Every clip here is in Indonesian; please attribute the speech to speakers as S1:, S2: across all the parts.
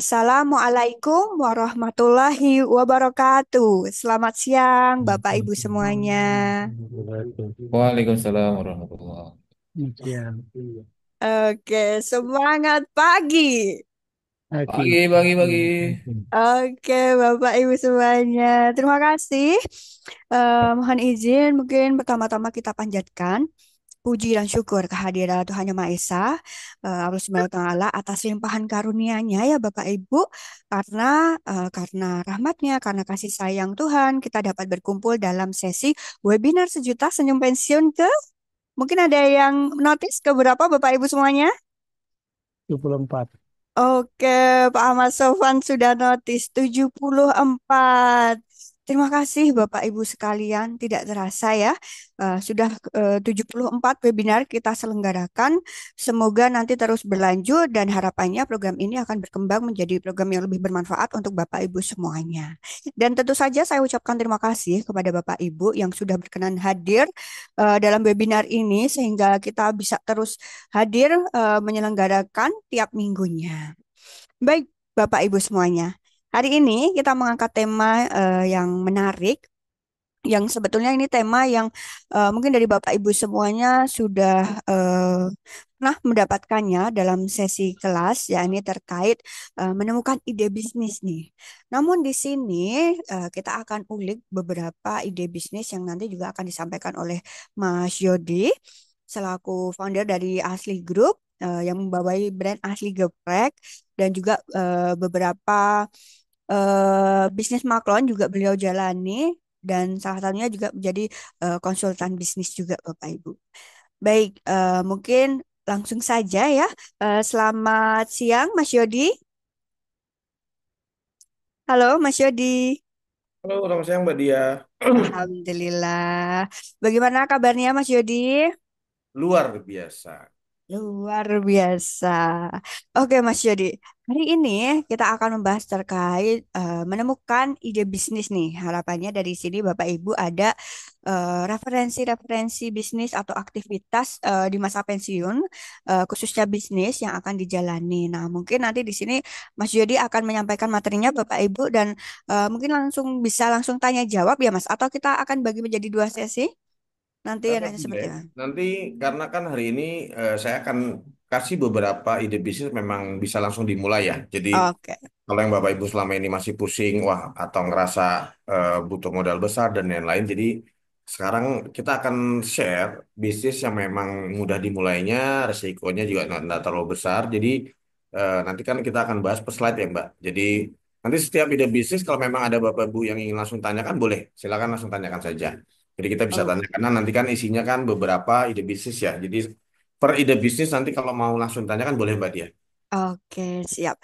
S1: Assalamualaikum warahmatullahi wabarakatuh. Selamat siang, Bapak Ibu semuanya.
S2: Waalaikumsalam warahmatullahi.
S3: Iya,
S1: Oke, semangat pagi.
S3: pagi.
S2: Pagi, pagi, pagi.
S1: Oke, Bapak Ibu semuanya. Terima kasih. Mohon izin, mungkin pertama-tama kita panjatkan puji dan syukur kehadiran Tuhan Yang Maha Esa, Allah Subhanahu wa Ta'ala atas limpahan karunia-Nya ya Bapak Ibu, karena rahmatnya, karena kasih sayang Tuhan, kita dapat berkumpul dalam sesi webinar sejuta senyum pensiun ke, mungkin ada yang notice ke berapa Bapak Ibu semuanya?
S3: 24.
S1: Oke, Pak Ahmad Sofwan sudah notice 74. Terima kasih Bapak Ibu sekalian, tidak terasa ya, sudah 74 webinar kita selenggarakan. Semoga nanti terus berlanjut dan harapannya program ini akan berkembang menjadi program yang lebih bermanfaat untuk Bapak Ibu semuanya. Dan tentu saja saya ucapkan terima kasih kepada Bapak Ibu yang sudah berkenan hadir dalam webinar ini sehingga kita bisa terus hadir menyelenggarakan tiap minggunya. Baik, Bapak Ibu semuanya. Hari ini kita mengangkat tema yang menarik, yang sebetulnya ini tema yang mungkin dari Bapak Ibu semuanya sudah pernah mendapatkannya dalam sesi kelas, ya ini terkait menemukan ide bisnis nih. Namun di sini kita akan ulik beberapa ide bisnis yang nanti juga akan disampaikan oleh Mas Yodi selaku founder dari Asli Group yang membawai brand Asli Geprek dan juga beberapa bisnis maklon juga beliau jalani dan salah satunya juga menjadi konsultan bisnis juga Bapak Ibu. Baik, mungkin langsung saja ya. Selamat siang Mas Yodi. Halo Mas Yodi.
S2: Halo, selamat siang Mbak Dia.
S1: Alhamdulillah. Bagaimana kabarnya Mas Yodi?
S2: Luar biasa.
S1: Luar biasa. Oke, Mas Yodi. Hari ini kita akan membahas terkait menemukan ide bisnis nih. Harapannya dari sini Bapak Ibu ada referensi-referensi bisnis atau aktivitas di masa pensiun, khususnya bisnis yang akan dijalani. Nah, mungkin nanti di sini Mas Yodi akan menyampaikan materinya Bapak Ibu dan mungkin bisa langsung tanya jawab ya Mas. Atau kita akan bagi menjadi dua sesi. Nanti enaknya seperti
S2: Boleh.
S1: apa?
S2: Nanti karena kan hari ini saya akan kasih beberapa ide bisnis memang bisa langsung dimulai ya. Jadi
S1: Oke.
S2: kalau yang Bapak Ibu selama ini masih pusing, wah atau ngerasa butuh modal besar dan lain-lain, jadi sekarang kita akan share bisnis yang memang mudah dimulainya, resikonya juga nggak terlalu besar. Jadi nanti kan kita akan bahas per slide ya Mbak. Jadi nanti setiap ide bisnis kalau memang ada Bapak Ibu yang ingin langsung tanyakan boleh, silakan langsung tanyakan saja. Jadi kita bisa
S1: Oh,
S2: tanya karena nanti kan isinya kan beberapa ide bisnis ya. Jadi per ide bisnis nanti kalau mau langsung tanyakan boleh Mbak Dia.
S1: oke, siap.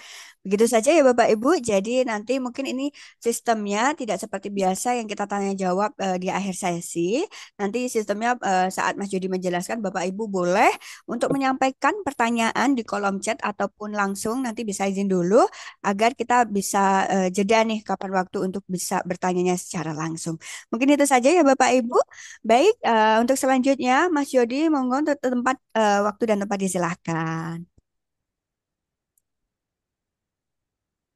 S1: Begitu saja ya Bapak Ibu. Jadi nanti mungkin ini sistemnya tidak seperti biasa yang kita tanya jawab di akhir sesi. Nanti sistemnya saat Mas Jody menjelaskan Bapak Ibu boleh untuk menyampaikan pertanyaan di kolom chat ataupun langsung nanti bisa izin dulu agar kita bisa jeda nih kapan waktu untuk bisa bertanyanya secara langsung. Mungkin itu saja ya Bapak Ibu. Baik, untuk selanjutnya Mas Jody monggo untuk tempat waktu dan tempat disilahkan.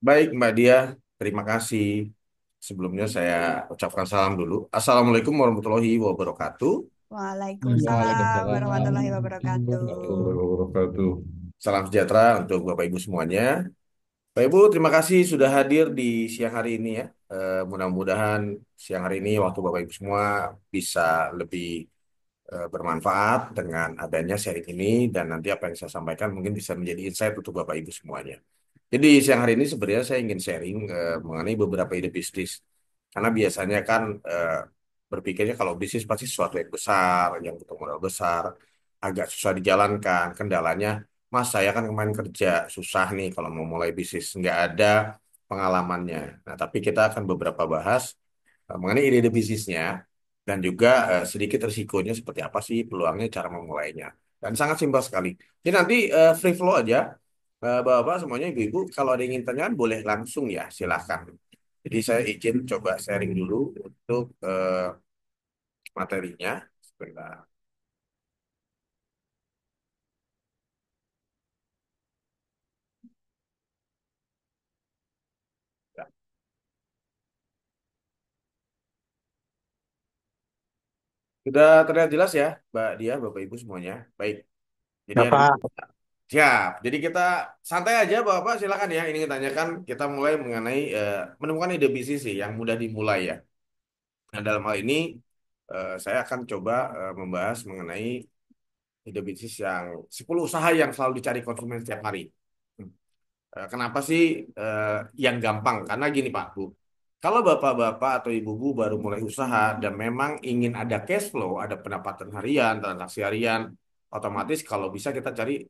S2: Baik, Mbak Dia, terima kasih. Sebelumnya saya ucapkan salam dulu. Assalamualaikum warahmatullahi wabarakatuh.
S1: Waalaikumsalam
S2: Waalaikumsalam
S1: warahmatullahi wabarakatuh.
S2: warahmatullahi wabarakatuh. Salam sejahtera untuk Bapak Ibu semuanya. Bapak Ibu, terima kasih sudah hadir di siang hari ini ya. Mudah-mudahan siang hari ini waktu Bapak Ibu semua bisa lebih bermanfaat dengan adanya sharing ini dan nanti apa yang saya sampaikan mungkin bisa menjadi insight untuk Bapak Ibu semuanya. Jadi siang hari ini sebenarnya saya ingin sharing mengenai beberapa ide bisnis. Karena biasanya kan berpikirnya kalau bisnis pasti sesuatu yang besar, yang butuh modal besar, agak susah dijalankan. Kendalanya, Mas saya kan kemarin kerja, susah nih kalau mau mulai bisnis, nggak ada pengalamannya. Nah, tapi kita akan beberapa bahas mengenai ide-ide bisnisnya dan juga sedikit risikonya seperti apa sih peluangnya, cara memulainya. Dan sangat simpel sekali. Jadi nanti free flow aja. Bapak-bapak semuanya ibu-ibu kalau ada yang ingin tanyakan boleh langsung ya silahkan. Jadi saya izin coba sharing dulu untuk materinya. Sebentar. Sudah terlihat jelas ya, Mbak Dia, Bapak Ibu semuanya. Baik. Jadi hari ini
S3: Bapak,
S2: siap. Jadi kita santai aja, Bapak. Silakan ya. Ini kita tanyakan, kita mulai mengenai menemukan ide bisnis sih yang mudah dimulai ya. Nah, dalam hal ini saya akan coba membahas mengenai ide bisnis yang 10 usaha yang selalu dicari konsumen setiap hari. Kenapa sih yang gampang? Karena gini Pak, Bu. Kalau bapak-bapak atau ibu-ibu baru mulai usaha dan memang ingin ada cash flow, ada pendapatan harian, transaksi harian, otomatis kalau bisa kita cari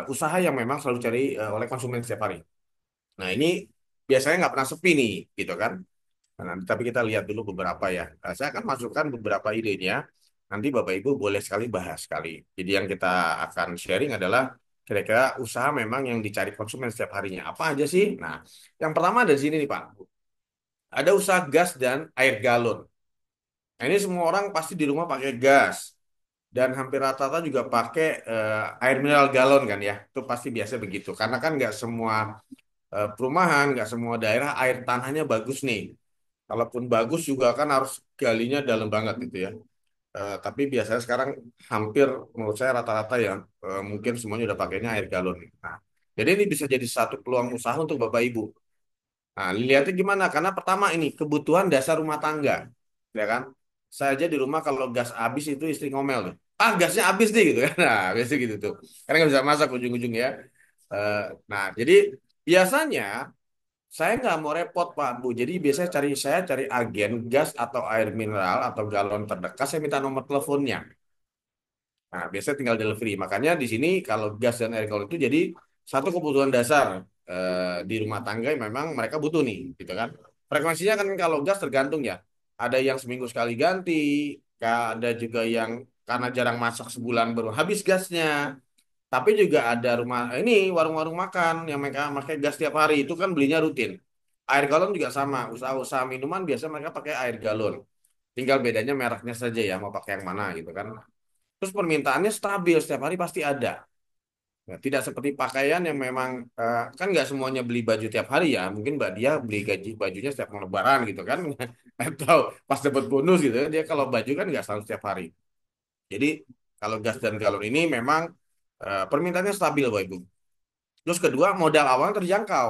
S2: usaha yang memang selalu cari oleh konsumen setiap hari. Nah ini biasanya nggak pernah sepi nih, gitu kan? Nah, tapi kita lihat dulu beberapa ya. Saya akan masukkan beberapa idenya. Nanti Bapak Ibu boleh sekali bahas sekali. Jadi yang kita akan sharing adalah kira-kira usaha memang yang dicari konsumen setiap harinya. Apa aja sih? Nah, yang pertama dari sini nih Pak. Ada usaha gas dan air galon. Nah, ini semua orang pasti di rumah pakai gas. Dan hampir rata-rata juga pakai air mineral galon kan ya. Itu pasti biasa begitu. Karena kan nggak semua perumahan, nggak semua daerah air tanahnya bagus nih. Kalaupun bagus juga kan harus galinya dalam banget gitu ya. Tapi biasanya sekarang hampir menurut saya rata-rata ya mungkin semuanya udah pakainya air galon. Nah, jadi ini bisa jadi satu peluang usaha untuk Bapak Ibu. Nah, lihatnya gimana? Karena pertama ini kebutuhan dasar rumah tangga, ya kan? Saya aja di rumah kalau gas habis itu istri ngomel tuh. Ah, gasnya habis deh gitu kan. Nah, biasa gitu tuh. Karena nggak bisa masak ujung-ujungnya. Eh, nah, jadi biasanya saya nggak mau repot Pak Bu. Jadi biasanya saya cari agen gas atau air mineral atau galon terdekat. Saya minta nomor teleponnya. Nah biasanya tinggal delivery. Makanya di sini kalau gas dan air galon itu jadi satu kebutuhan dasar di rumah tangga yang memang mereka butuh nih, gitu kan. Frekuensinya kan kalau gas tergantung ya. Ada yang seminggu sekali ganti, ada juga yang karena jarang masak sebulan baru habis gasnya. Tapi juga ada rumah ini warung-warung makan yang mereka pakai gas tiap hari itu kan belinya rutin. Air galon juga sama. Usaha-usaha minuman biasa mereka pakai air galon. Tinggal bedanya mereknya saja ya mau pakai yang mana gitu kan. Terus permintaannya stabil setiap hari pasti ada. Nah, tidak seperti pakaian yang memang kan nggak semuanya beli baju tiap hari ya. Mungkin Mbak dia beli gaji bajunya setiap mau lebaran gitu kan. Atau pas dapat bonus gitu. Dia kalau baju kan nggak selalu setiap hari. Jadi kalau gas dan galon ini memang permintaannya stabil Bapak Ibu. Terus kedua modal awal terjangkau.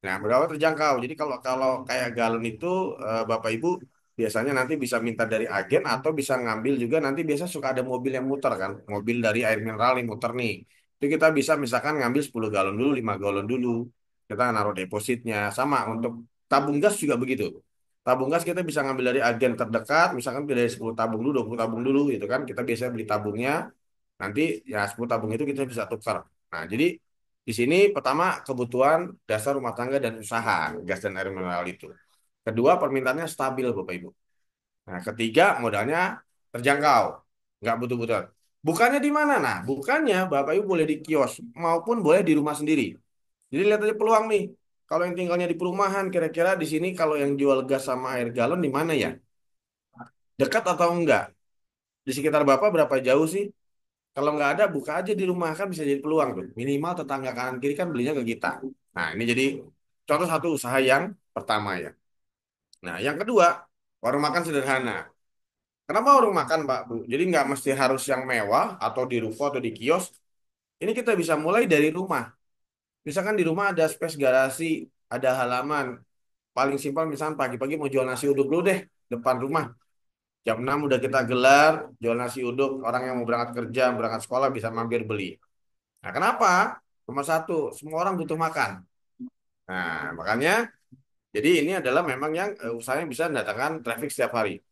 S2: Nah, berapa terjangkau. Jadi kalau kalau kayak galon itu Bapak Ibu biasanya nanti bisa minta dari agen atau bisa ngambil juga nanti biasa suka ada mobil yang muter kan. Mobil dari air mineral yang muter nih. Itu kita bisa misalkan ngambil 10 galon dulu, 5 galon dulu. Kita naruh depositnya. Sama untuk tabung gas juga begitu. Tabung gas kita bisa ngambil dari agen terdekat, misalkan dari 10 tabung dulu, 20 tabung dulu gitu kan. Kita biasanya beli tabungnya, nanti ya 10 tabung itu kita bisa tukar. Nah, jadi di sini pertama kebutuhan dasar rumah tangga dan usaha gas dan air mineral itu. Kedua permintaannya stabil Bapak Ibu. Nah, ketiga modalnya terjangkau, nggak butuh-butuh. Bukannya di mana? Nah, bukannya Bapak Ibu boleh di kios maupun boleh di rumah sendiri. Jadi lihat aja peluang nih. Kalau yang tinggalnya di perumahan, kira-kira di sini kalau yang jual gas sama air galon di mana ya? Dekat atau enggak? Di sekitar Bapak berapa jauh sih? Kalau nggak ada, buka aja di rumah kan bisa jadi peluang tuh. Minimal tetangga kanan kiri kan belinya ke kita. Nah, ini jadi contoh satu usaha yang pertama ya. Nah, yang kedua, warung makan sederhana. Kenapa warung makan, Pak Bu? Jadi nggak mesti harus yang mewah atau di ruko atau di kios. Ini kita bisa mulai dari rumah. Misalkan di rumah ada space garasi, ada halaman. Paling simpel misalkan pagi-pagi mau jual nasi uduk dulu deh depan rumah. Jam 6 udah kita gelar, jual nasi uduk. Orang yang mau berangkat kerja, berangkat sekolah bisa mampir beli. Nah, kenapa? Nomor satu, semua orang butuh makan. Nah, makanya jadi ini adalah memang yang usahanya bisa mendatangkan traffic setiap hari.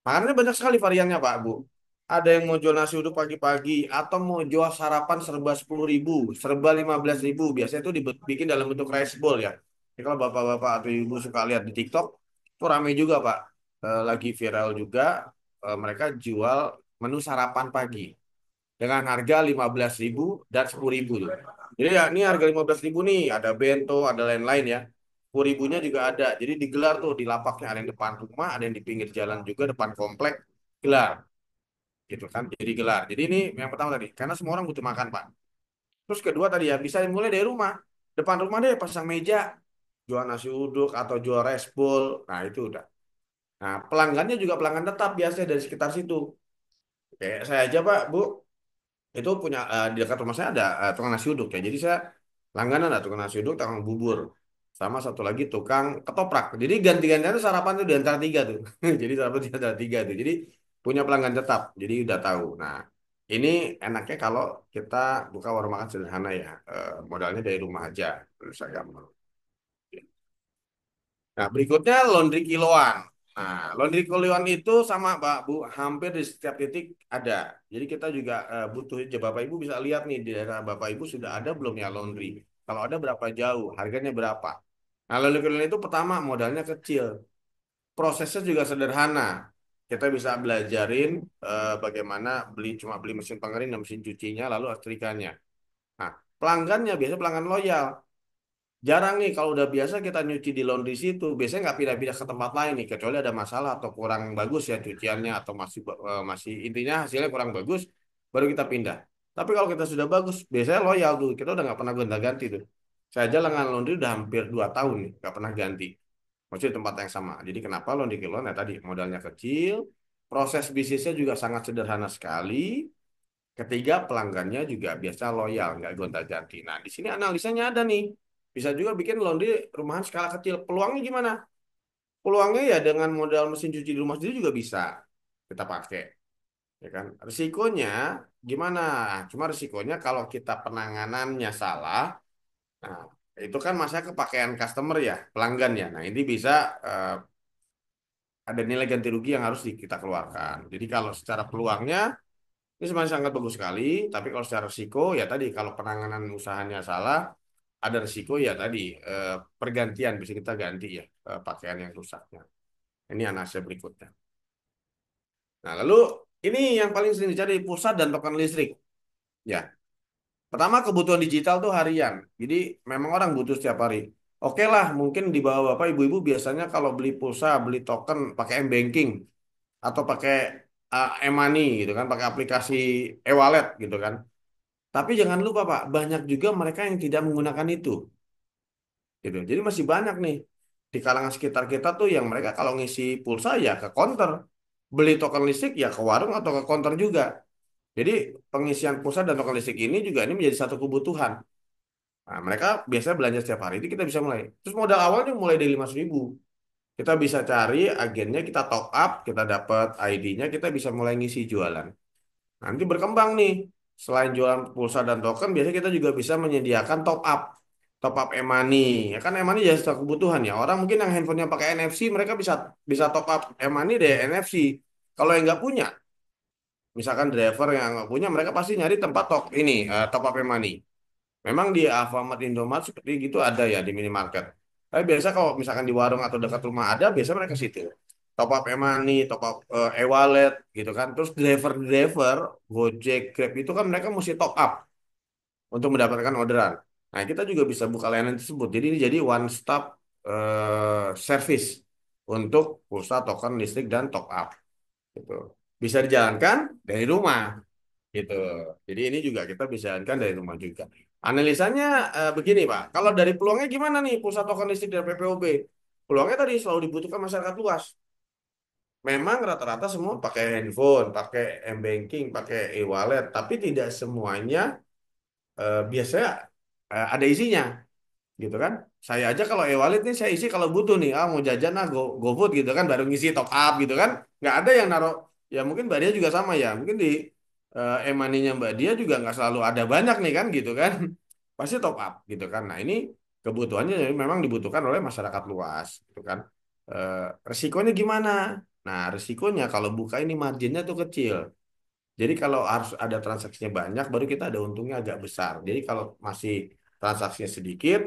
S2: Makannya banyak sekali variannya, Pak, Bu. Ada yang mau jual nasi uduk pagi-pagi atau mau jual sarapan serba 10.000, serba 15.000. Biasanya itu dibikin dalam bentuk rice bowl ya. Jadi kalau bapak-bapak atau ibu suka lihat di TikTok, itu ramai juga, Pak. Lagi viral juga. Mereka jual menu sarapan pagi dengan harga 15.000 dan 10.000 tuh. Jadi ya ini harga 15.000 nih, ada bento, ada lain-lain ya. 10.000-nya juga ada. Jadi digelar tuh di lapaknya ada yang depan rumah, ada yang di pinggir jalan juga depan komplek gelar gitu kan. Jadi gelar. Jadi ini yang pertama tadi, karena semua orang butuh makan, Pak. Terus kedua tadi ya bisa mulai dari rumah. Depan rumah deh pasang meja, jual nasi uduk atau jual rice bowl. Nah, itu udah. Nah, pelanggannya juga pelanggan tetap biasa dari sekitar situ. Kayak saya aja Pak, Bu, itu punya di dekat rumah saya ada tukang nasi uduk ya. Jadi saya langganan ada tukang nasi uduk, tukang bubur, sama satu lagi tukang ketoprak. Jadi ganti-gantian tuh sarapan tuh di antara tiga tuh. Jadi sarapan di antara tiga tuh. Jadi punya pelanggan tetap. Jadi udah tahu. Nah, ini enaknya kalau kita buka warung makan sederhana ya. Modalnya dari rumah aja. Terus saya gampang. Nah, berikutnya laundry kiloan. Nah, laundry kiloan itu sama Pak Bu, hampir di setiap titik ada. Jadi kita juga butuh, ya, Bapak Ibu bisa lihat nih di daerah Bapak Ibu sudah ada belum ya laundry. Kalau ada berapa jauh, harganya berapa. Nah, laundry kiloan itu pertama modalnya kecil, prosesnya juga sederhana. Kita bisa belajarin bagaimana cuma beli mesin pengering dan mesin cucinya, lalu setrikanya. Nah, pelanggannya biasanya pelanggan loyal. Jarang nih kalau udah biasa kita nyuci di laundry situ, biasanya nggak pindah-pindah ke tempat lain nih, kecuali ada masalah atau kurang bagus ya cuciannya atau masih intinya hasilnya kurang bagus, baru kita pindah. Tapi kalau kita sudah bagus, biasanya loyal tuh, kita udah nggak pernah gonta-ganti tuh. Saya aja lengan laundry udah hampir 2 tahun nih, nggak pernah ganti. Maksudnya di tempat yang sama. Jadi kenapa laundry kiloan ya tadi modalnya kecil, proses bisnisnya juga sangat sederhana sekali. Ketiga, pelanggannya juga biasa loyal, nggak gonta-ganti. Nah, di sini analisanya ada nih. Bisa juga bikin laundry rumahan skala kecil. Peluangnya gimana? Peluangnya ya dengan modal mesin cuci di rumah sendiri juga bisa kita pakai, ya kan? Risikonya gimana? Cuma risikonya kalau kita penanganannya salah, nah itu kan masa kepakean customer ya, pelanggan ya. Nah, ini bisa eh, ada nilai ganti rugi yang harus kita keluarkan. Jadi kalau secara peluangnya ini sebenarnya sangat bagus sekali, tapi kalau secara risiko ya tadi kalau penanganan usahanya salah, ada risiko ya tadi pergantian bisa kita ganti ya pakaian yang rusaknya. Ini analisa berikutnya. Nah, lalu ini yang paling sering dicari pulsa dan token listrik. Ya, pertama kebutuhan digital tuh harian. Jadi memang orang butuh setiap hari. Oke lah, mungkin di bawah bapak ibu-ibu biasanya kalau beli pulsa, beli token pakai m-banking atau pakai e-money gitu kan, pakai aplikasi e-wallet gitu kan. Tapi jangan lupa Pak, banyak juga mereka yang tidak menggunakan itu, gitu. Jadi masih banyak nih di kalangan sekitar kita tuh yang mereka kalau ngisi pulsa ya ke counter, beli token listrik ya ke warung atau ke counter juga. Jadi pengisian pulsa dan token listrik ini juga ini menjadi satu kebutuhan. Nah, mereka biasanya belanja setiap hari, itu kita bisa mulai. Terus modal awalnya mulai dari 5.000. Kita bisa cari agennya, kita top up, kita dapat ID-nya, kita bisa mulai ngisi jualan. Nanti berkembang nih. Selain jualan pulsa dan token, biasanya kita juga bisa menyediakan top up. Top up e-money. Ya kan e-money jadi satu kebutuhan ya. Orang mungkin yang handphonenya pakai NFC, mereka bisa bisa top up e-money dari NFC. Kalau yang nggak punya, misalkan driver yang nggak punya, mereka pasti nyari tempat top up e-money. Memang di Alfamart, Indomaret seperti gitu ada ya di minimarket. Tapi biasa kalau misalkan di warung atau dekat rumah ada, biasa mereka situ. Top up e-money, top up e-wallet gitu kan. Terus driver-driver Gojek, Grab itu kan mereka mesti top up untuk mendapatkan orderan. Nah, kita juga bisa buka layanan tersebut. Jadi ini jadi one stop service untuk pulsa, token listrik dan top up gitu. Bisa dijalankan dari rumah gitu. Jadi ini juga kita bisa jalankan dari rumah juga. Analisanya begini Pak, kalau dari peluangnya gimana nih pulsa token listrik dari PPOB? Peluangnya tadi selalu dibutuhkan masyarakat luas. Memang rata-rata semua pakai handphone, pakai m-banking, pakai e-wallet, tapi tidak semuanya biasanya ada isinya gitu kan. Saya aja kalau e-wallet nih saya isi kalau butuh nih, mau jajan GoFood gitu kan baru ngisi top up gitu kan. Nggak ada yang naruh, ya mungkin Mbak Dia juga sama ya. Mungkin di e-money-nya Mbak Dia juga nggak selalu ada banyak nih kan gitu kan. Pasti top up gitu kan. Nah, ini kebutuhannya jadi memang dibutuhkan oleh masyarakat luas gitu kan. Eh, Resikonya gimana? Nah, resikonya kalau buka ini marginnya tuh kecil. Jadi kalau harus ada transaksinya banyak, baru kita ada untungnya agak besar. Jadi kalau masih transaksinya sedikit,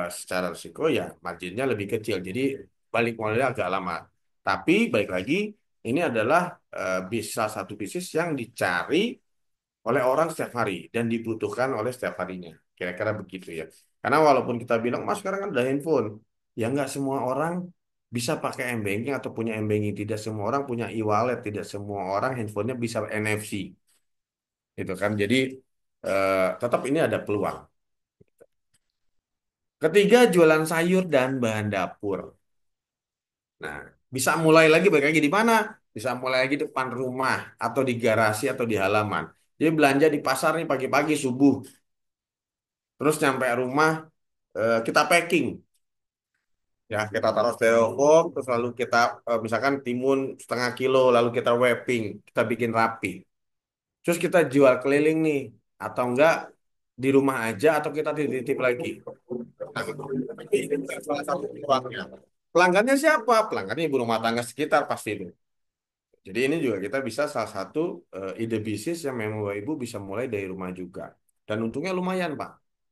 S2: secara risiko ya marginnya lebih kecil. Jadi balik modalnya agak lama. Tapi balik lagi, ini adalah bisa satu bisnis yang dicari oleh orang setiap hari dan dibutuhkan oleh setiap harinya. Kira-kira begitu ya. Karena walaupun kita bilang, Mas sekarang kan ada handphone, ya nggak semua orang bisa pakai m-banking atau punya m-banking. Tidak semua orang punya e-wallet, tidak semua orang handphonenya bisa NFC. Gitu kan. Jadi tetap ini ada peluang. Ketiga, jualan sayur dan bahan dapur. Nah, bisa mulai lagi balik lagi di mana? bisa mulai lagi depan rumah atau di garasi atau di halaman. Jadi belanja di pasar nih pagi-pagi subuh, terus nyampe rumah kita packing. Ya, kita taruh styrofoam, terus lalu kita misalkan timun 0,5 kilo, lalu kita wrapping, kita bikin rapi. Terus kita jual keliling nih, atau enggak di rumah aja, atau kita titip lagi. Nah, ini salah satu peluangnya. Pelanggannya siapa? Pelanggannya ibu rumah tangga sekitar pasti itu. Jadi ini juga kita bisa salah satu ide bisnis yang memang Bapak Ibu bisa mulai dari rumah juga. Dan untungnya lumayan, Pak.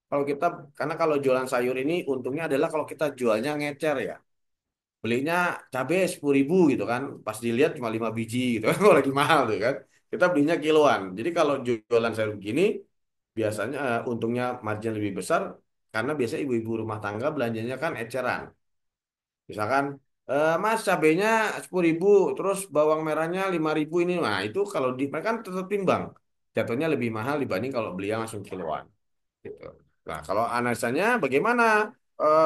S2: Kalau kita, karena kalau jualan sayur ini untungnya adalah kalau kita jualnya ngecer ya. Belinya cabai 10.000 gitu kan, pas dilihat cuma 5 biji gitu kan, kalau lagi mahal tuh kan. Kita belinya kiloan. Jadi kalau jualan sayur begini, biasanya untungnya margin lebih besar, karena biasanya ibu-ibu rumah tangga belanjanya kan eceran. Misalkan, Mas cabainya 10.000, terus bawang merahnya 5.000 ini. Nah itu kalau di mereka kan tetap timbang. Jatuhnya lebih mahal dibanding kalau beli yang langsung kiloan. Gitu. Nah kalau analisanya bagaimana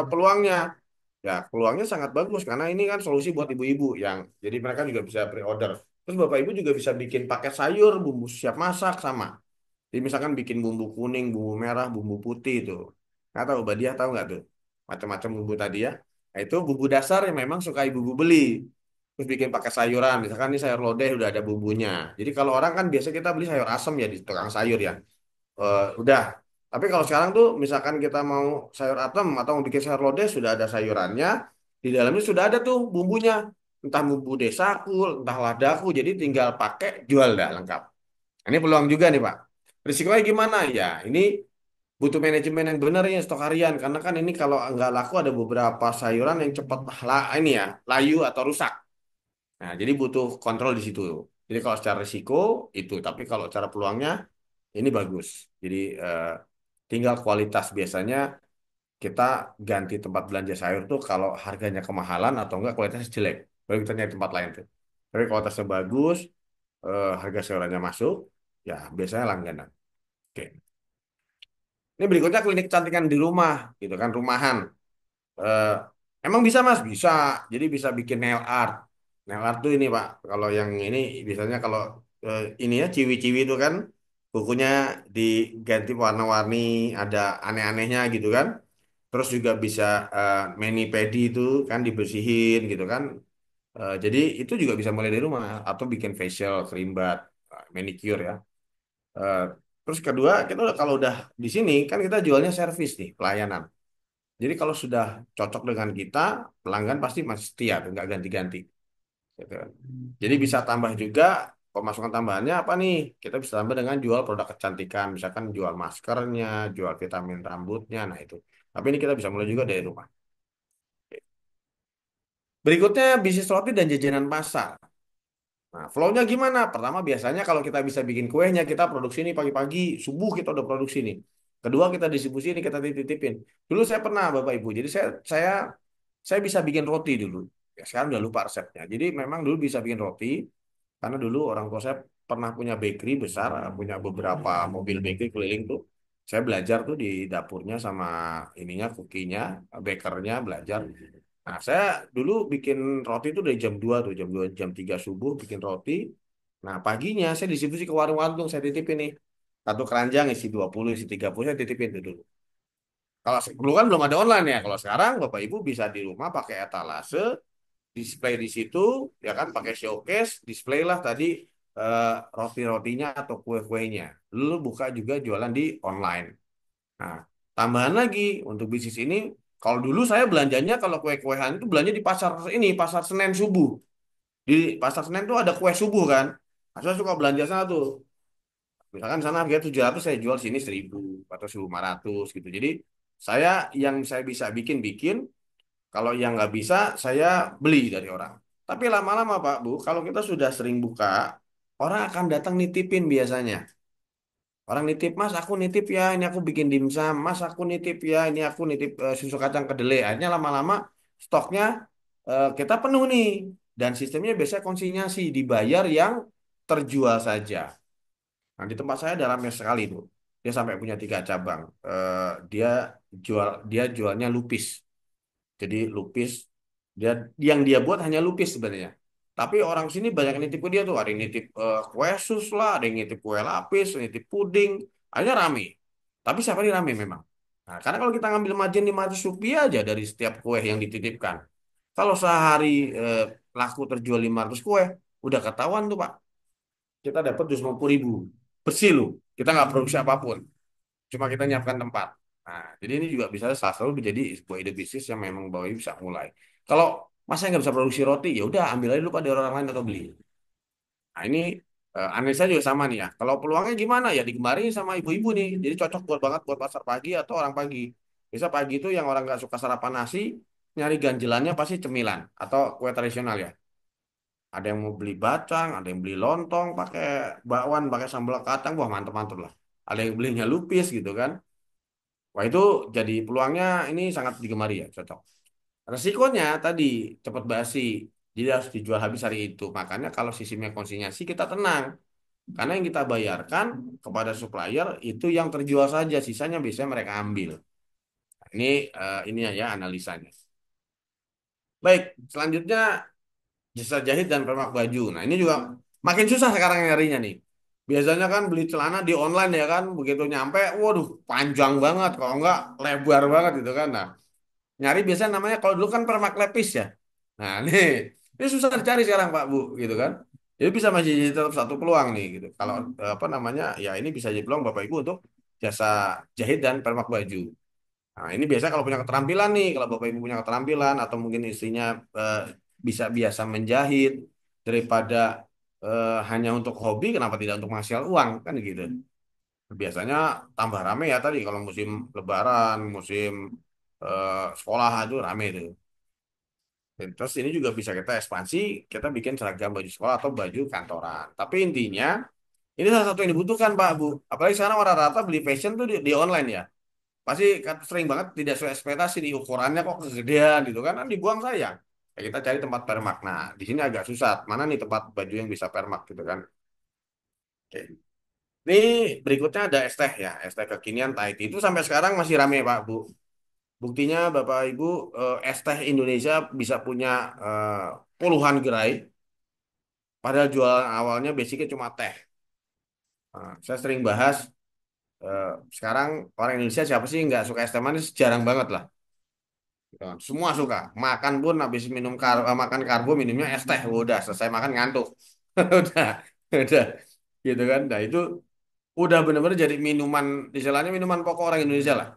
S2: peluangnya? Ya, peluangnya sangat bagus karena ini kan solusi buat ibu-ibu yang jadi mereka juga bisa pre-order. Terus Bapak Ibu juga bisa bikin paket sayur, bumbu siap masak sama. Jadi misalkan bikin bumbu kuning, bumbu merah, bumbu putih itu. Nggak tahu, Badiah tahu nggak tuh? Macam-macam bumbu tadi ya. Nah, itu bumbu dasar yang memang suka ibu-ibu beli. Terus bikin pakai sayuran. Misalkan ini sayur lodeh udah ada bumbunya. Jadi kalau orang kan biasa kita beli sayur asem ya di tukang sayur ya. Udah. Tapi kalau sekarang tuh misalkan kita mau sayur asem atau mau bikin sayur lodeh sudah ada sayurannya, di dalamnya sudah ada tuh bumbunya. Entah bumbu desaku, entah ladaku, jadi tinggal pakai jual dah lengkap. Ini peluang juga nih Pak. Risikonya gimana ya? Ini butuh manajemen yang benar ya stok harian karena kan ini kalau nggak laku ada beberapa sayuran yang cepat ini ya layu atau rusak. Nah, jadi butuh kontrol di situ. Jadi kalau secara risiko itu, tapi kalau cara peluangnya ini bagus. Jadi tinggal kualitas biasanya kita ganti tempat belanja sayur tuh kalau harganya kemahalan atau enggak kualitasnya jelek. Baru kita nyari tempat lain tuh. Tapi kualitasnya bagus, harga sayurannya masuk, ya biasanya langganan. Oke. Ini berikutnya klinik kecantikan di rumah, gitu kan, rumahan. Eh, Emang bisa Mas? Bisa. Jadi bisa bikin nail art. Nail art tuh ini Pak, kalau yang ini biasanya kalau ini ya ciwi-ciwi itu kan bukunya diganti warna-warni, ada aneh-anehnya gitu kan. Terus juga bisa mani pedi itu kan dibersihin gitu kan. Jadi itu juga bisa mulai dari rumah atau bikin facial, kerimbat, manicure ya. Eh, Terus kedua, kita kalau udah di sini kan kita jualnya servis nih, pelayanan. Jadi kalau sudah cocok dengan kita, pelanggan pasti masih setia, tuh, nggak ganti-ganti. Gitu kan. Jadi bisa tambah juga pemasukan tambahannya apa nih? Kita bisa tambah dengan jual produk kecantikan, misalkan jual maskernya, jual vitamin rambutnya, nah itu. Tapi ini kita bisa mulai juga dari rumah. Berikutnya bisnis roti dan jajanan pasar. Nah, flow-nya gimana? Pertama biasanya kalau kita bisa bikin kuenya, kita produksi ini pagi-pagi, subuh kita udah produksi nih. Kedua kita distribusi ini kita titipin. Dulu saya pernah Bapak Ibu, jadi saya bisa bikin roti dulu. Ya, sekarang udah lupa resepnya. Jadi memang dulu bisa bikin roti karena dulu orang tua saya pernah punya bakery besar, punya beberapa mobil bakery keliling tuh. Saya belajar tuh di dapurnya sama ininya, kukinya, bakernya belajar. Nah, saya dulu bikin roti itu dari jam 2 tuh, jam 2 jam 3 subuh bikin roti. Nah, paginya saya distribusi ke warung-warung, saya titipin nih. Satu keranjang isi 20 isi 30 saya titipin tuh dulu. Kalau dulu kan belum ada online ya. Kalau sekarang Bapak Ibu bisa di rumah pakai etalase, display di situ, ya kan pakai showcase, display lah tadi roti-rotinya atau kue-kuenya. Lalu buka juga jualan di online. Nah, tambahan lagi untuk bisnis ini, kalau dulu saya belanjanya kalau kue-kuean itu belanja di pasar ini, pasar Senen subuh. Di pasar Senen tuh ada kue subuh kan. Nah, saya suka belanja sana tuh. Misalkan sana harga 700 saya jual sini 1.000 atau 1.500 gitu. Jadi saya bisa bikin, kalau yang nggak bisa saya beli dari orang. Tapi lama-lama Pak Bu, kalau kita sudah sering buka, orang akan datang nitipin biasanya. Orang nitip, Mas, aku nitip ya, ini aku bikin dimsum, Mas, aku nitip ya, ini aku nitip susu kacang kedelai. Akhirnya lama-lama stoknya kita penuh nih. Dan sistemnya biasanya konsinyasi, dibayar yang terjual saja. Nah, di tempat saya ada ramai sekali tuh. Dia sampai punya 3 cabang. Dia dia jualnya lupis. Jadi lupis, dia yang dia buat hanya lupis sebenarnya. Tapi orang sini banyak yang nitip ke dia tuh. Ada yang nitip kue sus lah, ada yang nitip kue lapis, nitip puding. Akhirnya rame. Tapi siapa ini rame memang. Nah, karena kalau kita ngambil margin 500 rupiah aja dari setiap kue yang dititipkan. Kalau sehari laku terjual 500 kue, udah ketahuan tuh Pak. Kita dapat 250.000. Bersih loh. Kita nggak produksi apapun. Cuma kita nyiapkan tempat. Nah, jadi ini juga bisa salah satu menjadi sebuah ide bisnis yang memang Bapak Ibu bisa mulai. Kalau masa nggak bisa produksi roti, ya udah ambil aja dulu pada orang lain atau beli. Nah, ini analisa juga sama nih ya. Kalau peluangnya gimana ya digemari sama ibu-ibu nih. Jadi cocok buat banget buat pasar pagi atau orang pagi. Bisa pagi itu yang orang nggak suka sarapan nasi, nyari ganjelannya pasti cemilan atau kue tradisional ya. Ada yang mau beli bacang, ada yang beli lontong pakai bakwan, pakai sambal kacang, wah mantep-mantep lah. Ada yang belinya lupis gitu kan. Wah itu jadi peluangnya ini sangat digemari ya, cocok. Resikonya tadi cepat basi, jadi harus dijual habis hari itu. Makanya kalau sistemnya konsinyasi kita tenang, karena yang kita bayarkan kepada supplier itu yang terjual saja, sisanya biasanya mereka ambil. Nah, ini ya analisanya. Baik, selanjutnya jasa jahit dan permak baju. Nah ini juga makin susah sekarang nyarinya nih. Biasanya kan beli celana di online ya kan, begitu nyampe, waduh panjang banget, kalau enggak lebar banget gitu kan. Nah nyari biasanya namanya kalau dulu kan permak lepis ya. Nah, ini susah dicari sekarang Pak Bu gitu kan. Jadi bisa masih jadi tetap satu peluang nih gitu. Kalau apa namanya ya ini bisa jadi peluang Bapak Ibu untuk jasa jahit dan permak baju. Nah, ini biasa kalau punya keterampilan nih, kalau Bapak Ibu punya keterampilan atau mungkin istrinya bisa biasa menjahit daripada hanya untuk hobi, kenapa tidak untuk menghasilkan uang kan gitu. Biasanya tambah rame ya tadi kalau musim Lebaran, musim sekolah itu rame itu. Dan terus ini juga bisa kita ekspansi, kita bikin seragam baju sekolah atau baju kantoran. Tapi intinya, ini salah satu yang dibutuhkan Pak Bu. Apalagi sekarang orang rata beli fashion tuh di online ya. Pasti sering banget tidak sesuai ekspektasi di ukurannya kok kegedean gitu kan dibuang sayang. Ya, kita cari tempat permak. Nah, di sini agak susah. Mana nih tempat baju yang bisa permak gitu kan? Oke. Ini berikutnya ada es teh ya, es teh kekinian Thai tea itu sampai sekarang masih rame Pak Bu. Buktinya Bapak Ibu es teh Indonesia bisa punya puluhan gerai, padahal jualan awalnya basicnya cuma teh. Nah, saya sering bahas eh, sekarang orang Indonesia siapa sih nggak suka es teh manis? Jarang banget lah. Gitu kan. Semua suka. Makan pun habis minum makan karbo minumnya es teh. Udah selesai makan ngantuk. Udah, udah. Gitu kan. Nah itu udah benar-benar jadi minuman, istilahnya minuman pokok orang Indonesia lah.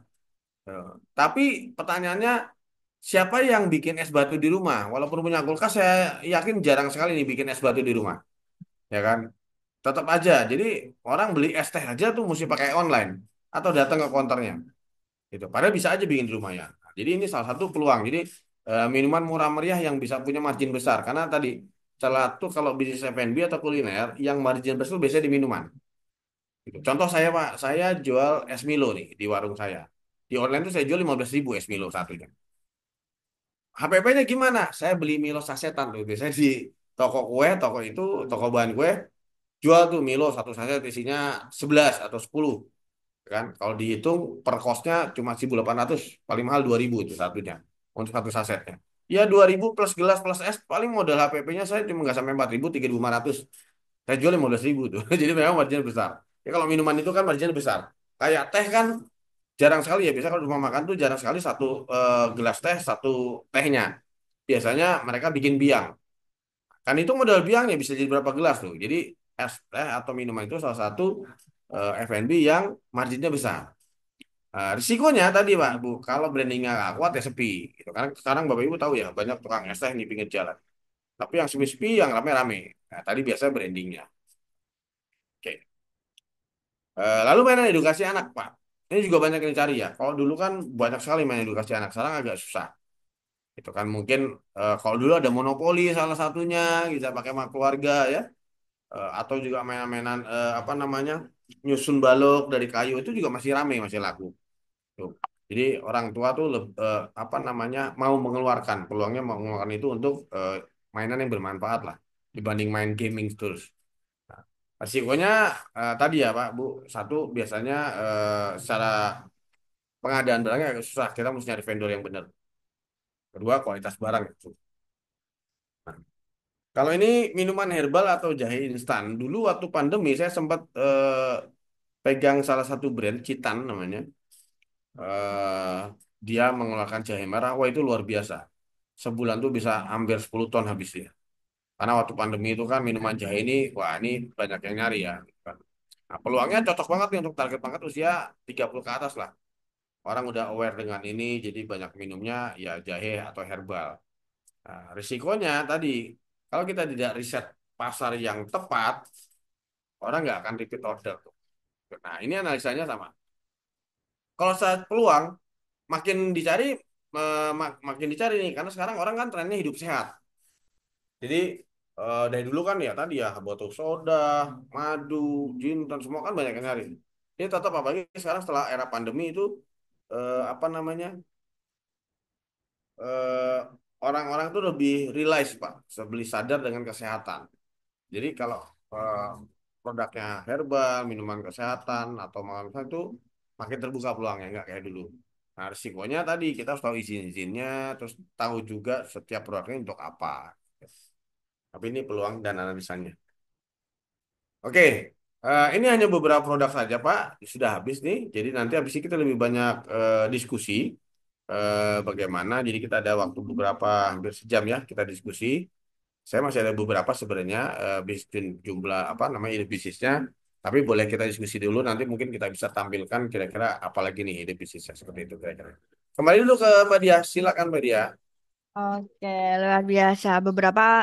S2: Eh, Tapi pertanyaannya siapa yang bikin es batu di rumah? Walaupun punya kulkas, saya yakin jarang sekali nih bikin es batu di rumah. Ya kan? Tetap aja. Jadi orang beli es teh aja tuh mesti pakai online atau datang ke konternya. Gitu. Padahal bisa aja bikin di rumah ya. Nah, jadi ini salah satu peluang. Jadi minuman murah meriah yang bisa punya margin besar. Karena tadi salah satu kalau bisnis F&B atau kuliner yang margin besar itu biasanya di minuman. Gitu. Contoh saya Pak, saya jual es Milo nih di warung saya. Di online tuh saya jual 15.000 es Milo satunya. HPP-nya gimana? Saya beli Milo sasetan tuh. Biasanya di toko kue, toko itu, toko bahan kue, jual tuh Milo satu saset isinya 11 atau 10 kan. Kalau dihitung per kosnya cuma 1.800, paling mahal 2.000 itu satunya untuk satu sasetnya. Ya 2.000 plus gelas plus es paling modal HPP-nya saya cuma nggak sampai 4.000, 3.500. Saya jual 15.000 tuh. Jadi memang marginnya besar. Ya kalau minuman itu kan marginnya besar. Kayak teh kan jarang sekali ya. Biasa kalau di rumah makan tuh jarang sekali satu gelas teh satu tehnya. Biasanya mereka bikin biang. Kan itu modal biangnya bisa jadi berapa gelas tuh. Jadi es teh atau minuman itu salah satu F&B yang marginnya besar. Risikonya tadi Pak, Bu, kalau brandingnya nggak kuat ya sepi. Gitu. Karena sekarang Bapak Ibu tahu ya, banyak tukang es teh di pinggir jalan. Tapi yang sepi-sepi, yang rame-rame. Nah, tadi biasa brandingnya. Oke. Lalu mainan edukasi anak, Pak. Ini juga banyak yang cari ya. Kalau dulu kan banyak sekali main edukasi anak, sekarang agak susah. Itu kan mungkin kalau dulu ada monopoli salah satunya, bisa pakai sama keluarga ya. Atau juga mainan-mainan apa namanya nyusun balok dari kayu itu juga masih rame, masih laku. Tuh. Jadi orang tua tuh apa namanya mau mengeluarkan peluangnya mau mengeluarkan itu untuk mainan yang bermanfaat lah dibanding main gaming terus. Nah, resikonya tadi ya Pak Bu, satu biasanya secara pengadaan barangnya agak susah, kita mesti nyari vendor yang benar. Kedua kualitas barang itu. Nah, Kalau ini minuman herbal atau jahe instan. Dulu waktu pandemi saya sempat pegang salah satu brand Citan namanya. eh Dia mengeluarkan jahe merah. Wah itu luar biasa. Sebulan tuh bisa hampir 10 ton habis dia. Karena waktu pandemi itu kan minuman jahe ini, wah ini banyak yang nyari ya. Nah, peluangnya cocok banget nih untuk target banget usia 30 ke atas lah. Orang udah aware dengan ini, jadi banyak minumnya ya jahe atau herbal. Nah, risikonya tadi, kalau kita tidak riset pasar yang tepat, orang nggak akan repeat order tuh. Nah, ini analisanya sama. Kalau saat peluang, makin dicari, makin dicari nih, karena sekarang orang kan trennya hidup sehat. Jadi dari dulu kan ya tadi ya botol soda, madu, gin, dan semua kan banyak yang nyari. Ini tetap apalagi sekarang setelah era pandemi itu apa namanya eh, orang-orang tuh lebih realize Pak, lebih sadar dengan kesehatan. Jadi kalau eh, produknya herbal, minuman kesehatan atau makanan itu makin terbuka peluangnya nggak kayak dulu. Nah, risikonya tadi kita harus tahu izin-izinnya, terus tahu juga setiap produknya untuk apa. Tapi ini peluang dan analisanya. Oke, ini hanya beberapa produk saja Pak, sudah habis nih. Jadi nanti habis ini kita lebih banyak diskusi bagaimana. Jadi kita ada waktu beberapa hampir sejam ya kita diskusi. Saya masih ada beberapa sebenarnya jumlah apa namanya ide bisnisnya. Tapi boleh kita diskusi dulu. Nanti mungkin kita bisa tampilkan kira-kira apa lagi nih ide bisnisnya seperti itu kira-kira. Kembali dulu ke Mbak Dia. Silakan Mbak Dia.
S1: Oke, luar biasa. Beberapa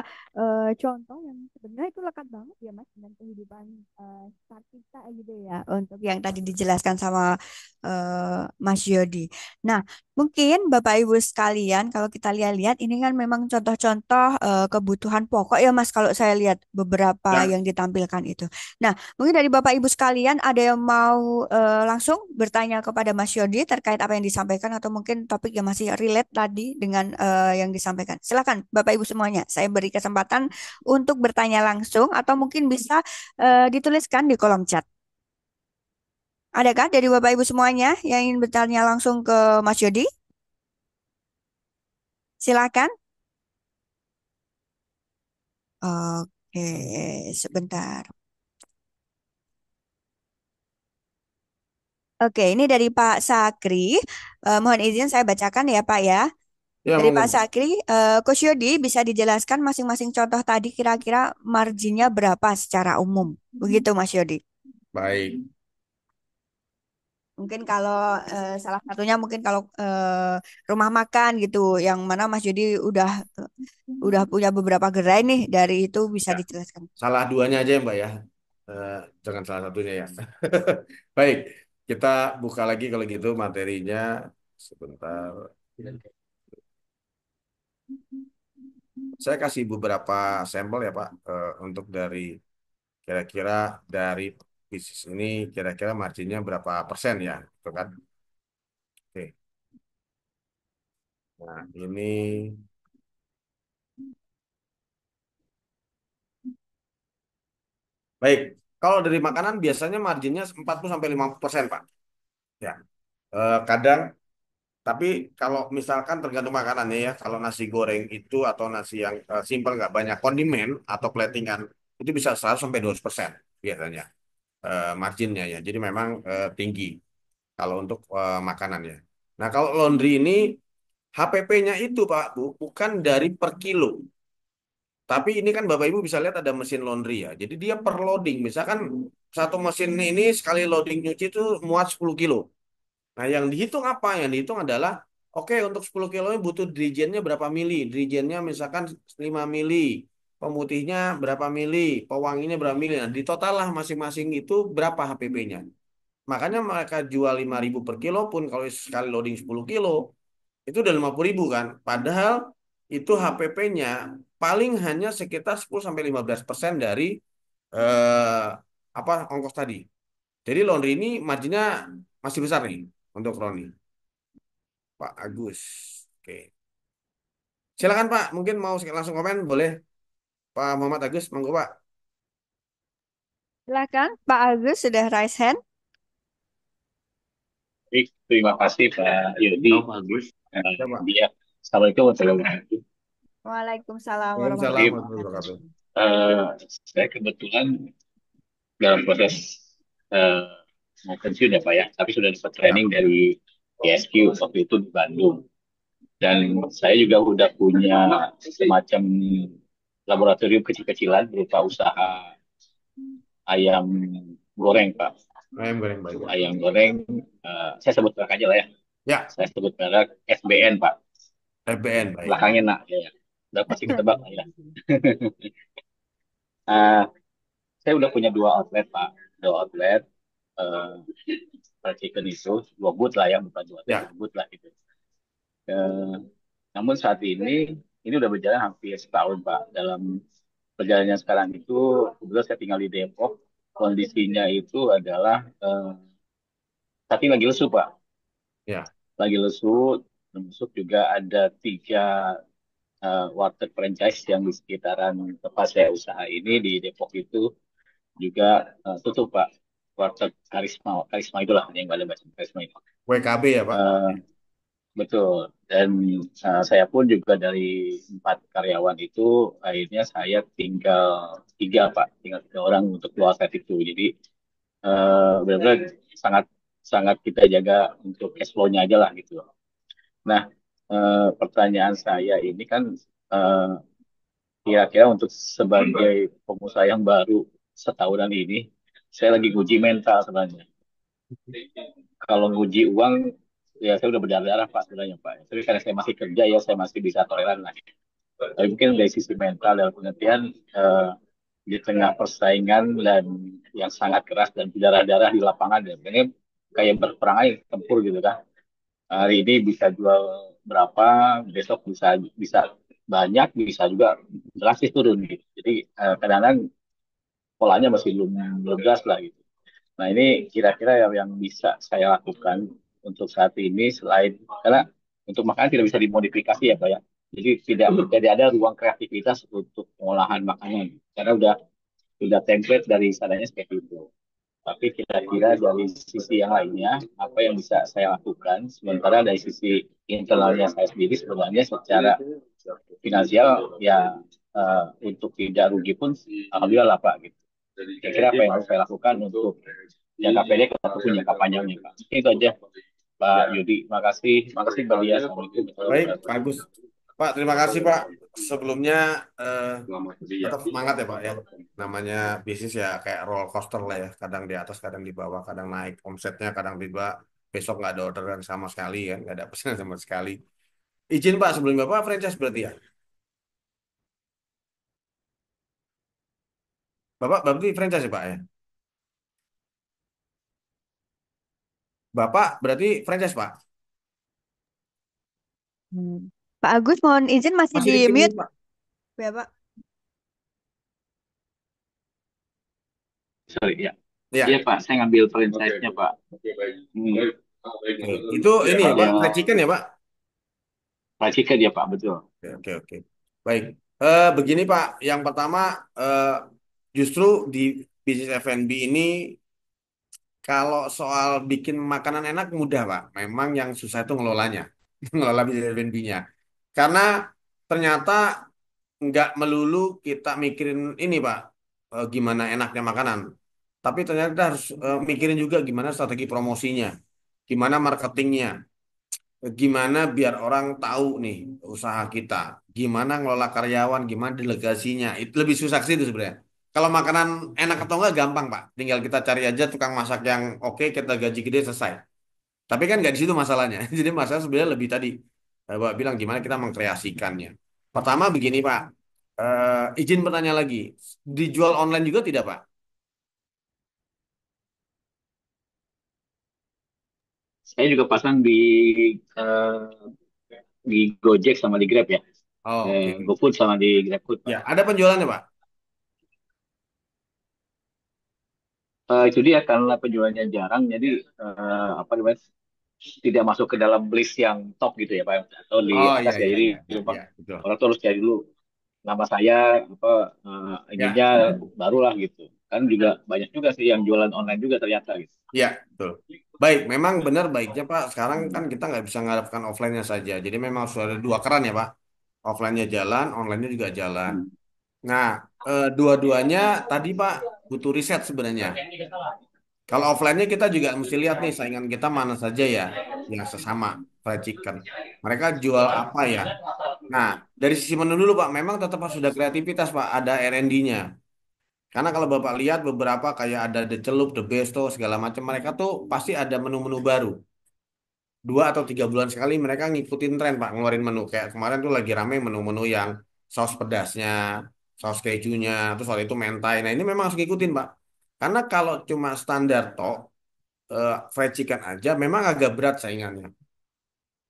S1: contoh yang sebenarnya itu lekat banget ya Mas dengan kehidupan saat kita gitu ya. Untuk yang tadi dijelaskan sama Mas Yodi. Nah, mungkin Bapak Ibu sekalian, kalau kita lihat-lihat ini kan memang contoh-contoh kebutuhan pokok ya Mas. Kalau saya lihat beberapa
S2: Ya,
S1: yang ditampilkan itu. Nah, mungkin dari Bapak Ibu sekalian ada yang mau langsung bertanya kepada Mas Yodi terkait apa yang disampaikan atau mungkin topik yang masih relate tadi dengan yang disampaikan. Silakan Bapak Ibu semuanya. Saya beri kesempatan untuk bertanya langsung atau mungkin bisa dituliskan di kolom chat. Adakah dari Bapak Ibu semuanya yang ingin bertanya langsung ke Mas Yodi? Silakan. Oke, sebentar. Oke, ini dari Pak Sakri. Mohon izin saya bacakan ya Pak ya.
S2: ya
S1: Dari Pak
S2: monggo.
S1: Sakri, Coach Yodi bisa dijelaskan masing-masing contoh tadi kira-kira marginnya berapa secara umum? Begitu Mas Yodi.
S2: Baik.
S1: Mungkin kalau salah satunya mungkin kalau rumah makan gitu, yang mana Mas Yodi udah punya beberapa gerai nih dari itu bisa
S2: Ya,
S1: dijelaskan.
S2: salah duanya aja ya Mbak ya. Eh, Jangan salah satunya ya. Baik, kita buka lagi kalau gitu materinya sebentar. Saya kasih beberapa sampel ya Pak untuk dari kira-kira dari bisnis ini kira-kira marginnya berapa persen ya, gitu kan? Oke. Nah, ini baik. Kalau dari makanan biasanya marginnya 40 sampai 50% Pak. Ya. Kadang tapi kalau misalkan tergantung makanannya ya, kalau nasi goreng itu atau nasi yang simpel nggak banyak kondimen atau platingan itu bisa 100 sampai 200% biasanya marginnya ya. Jadi memang tinggi kalau untuk makanan ya. Nah kalau laundry ini HPP-nya itu Pak Bu bukan dari per kilo, tapi ini kan Bapak Ibu bisa lihat ada mesin laundry ya. Jadi dia per loading. Misalkan satu mesin ini sekali loading nyuci itu muat 10 kilo. Nah, yang dihitung apa? Yang dihitung adalah, oke, untuk 10 kilo ini butuh dirigennya berapa mili? Dirigennya misalkan 5 mili, pemutihnya berapa mili, pewanginya berapa mili. Nah, di total lah masing-masing itu berapa HPP-nya. Makanya mereka jual 5.000 per kilo pun kalau sekali loading 10 kilo, itu udah 50.000 kan. Padahal itu HPP-nya paling hanya sekitar 10 sampai 15% dari eh, apa ongkos tadi. Jadi laundry ini marginnya masih besar nih untuk Roni. Pak Agus. Oke. Silakan Pak, mungkin mau langsung komen boleh. Pak Muhammad Agus, monggo Pak.
S1: Silakan Pak Agus sudah raise hand.
S4: Baik, terima kasih Pak Yodi.
S2: Oh, Pak Agus. Ya Pak.
S4: Dia, Assalamualaikum warahmatullahi wabarakatuh.
S1: Waalaikumsalam
S2: Waalaikumsalam
S1: warahmatullahi
S4: Jadi
S2: warahmatullahi
S1: wabarakatuh.
S2: wabarakatuh.
S4: saya kebetulan dalam proses eh, mau pensiun ya Pak ya, tapi sudah dapat
S2: Ya,
S4: training dari ISQ waktu itu di Bandung. Dan saya juga udah punya semacam laboratorium kecil-kecilan berupa usaha ayam goreng Pak.
S2: ayam goreng baik.
S4: Ayam goreng, saya sebut merek aja lah ya.
S2: Ya,
S4: Saya sebut merek FBN Pak.
S2: FBN baik.
S4: Belakangnya nak ya. Udah pasti ketebak lah ya. Eh, saya udah punya dua outlet Pak. Dua outlet. eh fried chicken itu dua boot lah ya, bukan dua outlet,
S2: Ya,
S4: dua boot lah gitu. Eh, namun saat ini udah berjalan hampir setahun Pak. Dalam perjalanannya sekarang itu, kebetulan saya tinggal di Depok. Kondisinya itu adalah tapi lagi lesu Pak.
S2: ya.
S4: Lagi lesu, termasuk juga ada tiga warteg franchise yang di sekitaran tempat saya usaha ini di Depok itu juga tutup Pak. Warteg Karisma, Karisma itulah yang nggak ada bahasa Karisma itu.
S2: WKB ya Pak.
S4: Eh, Betul. Dan saya pun juga dari empat karyawan itu akhirnya saya tinggal tiga Pak, tinggal tiga orang untuk dua outlet itu. Jadi benar-benar sangat sangat kita jaga untuk cash flow-nya aja lah gitu. Nah, pertanyaan saya ini kan eh, kira-kira untuk sebagai pengusaha yang baru setahunan ini, saya lagi nguji mental sebenarnya. Kalau nguji uang, ya saya udah berdarah-darah Pak sebenarnya Pak. Tapi karena saya masih kerja ya saya masih bisa toleran lah. Tapi mungkin dari sisi mental dalam pengertian di tengah persaingan dan yang sangat keras dan berdarah-darah di lapangan ya. Ini kayak berperang aja tempur gitu kan. Hari ini bisa jual berapa, besok bisa bisa banyak, bisa juga drastis turun gitu. Jadi kadang-kadang polanya masih belum belum jelas lah gitu. Nah, ini kira-kira yang bisa saya lakukan untuk saat ini selain karena untuk makanan tidak bisa dimodifikasi ya, Pak ya. Jadi tidak ada ruang kreativitas untuk pengolahan makanan karena udah template dari sananya seperti itu. Tapi kira-kira dari sisi yang lainnya, apa yang bisa saya lakukan? Sementara dari sisi internalnya saya sendiri sebenarnya secara finansial ya untuk tidak rugi pun alhamdulillah lah Pak gitu. Kira-kira apa yang harus saya lakukan untuk jangka pendek ataupun jangka panjangnya Pak. Itu aja Pak Yudi. Makasih, makasih Mbak Lia. Assalamualaikum warahmatullahi
S2: Baik,
S4: wabarakatuh.
S2: bagus. Pak, terima kasih Pak. Sebelumnya tetap semangat ya Pak ya. Namanya bisnis ya kayak roller coaster lah ya. Kadang di atas, kadang di bawah, kadang naik omsetnya, kadang tiba besok nggak ada orderan sama sekali kan, nggak ada pesanan sama sekali. Izin Pak, sebelum Bapak franchise berarti ya. Bapak berarti franchise ya Pak ya. Bapak berarti franchise Pak.
S1: Hmm. Pak Agus, mohon izin masih
S2: Masih
S1: di
S2: di
S1: mute,
S2: Pak.
S1: ya Pak.
S4: Sorry ya. Iya
S2: Ya,
S4: Pak, saya ngambil franchise-nya Pak. Hmm.
S2: oke. Itu ini ya Pak, fried
S4: Ada
S2: chicken ya Pak.
S4: fried chicken ya Pak, betul.
S2: Oke, oke, oke. Baik. Begini Pak, yang pertama eh, justru di bisnis F&B ini kalau soal bikin makanan enak mudah Pak. Memang yang susah itu ngelolanya, ngelola bisnis F&B-nya. Karena ternyata nggak melulu kita mikirin ini Pak, gimana enaknya makanan. Tapi ternyata kita harus mikirin juga gimana strategi promosinya, gimana marketingnya. Gimana biar orang tahu nih usaha kita, gimana ngelola karyawan, gimana delegasinya, itu lebih susah sih itu sebenarnya. Kalau makanan enak atau enggak gampang Pak, tinggal kita cari aja tukang masak yang oke, kita gaji gede selesai. Tapi kan nggak di situ masalahnya. Jadi masalah sebenarnya lebih tadi, Bapak bilang gimana kita mengkreasikannya. Pertama begini Pak, izin bertanya lagi, dijual online juga tidak Pak?
S4: Saya juga pasang eh, di Gojek sama di Grab ya.
S2: Oh, oke.
S4: GoFood sama di GrabFood Pak.
S2: Ya, ada penjualannya Pak?
S4: Itu dia karena penjualannya jarang, jadi apa namanya tidak masuk ke dalam list yang top gitu ya Pak, atau di
S2: Oh
S4: atas
S2: iya
S4: ya.
S2: iya
S4: Jadi
S2: iya iya
S4: memang
S2: iya betul.
S4: orang tuh harus cari dulu nama saya apa
S2: Ya.
S4: ininya barulah gitu. Kan juga banyak juga sih yang jualan online juga ternyata gitu.
S2: Iya, betul. Baik, memang benar baiknya Pak. Sekarang kan kita nggak bisa mengharapkan offline-nya saja. Jadi memang harus ada dua keran ya Pak. Offline-nya jalan, online-nya juga jalan.
S4: Hmm.
S2: Nah, dua-duanya tadi Pak butuh riset sebenarnya. Kalau offline-nya kita juga mesti lihat nih saingan kita mana saja ya yang sesama fried chicken. Mereka jual apa ya? Nah, dari sisi menu dulu Pak, memang tetap harus ada kreativitas Pak, ada R&D-nya. Karena kalau Bapak lihat beberapa kayak ada The Celup, The Besto, segala macam, mereka tuh pasti ada menu-menu baru. 2 atau 3 bulan sekali mereka ngikutin tren Pak, ngeluarin menu. Kayak kemarin tuh lagi rame menu-menu yang saus pedasnya, saus kejunya, terus waktu itu mentai. Nah ini memang harus ngikutin Pak. Karena kalau cuma standar tok, fried chicken aja memang agak berat saingannya.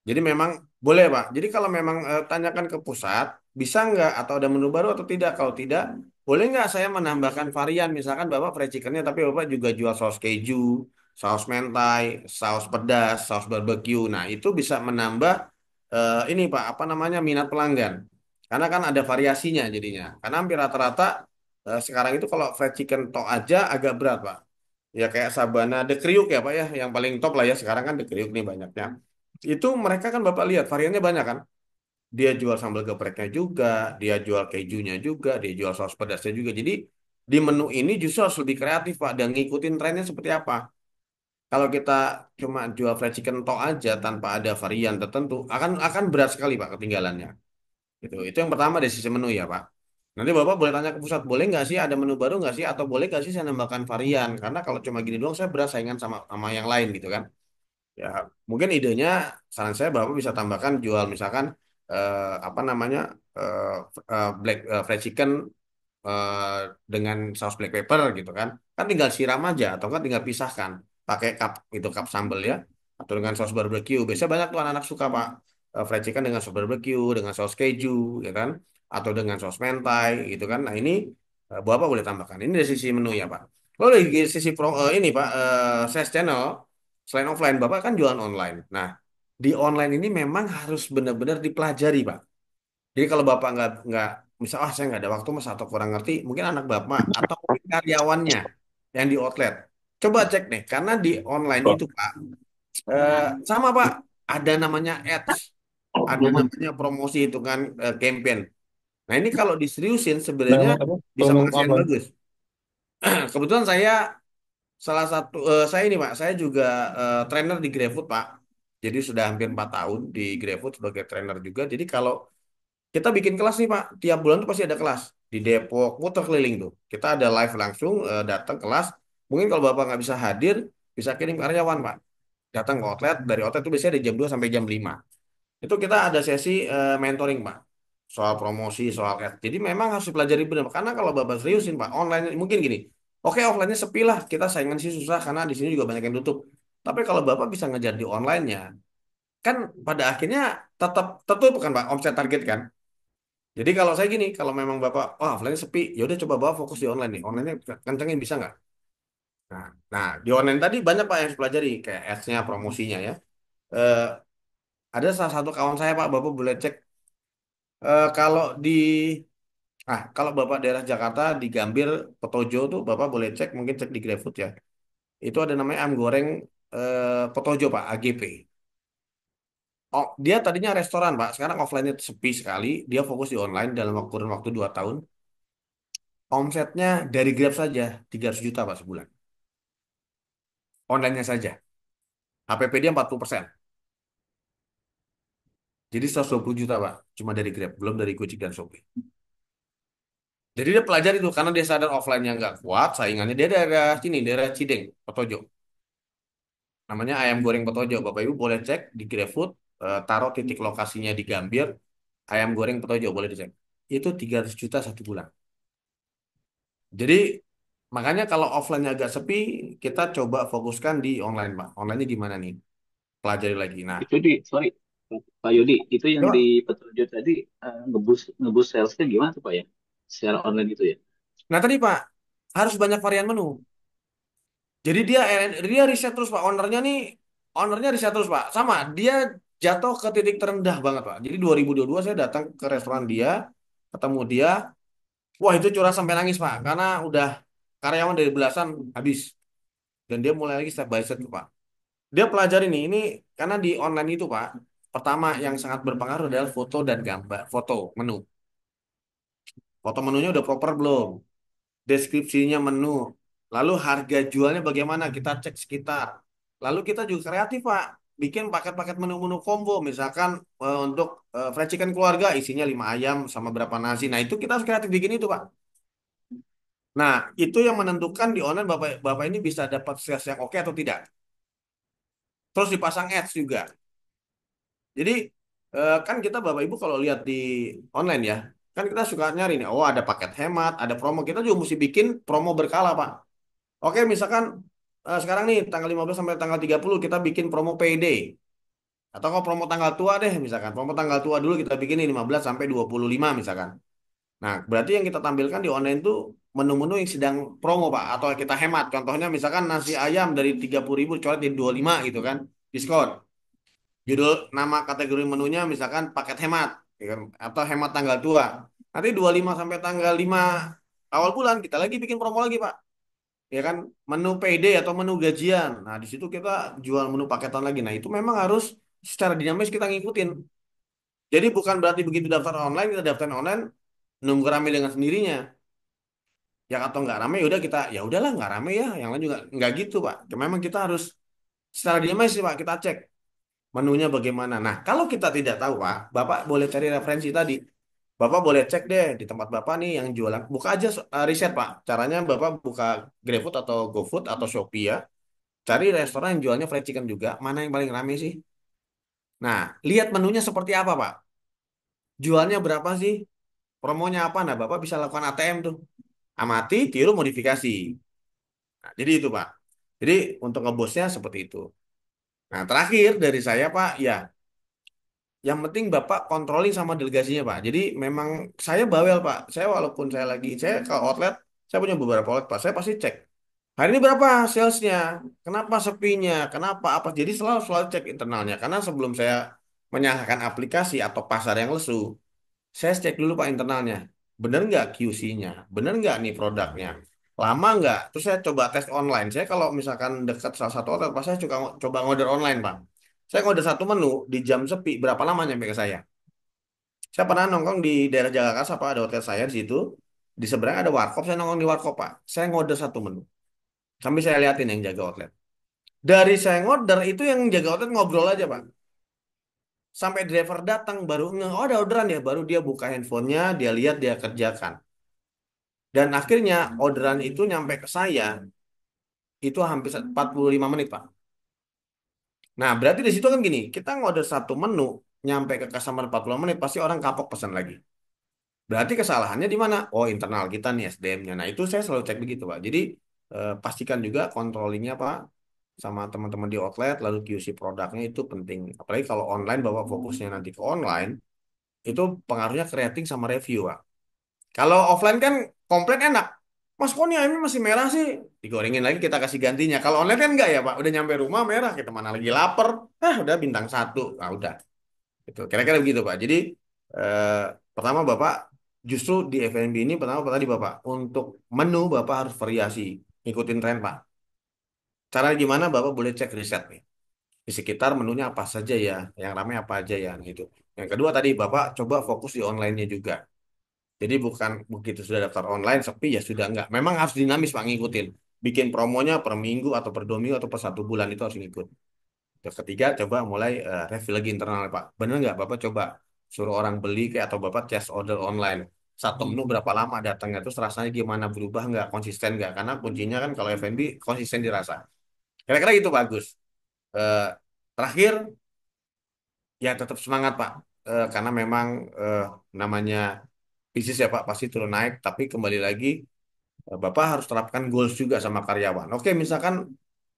S2: Jadi memang boleh Pak. Jadi kalau memang tanyakan ke pusat, bisa nggak atau ada menu baru atau tidak? Kalau tidak, boleh nggak saya menambahkan varian? Misalkan Bapak fried chickennya tapi Bapak juga jual saus keju, saus mentai, saus pedas, saus barbecue. Nah itu bisa menambah ini Pak, apa namanya minat pelanggan. Karena kan ada variasinya jadinya. Karena hampir rata-rata sekarang itu kalau fried chicken tok aja agak berat Pak. Ya kayak Sabana The Kriuk ya Pak ya, yang paling top lah ya sekarang kan The Kriuk nih banyaknya. Itu mereka kan Bapak lihat variannya banyak kan. Dia jual sambal gepreknya juga, dia jual kejunya juga, dia jual saus pedasnya juga. Jadi di menu ini justru harus lebih kreatif Pak dan ngikutin trennya seperti apa. Kalau kita cuma jual fried chicken tok aja tanpa ada varian tertentu, akan berat sekali Pak ketinggalannya. Itu yang pertama dari sisi menu ya Pak. Nanti Bapak boleh tanya ke pusat, boleh nggak sih ada menu baru nggak sih? Atau boleh nggak sih saya nambahkan varian? Karena kalau cuma gini doang saya berat saingan sama yang lain gitu kan. Ya, mungkin idenya saran saya Bapak bisa tambahkan jual misalkan apa namanya eh, fried chicken eh, dengan saus black pepper gitu kan. Kan tinggal siram aja atau kan tinggal pisahkan pakai cup sambal ya atau dengan saus barbecue. Biasanya banyak tuh anak-anak suka Pak fried chicken dengan saus barbecue, dengan saus keju ya kan atau dengan saus mentai gitu kan. Nah, ini Bapak boleh tambahkan. Ini dari sisi menu ya Pak. Lalu dari sisi ini Pak sales channel selain offline Bapak kan jualan online. Nah, di online ini memang harus benar-benar dipelajari Pak. Jadi kalau Bapak nggak misal saya nggak ada waktu Mas atau kurang ngerti, mungkin anak Bapak atau mungkin karyawannya yang di outlet. Coba cek nih, karena di online itu Pak, eh, sama Pak, ada namanya ads, ada namanya promosi itu kan campaign. Nah ini kalau diseriusin sebenarnya
S3: Nama apa?
S2: bisa
S3: Promo
S2: menghasilkan
S3: online.
S2: bagus. Kebetulan saya salah satu saya ini Pak, saya juga trainer di GrabFood Pak. Jadi sudah hampir 4 tahun di GrabFood sebagai trainer juga. Jadi kalau kita bikin kelas nih Pak, tiap bulan tuh pasti ada kelas di Depok, muter keliling tuh. Kita ada live langsung, datang kelas. Mungkin kalau Bapak nggak bisa hadir, bisa kirim karyawan Pak. Datang ke outlet, dari outlet itu biasanya dari jam 2 sampai jam 5. Itu kita ada sesi mentoring Pak. Soal promosi, soal ad. Jadi memang harus dipelajari benar. Karena kalau Bapak seriusin Pak, online mungkin gini. Oke, offline-nya sepi lah. Kita saingan sih susah karena di sini juga banyak yang tutup. Tapi kalau Bapak bisa ngejar di online-nya, kan pada akhirnya tetap tertutup kan Pak, omset target kan. Jadi kalau saya gini, kalau memang Bapak, oh offline sepi, ya udah coba Bapak fokus di online nih. Online-nya kencengin bisa nggak? Nah, di online tadi banyak Pak yang harus pelajari, kayak ads-nya, promosinya ya. Eh, ada salah satu kawan saya Pak, Bapak boleh cek. Kalau kalau Bapak daerah Jakarta di Gambir, Petojo tuh Bapak boleh cek, mungkin cek di GrabFood ya. Itu ada namanya ayam goreng Petojo Pak, AGP. Oh, dia tadinya restoran Pak, sekarang offline-nya sepi sekali. Dia fokus di online dalam kurun waktu 2 tahun. Omsetnya dari Grab saja 300 juta Pak sebulan. Online-nya saja. HPP dia 40%. Jadi 120 juta Pak. Cuma dari Grab. Belum dari Gojek dan Shopee. Jadi dia pelajari itu. Karena dia sadar offline-nya nggak kuat. Saingannya dia daerah sini. Daerah Cideng. Petojo. Namanya ayam goreng Petojo. Bapak Ibu boleh cek di GrabFood. Taruh titik lokasinya di Gambir. Ayam goreng Petojo. Boleh dicek. Itu 300 juta 1 bulan. Jadi makanya kalau offline-nya agak sepi. Kita coba fokuskan di online Pak. Online-nya gimana nih? Pelajari lagi. Nah.
S4: Itu sorry, Pak Yudi, itu yang di
S2: Coba.
S4: Petrojo tadi ngebus ngebus salesnya gimana tuh Pak ya? Secara online itu ya?
S2: Nah tadi Pak, harus banyak varian menu. Jadi dia riset terus Pak. Ownernya riset terus Pak. Sama, dia jatuh ke titik terendah banget Pak. Jadi 2022 saya datang ke restoran dia, ketemu dia. Wah itu curah sampai nangis Pak. Karena udah karyawan dari belasan habis. Dan dia mulai lagi step by step tuh Pak. Dia pelajari nih, ini karena di online itu Pak. pertama yang sangat berpengaruh adalah foto dan gambar, foto menu. Foto menunya udah proper belum? Deskripsinya menu. Lalu harga jualnya bagaimana? Kita cek sekitar. Lalu kita juga kreatif, Pak. Bikin paket-paket menu-menu combo. Misalkan untuk fried chicken keluarga isinya 5 ayam sama berapa nasi. Nah, itu kita harus kreatif bikin itu, Pak. Nah, itu yang menentukan di online Bapak Bapak ini bisa dapat sales yang oke atau tidak. Terus dipasang ads juga. Jadi kan kita Bapak Ibu kalau lihat di online ya, kan kita suka nyari nih, oh ada paket hemat, ada promo. Kita juga mesti bikin promo berkala, Pak. Oke, misalkan sekarang nih tanggal 15 sampai tanggal 30 kita bikin promo payday. Atau kalau promo tanggal tua deh misalkan. Promo tanggal tua dulu kita bikin nih 15 sampai 25 misalkan. Nah, berarti yang kita tampilkan di online itu menu-menu yang sedang promo, Pak, atau kita hemat. Contohnya misalkan nasi ayam dari 30.000 coret jadi 25 gitu kan. Diskon. Judul nama kategori menunya misalkan paket hemat ya kan? Atau hemat tanggal tua. Nanti 25 sampai tanggal 5 awal bulan kita lagi bikin promo lagi, Pak. Ya kan, menu payday atau menu gajian. Nah, di situ kita jual menu paketan lagi. Nah, itu memang harus secara dinamis kita ngikutin. Jadi bukan berarti begitu daftar online kita daftar online nunggu rame dengan sendirinya. Ya atau nggak rame ya udah kita ya udahlah nggak rame ya. Yang lain juga nggak gitu, Pak. Memang kita harus secara dinamis sih, Pak, kita cek menunya bagaimana. Nah, kalau kita tidak tahu, Pak, Bapak boleh cari referensi tadi. Bapak boleh cek deh di tempat Bapak nih yang jualan. Buka aja riset, Pak. Caranya Bapak buka GrabFood atau GoFood atau Shopee ya. Cari restoran yang jualnya fried chicken juga. Mana yang paling rame sih? Nah, lihat menunya seperti apa, Pak. Jualnya berapa sih? Promonya apa? Nah, Bapak bisa lakukan ATM tuh. Amati, tiru, modifikasi. Nah, jadi itu, Pak. Jadi untuk ngebosnya seperti itu. Nah, terakhir dari saya, Pak, ya yang penting Bapak controlling sama delegasinya, Pak. Jadi memang saya bawel, Pak. Saya ke outlet, saya punya beberapa outlet, Pak. Saya pasti cek. Hari ini berapa salesnya? Kenapa sepinya? Kenapa apa? Jadi selalu selalu cek internalnya. Karena sebelum saya menyalahkan aplikasi atau pasar yang lesu, saya cek dulu Pak internalnya. Bener nggak QC-nya? Bener nggak nih produknya? Lama nggak? Terus saya coba tes online. Saya kalau misalkan dekat salah satu hotel, Pak, saya coba ngorder online, Pak. Saya ngorder satu menu di jam sepi, berapa lama nyampe ke saya? Saya pernah nongkrong di daerah Jagakarsa, Pak, ada hotel saya di situ. Di seberang ada warkop, saya nongkrong di warkop, Pak. Saya ngorder satu menu. Sambil saya liatin yang jaga outlet. Dari saya ngorder itu yang jaga outlet ngobrol aja, Pak. Sampai driver datang baru oh ada orderan ya, baru dia buka handphonenya, dia lihat, dia kerjakan. Dan akhirnya orderan itu nyampe ke saya itu hampir 45 menit, Pak. Nah, berarti di situ kan gini, kita ngorder satu menu nyampe ke customer 40 menit pasti orang kapok pesan lagi. Berarti kesalahannya di mana? Oh, internal kita nih SDM-nya. Nah, itu saya selalu cek begitu, Pak. Jadi pastikan juga controllingnya, Pak, sama teman-teman di outlet, lalu QC produknya itu penting. Apalagi kalau online, bawa fokusnya nanti ke online, itu pengaruhnya ke rating sama review, Pak. Kalau offline kan komplain enak. Mas, kok nih ayamnya masih merah sih? Digorengin lagi kita kasih gantinya. Kalau online kan enggak ya, Pak. Udah nyampe rumah merah, kita mana lagi lapar. Udah bintang satu. Nah, udah. Itu kira-kira begitu, Pak. Jadi eh, pertama Bapak justru di F&B ini pertama tadi Bapak untuk menu Bapak harus variasi, ikutin tren, Pak. Cara gimana Bapak boleh cek riset nih. Di sekitar menunya apa saja ya, yang ramai apa aja ya, gitu. Yang kedua tadi Bapak coba fokus di online-nya juga. Jadi bukan begitu sudah daftar online sepi ya sudah enggak. Memang harus dinamis Pak ngikutin. Bikin promonya per minggu atau per 2 minggu atau per 1 bulan itu harus ngikut. Terus ketiga coba mulai review lagi internal Pak. Bener nggak Bapak coba suruh orang beli kayak atau Bapak cash order online. Satu menu berapa lama datangnya terus rasanya gimana berubah nggak konsisten nggak? Karena kuncinya kan kalau F&B konsisten dirasa. Kira-kira gitu bagus. Eh, terakhir ya tetap semangat Pak. Karena memang eh, namanya bisnis ya Pak pasti turun naik. Tapi kembali lagi Bapak harus terapkan goals juga sama karyawan. Oke, misalkan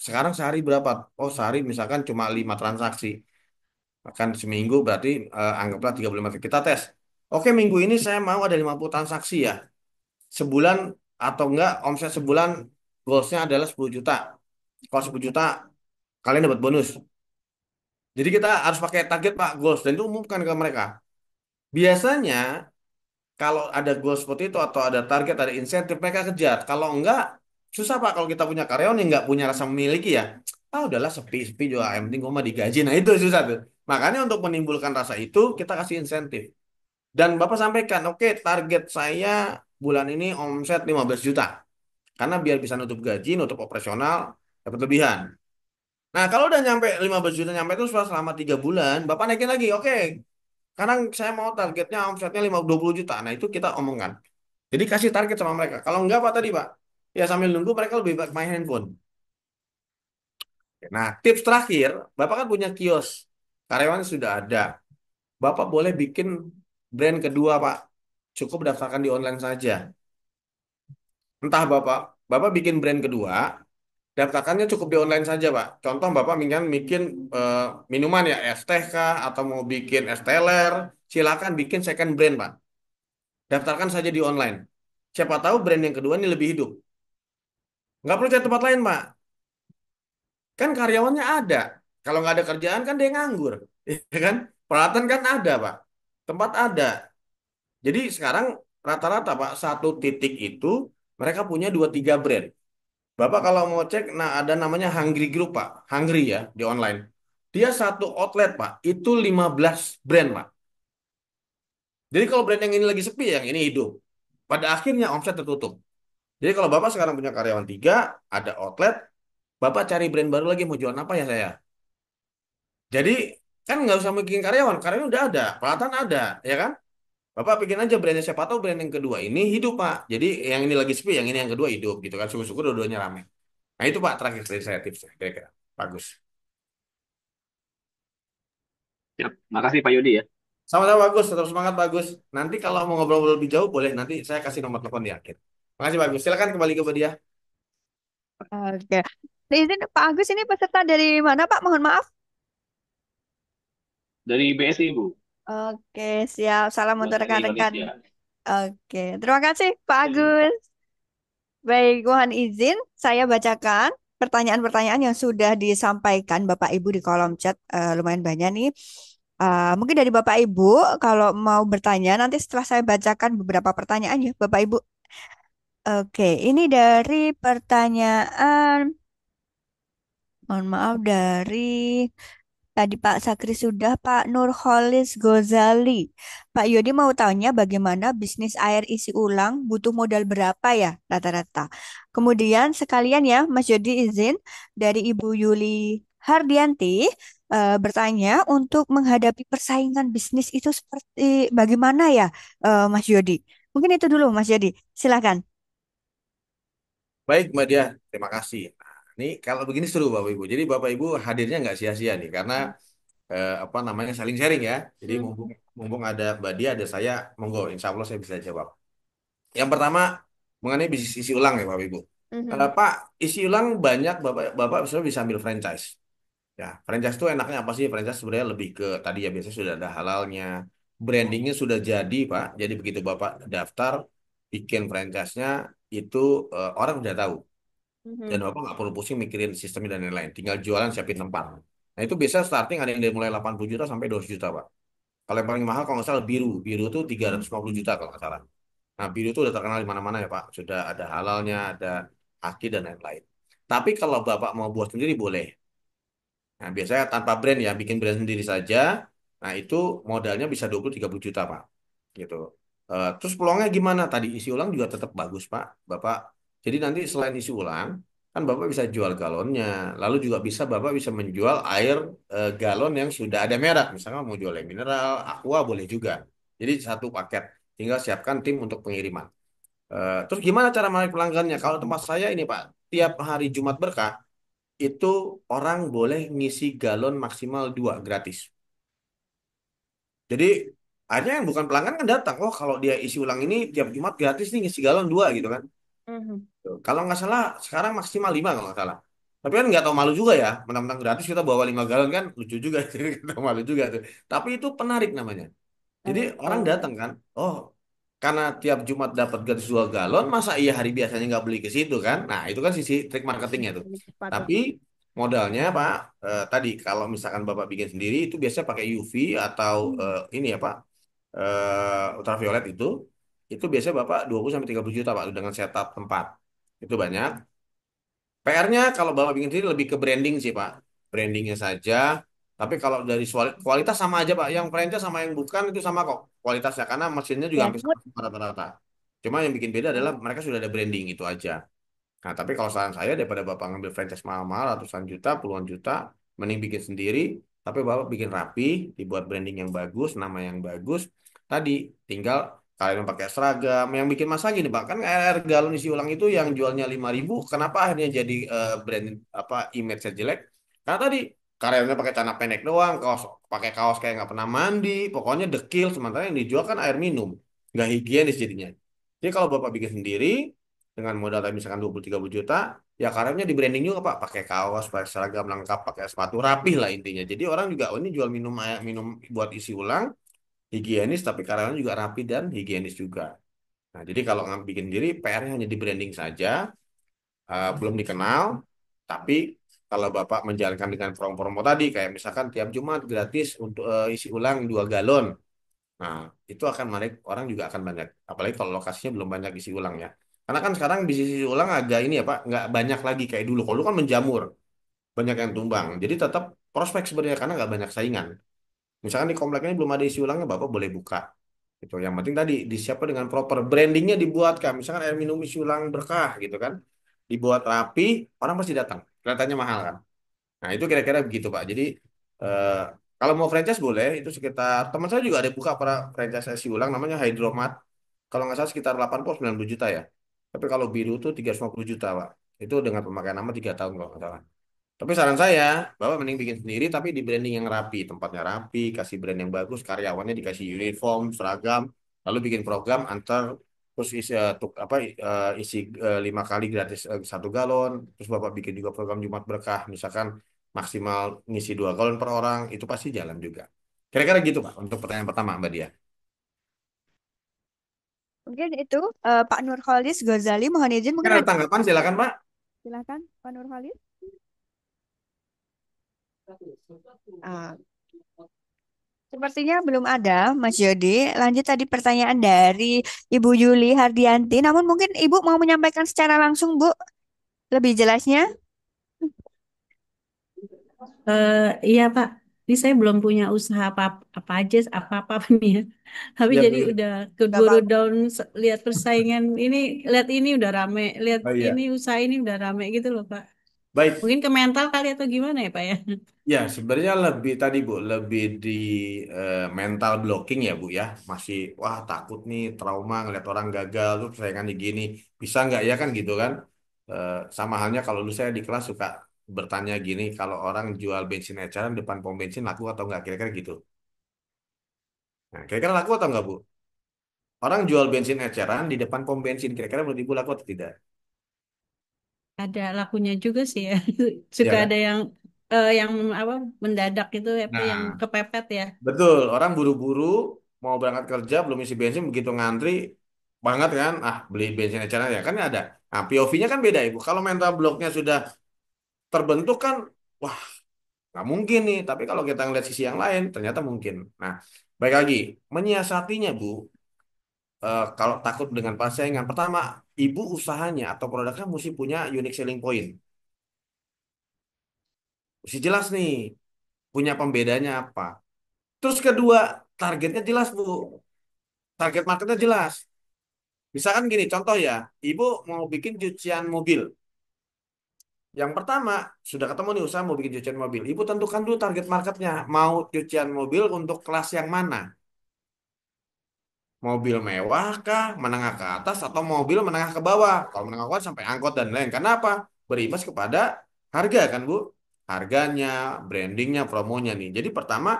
S2: sekarang sehari berapa? Oh, sehari misalkan cuma 5 transaksi. Akan seminggu berarti anggaplah 35. Kita tes. Oke, minggu ini saya mau ada 50 transaksi ya. Sebulan atau enggak omset sebulan goalsnya adalah 10 juta. Kalau 10 juta kalian dapat bonus. Jadi kita harus pakai target Pak goals dan itu umumkan ke mereka. Biasanya kalau ada goal seperti itu atau ada target, ada insentif mereka kejar. Kalau enggak susah Pak kalau kita punya karyawan yang enggak punya rasa memiliki ya. Ah udahlah sepi-sepi juga yang penting gue mah digaji. Nah itu susah tuh. Makanya untuk menimbulkan rasa itu kita kasih insentif. Dan Bapak sampaikan, oke target saya bulan ini omset 15 juta. Karena biar bisa nutup gaji, nutup operasional, dapat lebihan. Nah kalau udah nyampe 15 juta nyampe itu selama 3 bulan, Bapak naikin lagi. Oke, sekarang saya mau targetnya omsetnya 20 juta. Nah itu kita omongkan. Jadi kasih target sama mereka. Kalau enggak Pak tadi Pak, ya sambil nunggu mereka lebih baik main handphone. Nah, tips terakhir, Bapak kan punya kios, karyawan sudah ada. Bapak boleh bikin brand kedua, Pak. Cukup daftarkan di online saja. Entah Bapak bikin brand kedua, daftarkannya cukup di online saja, Pak. Contoh Bapak bikin eh, minuman ya, es teh kah, atau mau bikin es teler, silakan bikin second brand, Pak. Daftarkan saja di online. Siapa tahu brand yang kedua ini lebih hidup. Nggak perlu cari tempat lain, Pak. Kan karyawannya ada. Kalau nggak ada kerjaan kan dia nganggur. Ya kan? Peralatan kan ada, Pak. Tempat ada. Jadi sekarang rata-rata, Pak, satu titik itu mereka punya 2 3 brand. Bapak kalau mau cek, nah ada namanya Hungry Group, Pak. Hungry ya, di online. Dia satu outlet, Pak. Itu 15 brand, Pak. Jadi kalau brand yang ini lagi sepi, yang ini hidup. Pada akhirnya omset tertutup. Jadi kalau Bapak sekarang punya karyawan 3, ada outlet, Bapak cari brand baru lagi, mau jualan apa ya saya? Jadi kan nggak usah bikin karyawan, karyawan udah ada, peralatan ada, ya kan? Bapak bikin aja brandnya siapa tahu brand yang kedua ini hidup Pak. Jadi yang ini lagi sepi, yang ini yang kedua hidup gitu kan. Syukur-syukur dua-duanya rame. Nah itu Pak terakhir dari saya tipsnya kira-kira. Bagus.
S4: Siap. Makasih Pak Yudi ya.
S2: Sama-sama bagus, tetap semangat bagus. Nanti kalau mau ngobrol lebih jauh boleh nanti saya kasih nomor telepon di akhir. Makasih bagus. Silakan kembali ke dia.
S1: Oke. Nah, izin Pak Agus ini peserta dari mana Pak? Mohon maaf.
S4: Dari BSI Bu,
S1: Oke, siap. Salam untuk
S4: Bank Sentral
S1: rekan-rekan.
S4: Indonesia.
S1: Oke, terima kasih Pak
S4: Ya,
S1: Agus. Baik, mohon izin saya bacakan pertanyaan-pertanyaan yang sudah disampaikan Bapak Ibu di kolom chat. Lumayan banyak nih. Mungkin dari Bapak Ibu, kalau mau bertanya, nanti setelah saya bacakan beberapa pertanyaan ya, Bapak Ibu. Oke, ini dari pertanyaan, mohon maaf dari tadi Pak Sakri sudah, Pak Nurholis Gozali. Pak Yodi mau tanya bagaimana bisnis air isi ulang butuh modal berapa ya rata-rata. Kemudian sekalian ya Mas Yodi izin dari Ibu Yuli Hardianti bertanya untuk menghadapi persaingan bisnis itu seperti bagaimana ya Mas Yodi. Mungkin itu dulu Mas Yodi. Silakan.
S2: Baik Mbak Dia, terima kasih. Nah, ini kalau begini seru Bapak Ibu. Jadi Bapak Ibu hadirnya nggak sia-sia nih karena apa namanya saling sharing ya. Jadi mumpung, mumpung ada Mbak Dia, ada saya, monggo Insya Allah saya bisa jawab. Yang pertama mengenai bisnis isi ulang ya Bapak Ibu.
S1: Mhm.
S2: Pak, isi ulang banyak Bapak Bapak sebenarnya bisa ambil franchise. Ya, franchise itu enaknya apa sih? Franchise sebenarnya lebih ke tadi ya biasanya sudah ada halalnya, brandingnya sudah jadi Pak. Jadi begitu Bapak daftar bikin franchise-nya itu orang udah tahu dan
S1: Mhm.
S2: Bapak nggak perlu pusing mikirin sistemnya dan lain-lain. Tinggal jualan siapin tempat. Nah itu biasa starting ada yang dari mulai 80 juta sampai 200 juta Pak. Kalau yang paling mahal kalau nggak salah biru, biru itu 350 juta kalau nggak salah. Nah, biru itu udah terkenal di mana-mana ya, Pak. Sudah ada halalnya, ada aki dan lain-lain. Tapi kalau Bapak mau buat sendiri boleh. Nah, biasanya tanpa brand ya, bikin brand sendiri saja. Nah, itu modalnya bisa 20 30 juta, Pak. Gitu. Terus peluangnya gimana? Tadi isi ulang juga tetap bagus, Pak. Bapak. Jadi nanti selain isi ulang, kan Bapak bisa jual galonnya. Lalu juga Bapak bisa menjual air galon yang sudah ada merek. Misalnya mau jual air mineral, aqua boleh juga. Jadi satu paket. Tinggal siapkan tim untuk pengiriman. Terus gimana cara menarik pelanggannya? Kalau tempat saya ini Pak, tiap hari Jumat berkah itu orang boleh ngisi galon maksimal 2 gratis. Jadi akhirnya yang bukan pelanggan kan datang. Oh kalau dia isi ulang ini tiap Jumat gratis nih ngisi galon 2 gitu kan.
S1: Mhm.
S2: Tuh. Kalau nggak salah sekarang maksimal 5 kalau nggak salah. Tapi kan nggak tahu malu juga ya. Menang-menang gratis kita bawa 5 galon kan lucu juga. Jadi kita malu juga tuh. Tapi itu penarik namanya. Jadi orang
S1: Oke.
S2: datang kan, oh karena tiap Jumat dapat gratis 2 galon, masa iya hari biasanya nggak beli ke situ kan? Nah itu kan sisi trik marketingnya tuh.
S1: Ini cepat tuh.
S2: Tapi modalnya Pak, tadi kalau misalkan Bapak bikin sendiri itu biasanya pakai UV atau ini ya Pak, ultraviolet itu biasanya Bapak 20 sampai 30 juta Pak dengan setup tempat. Itu banyak. PR-nya kalau Bapak bikin sendiri lebih ke branding sih Pak. Brandingnya saja. Tapi kalau dari kualitas sama aja Pak. Yang franchise sama yang bukan itu sama kok kualitasnya. Karena mesinnya juga
S1: Ya,
S2: hampir sama rata-rata. Cuma yang bikin beda adalah mereka sudah ada branding itu aja. Nah, tapi kalau saran saya daripada Bapak ngambil franchise mahal-mahal ratusan juta, puluhan juta, mending bikin sendiri, tapi Bapak bikin rapi, dibuat branding yang bagus, nama yang bagus. Tadi tinggal kalian pakai seragam. Yang bikin masalah gini, Pak, kan air galon isi ulang itu yang jualnya 5.000, kenapa akhirnya jadi brand apa image-nya jelek? Karena tadi karyawannya pakai celana pendek doang, pakai kaos kayak nggak pernah mandi, pokoknya dekil. Sementara yang dijual kan air minum, nggak higienis jadinya. Jadi kalau Bapak bikin sendiri, dengan modal tadi misalkan 20-30 juta, ya karena di branding juga Pak, pakai kaos, pakai seragam lengkap, pakai sepatu rapih lah intinya. Jadi orang juga, oh ini jual minum air minum buat isi ulang, higienis tapi karyawan juga rapi dan higienis juga. Nah, jadi kalau nggak bikin diri, PR-nya hanya di branding saja, belum dikenal, tapi kalau Bapak menjalankan dengan promo-promo tadi, kayak misalkan tiap Jumat gratis untuk isi ulang 2 galon. Nah, itu akan menarik orang juga akan banyak. Apalagi kalau lokasinya belum banyak isi ulang ya. Karena kan sekarang bisnis isi ulang agak ini ya Pak, nggak banyak lagi kayak dulu. Kalau dulu kan menjamur, banyak yang tumbang. Jadi tetap prospek sebenarnya karena nggak banyak saingan. Misalkan di komplek ini belum ada isi ulangnya, Bapak boleh buka. Gitu. Yang penting tadi disiapkan dengan proper brandingnya dibuat kan. Misalkan air minum isi ulang berkah gitu kan. Dibuat rapi, orang pasti datang. Kelihatannya mahal kan. Nah, itu kira-kira begitu, Pak. Jadi, eh, kalau mau franchise boleh, itu sekitar, teman saya juga ada buka para franchise isi ulang, namanya Hydromat. Kalau nggak salah sekitar 80-90 juta ya. Tapi kalau biru itu 350 juta, Pak. Itu dengan pemakaian nama 3 tahun kalau nggak salah. Tapi saran saya, Bapak mending bikin sendiri, tapi di branding yang rapi. Tempatnya rapi, kasih brand yang bagus, karyawannya dikasih uniform, seragam, lalu bikin program antar, terus isi, isi 5 kali gratis 1 galon, terus Bapak bikin juga program Jumat Berkah, misalkan maksimal ngisi 2 galon per orang, itu pasti jalan juga. Kira-kira gitu Pak, untuk pertanyaan pertama Mbak Dia.
S1: mungkin itu Pak Nurholis Ghazali mohon izin
S2: Mungkin
S1: mungkin
S2: ada
S1: ada
S2: tanggapan, silakan Pak.
S1: silakan Pak Nurholis. Ah, sepertinya belum ada Mas Jody. Lanjut tadi pertanyaan dari Ibu Yuli Hardianti. Namun mungkin Ibu mau menyampaikan secara langsung Bu lebih jelasnya.
S5: Eh, iya Pak, ini saya belum punya usaha apa aja apa nih ya. Tapi
S2: Ya,
S5: jadi
S2: Bu.
S5: udah
S1: Gak
S5: keburu
S1: apa-apa.
S5: down lihat persaingan ini, lihat ini udah rame, lihat
S2: Oh
S5: ini
S2: iya.
S5: usaha ini udah rame gitu loh Pak.
S2: Baik.
S5: Mungkin ke mental kali atau gimana ya Pak ya?
S2: Ya, sebenarnya lebih tadi Bu, lebih di mental blocking ya Bu ya. Masih, wah takut nih, trauma ngeliat orang gagal tuh persaingannya gini. Bisa nggak ya kan gitu kan? Sama halnya kalau dulu saya di kelas suka bertanya gini, kalau orang jual bensin eceran depan pom bensin laku atau nggak? Kira-kira gitu. Nah, kira-kira laku atau nggak Bu? Orang jual bensin eceran di depan pom bensin, kira-kira menurut Ibu laku atau tidak?
S5: Ada lakunya juga sih ya.
S2: Ya
S5: Suka
S2: kan?
S5: ada yang apa mendadak itu apa yang
S2: Nah,
S5: kepepet ya.
S2: betul, orang buru-buru mau berangkat kerja belum isi bensin begitu ngantri banget kan, ah beli bensin eceran ya kan ada. Nah, POV-nya kan beda Ibu. Kalau mental blocknya sudah terbentuk kan, wah nggak mungkin nih. Tapi kalau kita ngeliat sisi yang lain, ternyata mungkin. Nah, baik lagi, menyiasatinya Bu, kalau takut dengan persaingan, pertama, Ibu usahanya atau produknya mesti punya unique selling point. Mesti jelas nih, punya pembedanya apa. Terus kedua, targetnya jelas Bu. Target marketnya jelas. Misalkan gini, contoh ya, ibu mau bikin cucian mobil. Yang pertama, sudah ketemu nih usaha mau bikin cucian mobil. Ibu tentukan dulu target marketnya. Mau cucian mobil untuk kelas yang mana? Mobil mewah kah, menengah ke atas, atau mobil menengah ke bawah? Kalau menengah ke bawah sampai angkot dan lain. Kenapa? Berimbas kepada harga kan Bu? Harganya, brandingnya, promonya nih. Jadi pertama,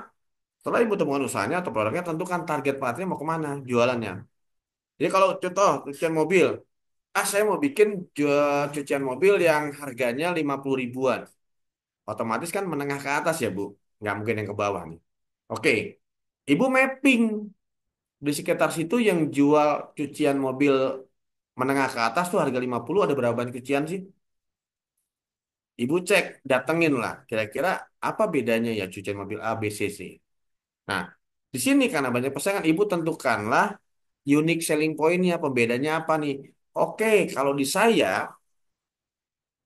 S2: setelah ibu temukan usahanya atau produknya, tentukan target marketnya mau kemana jualannya. Jadi kalau contoh cucian mobil, saya mau bikin cucian mobil yang harganya 50 ribuan. Otomatis kan menengah ke atas ya, Bu. Nggak mungkin yang ke bawah nih. Oke, Ibu mapping di sekitar situ yang jual cucian mobil menengah ke atas tuh harga 50 ada berapa banyak cucian sih? Ibu cek, datengin lah. Kira-kira apa bedanya ya cucian mobil A, B, C, C. Nah, di sini karena banyak pesanan, Ibu tentukanlah unique selling point-nya, pembedanya apa nih? Oke, kalau di saya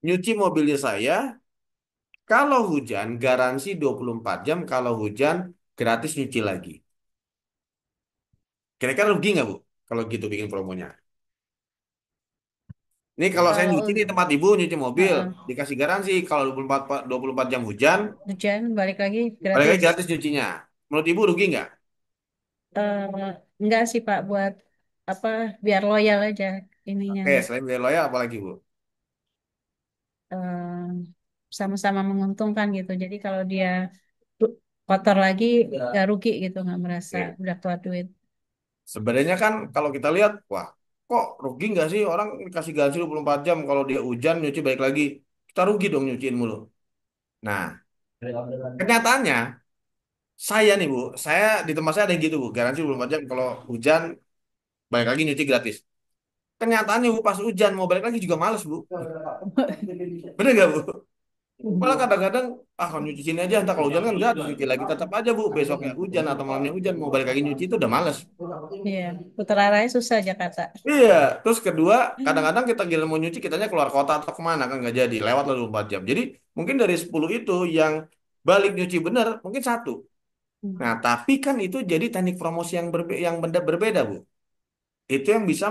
S2: nyuci mobilnya saya, kalau hujan garansi 24 jam, kalau hujan gratis nyuci lagi. Kira-kira rugi nggak Bu? Kalau gitu bikin promonya. Ini kalau saya
S5: Kalau
S2: nyuci di tempat Ibu, nyuci mobil,
S5: uh,
S2: dikasih garansi kalau 24 jam hujan,
S5: hujan balik lagi
S2: balik lagi
S5: gratis.
S2: gratis nyucinya. Menurut Ibu rugi nggak?
S5: Enggak sih Pak, buat apa, biar loyal aja ininya.
S2: Oke, selain biaya loyal apalagi Bu?
S5: eh, Sama-sama menguntungkan gitu. Jadi kalau dia kotor lagi nggak rugi gitu, nggak merasa
S2: Oke.
S5: udah keluar duit.
S2: Sebenarnya kan kalau kita lihat, wah, kok rugi nggak sih orang dikasih garansi 24 jam kalau dia hujan nyuci balik lagi. Kita rugi dong nyuciin mulu. Nah, kenyataannya saya nih Bu, saya di tempat saya ada yang gitu Bu, garansi 24 jam kalau hujan balik lagi nyuci gratis. Kenyataannya Bu, pas hujan mau balik lagi juga males Bu. Bener nggak Bu? Malah kadang-kadang, ah kalau nyuci sini aja, entah kalau hujan kan gratis nyuci lagi. Tetap aja Bu, besoknya hujan atau malamnya hujan mau balik lagi nyuci itu udah males.
S5: Iya, putar arahnya susah Jakarta.
S2: Iya, terus kedua, kadang-kadang kita gila mau nyuci, kitanya keluar kota atau kemana kan nggak jadi, lewat lalu 24 jam. Jadi mungkin dari 10 itu yang balik nyuci bener, mungkin satu. Nah, tapi kan itu jadi teknik promosi yang berbeda, Bu. Itu yang bisa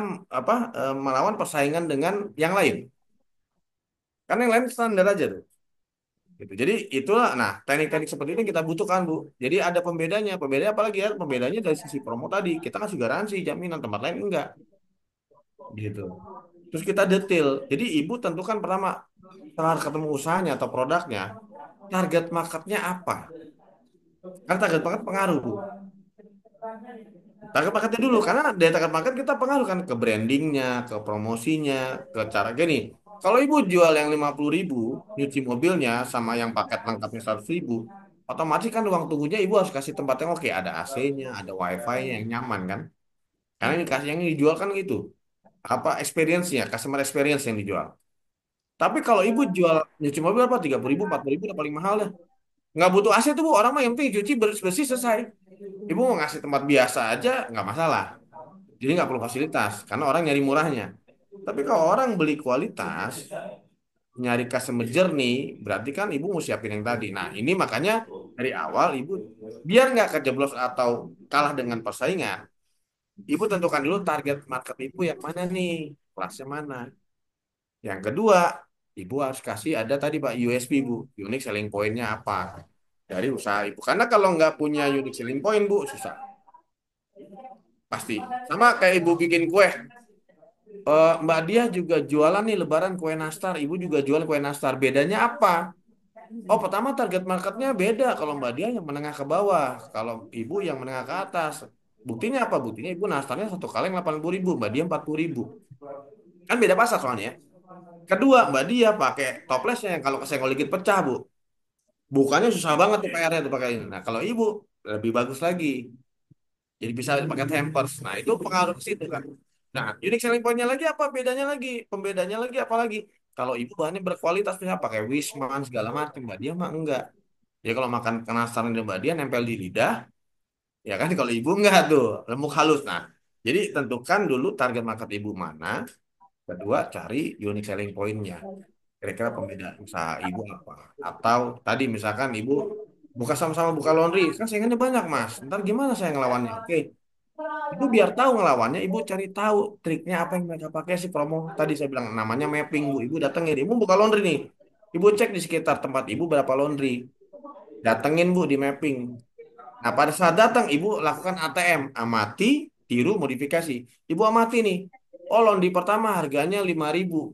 S2: melawan persaingan dengan yang lain. Karena yang lain standar aja tuh. Gitu. Jadi itulah, nah teknik-teknik seperti itu yang kita butuhkan, Bu. Jadi ada pembedanya. Pembedanya apalagi ya? Pembedanya dari sisi promo tadi. Kita kasih garansi, jaminan, tempat lain enggak. Gitu. Terus kita detail. Jadi ibu tentukan pertama, setelah ketemu usahanya atau produknya, target marketnya apa? Karena target market pengaruh, Bu. Target marketnya dulu, karena dari target market kita pengaruh kan ke brandingnya, ke promosinya, ke cara gini. Kalau ibu jual yang 50.000, nyuci mobilnya, sama yang paket lengkapnya 100.000, otomatis kan uang tunggunya ibu harus kasih tempat yang oke, ada AC-nya, ada WiFi-nya yang nyaman kan. Karena ini kasih yang dijual kan itu, apa experience-nya, customer experience yang dijual. Tapi kalau ibu jual nyuci mobil apa 30.000, 40.000 udah paling mahal dah. Nggak butuh AC tuh Bu, orang mah yang penting cuci bersih bersih selesai. Ibu mau ngasih tempat biasa aja nggak masalah. Jadi nggak perlu fasilitas karena orang nyari murahnya. Tapi kalau orang beli kualitas, nyari customer journey, berarti kan ibu mau siapin yang tadi. Nah ini makanya dari awal ibu biar nggak kejeblos atau kalah dengan persaingan, ibu tentukan dulu target market ibu yang mana nih, kelasnya mana. Yang kedua, ibu harus kasih ada tadi Pak USP Bu, unique selling point-nya apa dari usaha ibu. Karena kalau nggak punya unique selling point Bu, susah pasti. Sama kayak ibu bikin kue, Mbak Dia juga jualan nih Lebaran kue nastar, ibu juga jualan kue nastar. Bedanya apa? Oh, pertama target marketnya beda. Kalau Mbak Dia yang menengah ke bawah, kalau ibu yang menengah ke atas. Buktinya apa? Buktinya ibu nastarnya satu kaleng 80.000, Mbak Dia 40.000. Kan beda pasar soalnya ya. Kedua, Mbak Dia pakai toplesnya yang kalau kesenggol dikit pecah, Bu. Bukannya susah banget tuh PR-nya tuh pakai ini. Nah, kalau ibu lebih bagus lagi. Jadi bisa pakai hampers. Nah, itu pengaruh ke situ kan. Nah, unique selling point-nya lagi apa? Bedanya lagi. Pembedanya lagi apa lagi? Kalau ibu bahannya berkualitas, misalnya pakai Wisman segala macam, Mbak Dia mah enggak. Ya kalau makan penasaran di Mbak Dia nempel di lidah, ya kan kalau ibu enggak tuh, lemuk halus. Nah, jadi tentukan dulu target market ibu mana. Kedua, cari unique selling point-nya. Kira-kira pembeda usaha ibu apa? Atau tadi misalkan ibu buka sama-sama buka laundry, kan saingannya banyak mas. Ntar gimana saya ngelawannya? Oke, ibu biar tahu ngelawannya, ibu cari tahu triknya apa yang mereka pakai si promo. Tadi saya bilang namanya mapping bu. Ibu datengin, ibu buka laundry nih. Ibu cek di sekitar tempat ibu berapa laundry. Datengin bu di mapping. Nah pada saat datang ibu lakukan ATM, amati, tiru, modifikasi. Ibu amati nih. Oh laundry pertama harganya 5.000.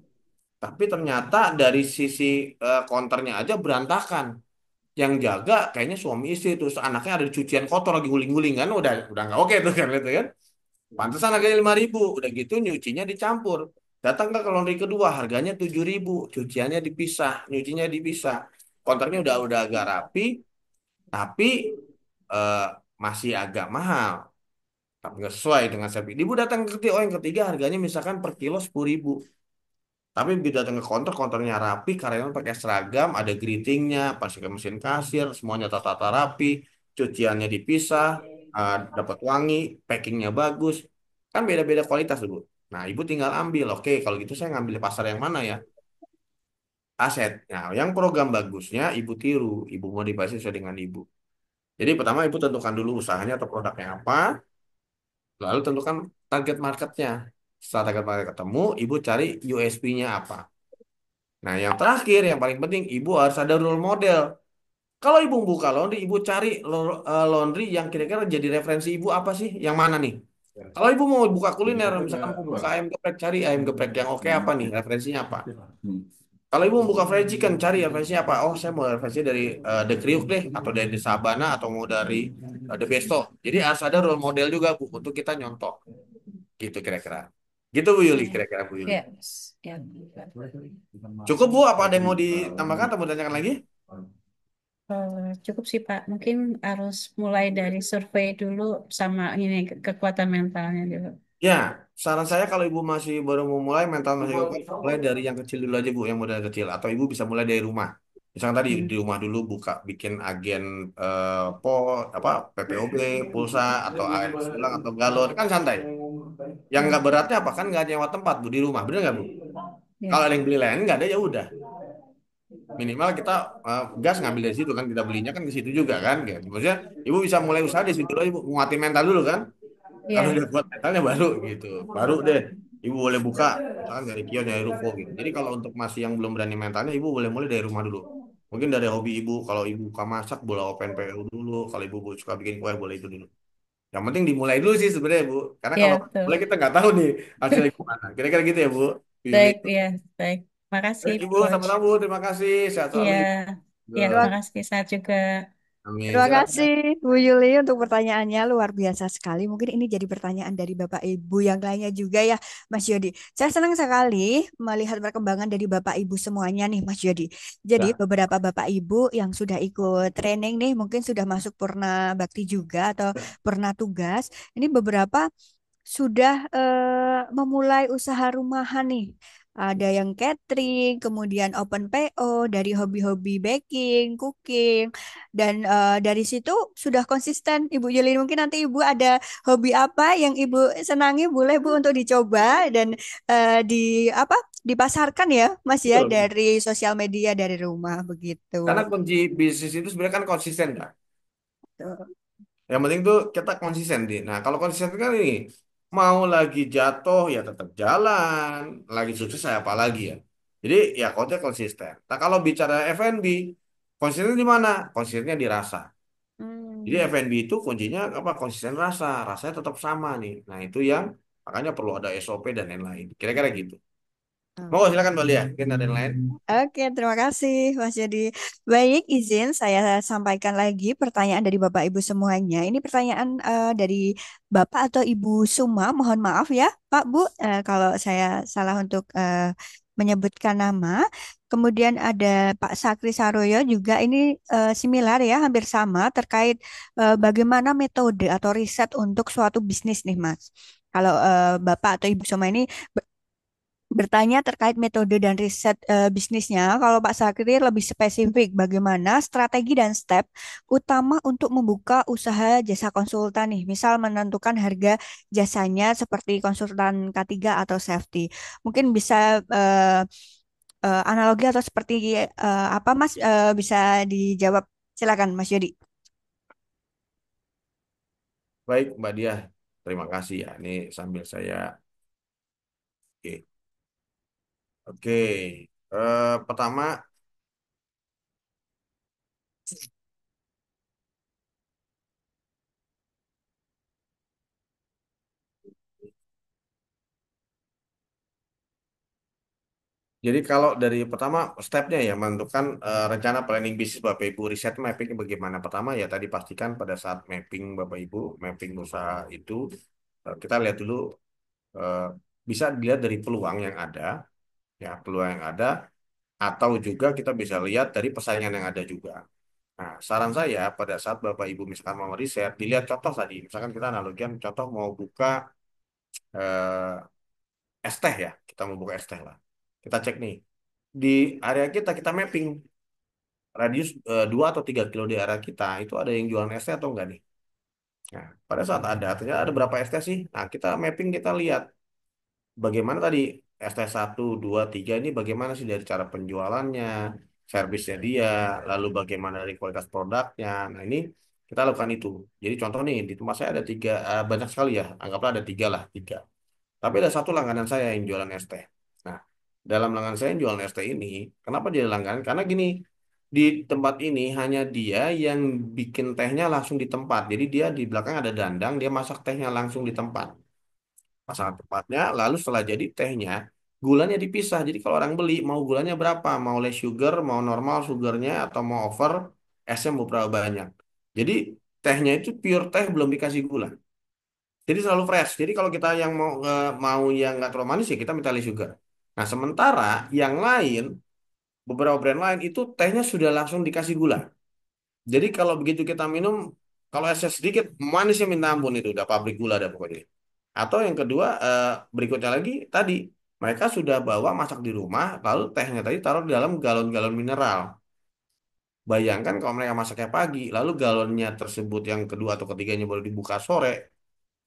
S2: Tapi ternyata dari sisi konternya aja berantakan. Yang jaga kayaknya suami istri terus anaknya ada di cucian kotor lagi guling-guling kan udah nggak oke tuh kan itu kan. Pantesan harganya 5.000. Udah gitu nyucinya dicampur. Datang ke laundry kedua harganya 7.000. Cuciannya dipisah, nyucinya dipisah. Konternya udah agak rapi, tapi eh, masih agak mahal. Tapi nggak sesuai dengan saya. Ibu datang ke ketiga, oh yang ketiga harganya misalkan per kilo 10.000. Tapi begitu datang ke konter, konternya rapi, karyawan pakai seragam, ada greetingnya, pakai mesin kasir, semuanya tata rapi, cuciannya dipisah, dapat wangi, packingnya bagus, kan beda-beda kualitas dulu. Nah, ibu tinggal ambil, oke, kalau gitu saya ngambil di pasar yang mana ya? aset. Nah, yang program bagusnya ibu tiru, ibu modifikasi sesuai dengan ibu. Jadi pertama ibu tentukan dulu usahanya atau produknya apa, lalu tentukan target marketnya. Setelah target market ketemu, ibu cari USP-nya apa. Nah, yang terakhir, yang paling penting, ibu harus ada role model. Kalau ibu buka laundry, ibu cari laundry yang kira-kira jadi referensi ibu apa sih? Yang mana nih? Kalau ibu mau buka kuliner, misalkan mau buka ayam geprek, cari ayam geprek yang oke apa nih? Referensinya apa? Kalau ibu mau buka fried chicken, cari referensinya apa? Oh, saya mau referensi dari The Kriuk deh, atau dari The Sabana, atau mau dari The Besto. Jadi harus ada role model juga, Bu, untuk kita nyontok. Gitu kira-kira. Gitu, Bu Yuli,
S5: Ya,
S2: kira-kira, Bu Yuli.
S5: ya, ya.
S2: Cukup, Bu? Apa ada yang mau ditambahkan atau mau ditanyakan lagi?
S5: Cukup sih Pak. Mungkin harus mulai dari survei dulu sama ini kekuatan mentalnya dulu.
S2: Ya, saran saya kalau ibu masih baru mau mulai, mental masih kuat, mulai dari yang kecil dulu aja, Bu, yang modal kecil. Atau ibu bisa mulai dari rumah. Misalnya tadi
S5: Hmm.
S2: di rumah dulu buka bikin agen apa PPOB, pulsa atau AR Sulang atau galon kan santai. Yang nggak beratnya apa kan nggak nyewa tempat, Bu, di rumah, bener nggak, Bu?
S5: Ya,
S2: Kalau ada yang beli lain nggak ada ya udah. Minimal kita gas ngambil dari situ kan, kita belinya kan ke situ juga kan. Gitu. Maksudnya ibu bisa mulai usaha di situ dulu, ibu nguatin mental dulu kan. Kalau
S5: ya,
S2: udah kuat mentalnya baru gitu. Baru deh ibu boleh buka misalkan dari kios dari ruko gitu. Jadi kalau untuk masih yang belum berani mentalnya ibu boleh mulai dari rumah dulu. Mungkin dari hobi ibu, kalau ibu suka masak boleh open PO dulu, kalau ibu suka bikin kue boleh itu dulu. Yang penting dimulai dulu sih sebenarnya Bu. Karena kalau
S5: ya, betul.
S2: mulai kita nggak tahu nih hasilnya gimana. Kira-kira gitu ya Bu. Pilih.
S5: Baik, ya, baik. Makasih,
S2: Baik Ibu,
S5: Coach.
S2: sama-sama Bu. Terima kasih. Sehat
S5: Iya,
S2: selalu Ibu.
S5: ya,
S1: Terima,
S5: makasih. Saya juga.
S2: Amin.
S1: terima
S2: Silakan.
S1: kasih Bu Yuli untuk pertanyaannya luar biasa sekali. Mungkin ini jadi pertanyaan dari Bapak Ibu yang lainnya juga ya, Mas Yodi. Saya senang sekali melihat perkembangan dari Bapak Ibu semuanya nih, Mas Yodi. Jadi
S2: Ya.
S1: beberapa Bapak Ibu yang sudah ikut training nih, mungkin sudah masuk purna bakti juga atau purna tugas. Ini beberapa sudah memulai usaha rumahan nih. Ada yang catering, kemudian open PO dari hobi-hobi baking, cooking, dan dari situ sudah konsisten. Ibu Yulin mungkin nanti Ibu ada hobi apa yang Ibu senangi boleh Bu untuk dicoba dan di apa dipasarkan ya Mas ya
S2: Betul.
S1: dari sosial media dari rumah
S2: Karena
S1: begitu.
S2: kunci bisnis itu sebenarnya kan konsisten kan.
S1: Tuh.
S2: Yang penting tuh kita konsisten deh. Nah, kalau konsisten kan ini mau lagi jatuh ya tetap jalan, lagi sukses saya apa lagi ya. Jadi ya coachnya konsisten. Nah, kalau bicara F&B, konsisten di mana? Konsistennya di rasa. Jadi
S1: Hmm.
S2: F&B itu kuncinya apa? Konsisten rasa, rasanya tetap sama nih. Nah, itu yang makanya perlu ada SOP dan lain-lain. Kira-kira gitu. Mau silakan Mbak Lia, mungkin ada yang lain.
S1: Oke, terima kasih Mas Jadi. Baik, izin saya sampaikan lagi pertanyaan dari Bapak Ibu semuanya. Ini pertanyaan dari Bapak atau Ibu Suma, mohon maaf ya, Pak Bu, kalau saya salah untuk menyebutkan nama. Kemudian ada Pak Sakri Saroyo juga ini similar ya, hampir sama terkait bagaimana metode atau riset untuk suatu bisnis nih, Mas. Kalau Bapak atau Ibu Suma ini bertanya terkait metode dan riset bisnisnya. Kalau Pak Sakri lebih spesifik, bagaimana strategi dan step utama untuk membuka usaha jasa konsultan nih, misal menentukan harga jasanya seperti konsultan K3 atau safety. Mungkin bisa analogi atau seperti apa Mas bisa dijawab. Silakan Mas Yodi.
S2: Baik, Mbak Dia. Terima kasih ya. Ini sambil saya oke. Oke. Pertama, jadi kalau dari pertama stepnya ya menentukan rencana planning bisnis Bapak Ibu, riset mapping bagaimana. Pertama ya tadi pastikan pada saat mapping Bapak Ibu, mapping usaha itu kita lihat dulu eh, bisa dilihat dari peluang yang ada, ya peluang yang ada, atau juga kita bisa lihat dari persaingan yang ada juga. Nah, saran saya pada saat Bapak Ibu misalkan mau riset, dilihat contoh tadi. Misalkan kita analogikan contoh mau buka es teh ya, kita mau buka es teh lah. Kita cek nih di area kita kita mapping radius 2 atau 3 kilo di area kita itu ada yang jualan es teh atau enggak nih. Nah, pada saat ada ternyata ada berapa es teh sih? Nah, kita mapping kita lihat bagaimana tadi ST1, 2, 3 ini bagaimana sih dari cara penjualannya, servisnya dia, lalu bagaimana dari kualitas produknya. Nah ini kita lakukan itu. Jadi contoh nih di tempat saya ada tiga, banyak sekali ya, anggaplah ada tiga lah, tiga. Tapi ada satu langganan saya yang jualan es teh. Nah, dalam langganan saya yang jualan es teh ini, kenapa dia langganan? Karena gini, di tempat ini hanya dia yang bikin tehnya langsung di tempat. Jadi dia di belakang ada dandang, dia masak tehnya langsung di tempat. Masakan tempatnya, lalu setelah jadi tehnya, gulanya dipisah. Jadi kalau orang beli, mau gulanya berapa? Mau less sugar, mau normal sugarnya, atau mau over, esnya mau berapa banyak. Jadi tehnya itu pure teh belum dikasih gula. Jadi selalu fresh. Jadi kalau kita yang mau yang nggak terlalu manis ya kita minta less sugar. Nah sementara yang lain, beberapa brand lain itu tehnya sudah langsung dikasih gula. Jadi kalau begitu kita minum, kalau esnya sedikit, manisnya minta ampun itu udah pabrik gula ada pokoknya. Atau yang kedua, berikutnya lagi tadi mereka sudah bawa masak di rumah, lalu tehnya tadi taruh di dalam galon-galon mineral. Bayangkan kalau mereka masaknya pagi, lalu galonnya tersebut yang kedua atau ketiganya baru dibuka sore,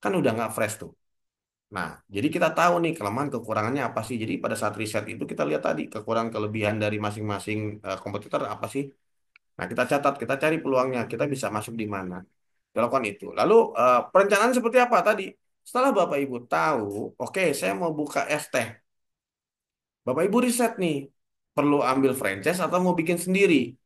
S2: kan udah nggak fresh tuh. Nah, jadi kita tahu nih kelemahan kekurangannya apa sih. Jadi pada saat riset itu kita lihat tadi kekurangan kelebihan dari masing-masing kompetitor apa sih. Nah, kita catat, kita cari peluangnya, kita bisa masuk di mana. Kita lakukan itu. Lalu perencanaan seperti apa tadi? Setelah Bapak Ibu tahu, oke, saya mau buka es teh. Bapak Ibu riset nih, perlu ambil franchise atau mau bikin sendiri?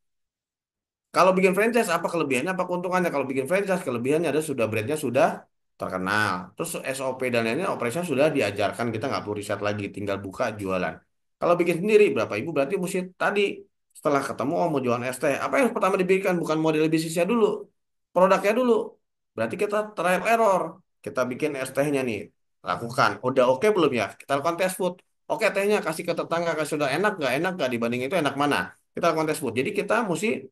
S2: Kalau bikin franchise, apa kelebihannya, apa keuntungannya? Kalau bikin franchise, kelebihannya ada sudah brandnya sudah terkenal. Terus SOP dan lainnya, operasinya sudah diajarkan. Kita nggak perlu riset lagi, tinggal buka jualan. Kalau bikin sendiri, berapa ibu berarti mesti tadi setelah ketemu oh mau jualan ST, apa yang pertama diberikan bukan model bisnisnya dulu, produknya dulu. Berarti kita trial error. Kita bikin ST-nya nih, lakukan. Udah oke belum ya? Kita lakukan test food. Oke tehnya kasih ke tetangga, kasih sudah enak nggak dibanding itu enak mana? Kita lakukan test food. Jadi kita mesti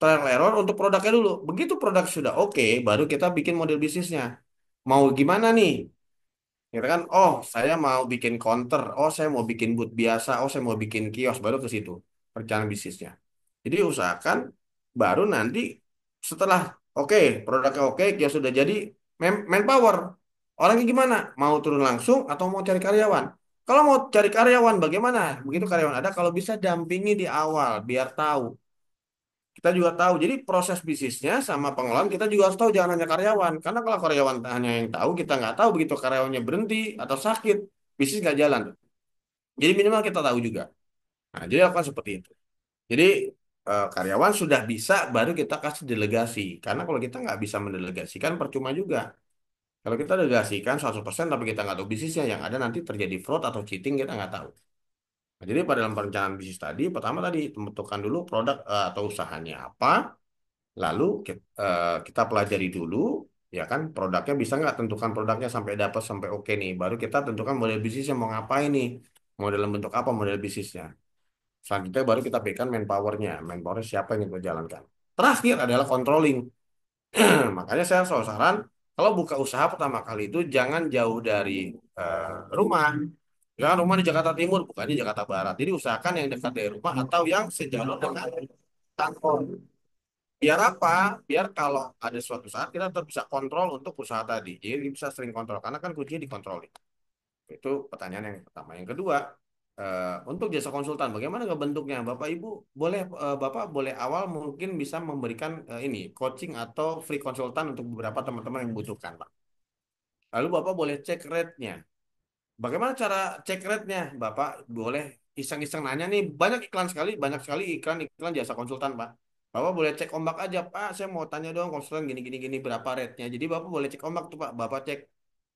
S2: trial error untuk produknya dulu. Begitu produk sudah oke, baru kita bikin model bisnisnya. Mau gimana nih? Kita kan, oh saya mau bikin counter, oh saya mau bikin booth biasa, oh saya mau bikin kios, baru ke situ perencanaan bisnisnya. Jadi usahakan baru nanti setelah oke, produknya oke, kios sudah jadi, manpower. Orangnya gimana? Mau turun langsung atau mau cari karyawan? Kalau mau cari karyawan bagaimana? Begitu karyawan ada, kalau bisa dampingi di awal biar tahu. Kita juga tahu. Jadi proses bisnisnya sama pengelolaan kita juga harus tahu jangan hanya karyawan. Karena kalau karyawan hanya yang tahu, kita nggak tahu begitu karyawannya berhenti atau sakit, bisnis nggak jalan. Jadi minimal kita tahu juga. Nah, jadi lakukan seperti itu. Jadi karyawan sudah bisa, baru kita kasih delegasi. Karena kalau kita nggak bisa mendelegasikan, percuma juga. Kalau kita delegasikan 100% tapi kita nggak tahu bisnisnya, yang ada nanti terjadi fraud atau cheating, kita nggak tahu. Nah, jadi pada dalam perencanaan bisnis tadi, pertama tadi tentukan dulu produk atau usahanya apa. Lalu kita pelajari dulu, ya kan, produknya bisa nggak tentukan produknya sampai dapat sampai oke nih. Baru kita tentukan model bisnisnya mau ngapain nih, mau dalam bentuk apa model bisnisnya. Selanjutnya baru kita berikan manpowernya, manpower siapa yang kita jalankan. Terakhir adalah controlling. Makanya saya selalu saran, kalau buka usaha pertama kali itu jangan jauh dari rumah. Jangan rumah di Jakarta Timur, bukan di Jakarta Barat. Jadi usahakan yang dekat dari rumah atau yang sejalur dengan kantor. Biar apa? Biar kalau ada suatu saat kita tetap bisa kontrol untuk usaha tadi. Jadi bisa sering kontrol karena kan kuncinya dikontrolin. Itu pertanyaan yang pertama. Yang kedua, untuk jasa konsultan, bagaimana nggak bentuknya? Bapak Ibu boleh Bapak boleh awal mungkin bisa memberikan ini coaching atau free konsultan untuk beberapa teman-teman yang membutuhkan, Pak. Lalu Bapak boleh cek rate-nya. Bagaimana cara cek rate-nya? Bapak boleh iseng-iseng nanya nih, banyak sekali iklan-iklan jasa konsultan, Pak. Bapak boleh cek ombak aja, Pak. Saya mau tanya dong konsultan gini berapa rate-nya. Jadi Bapak boleh cek ombak tuh, Pak. Bapak cek.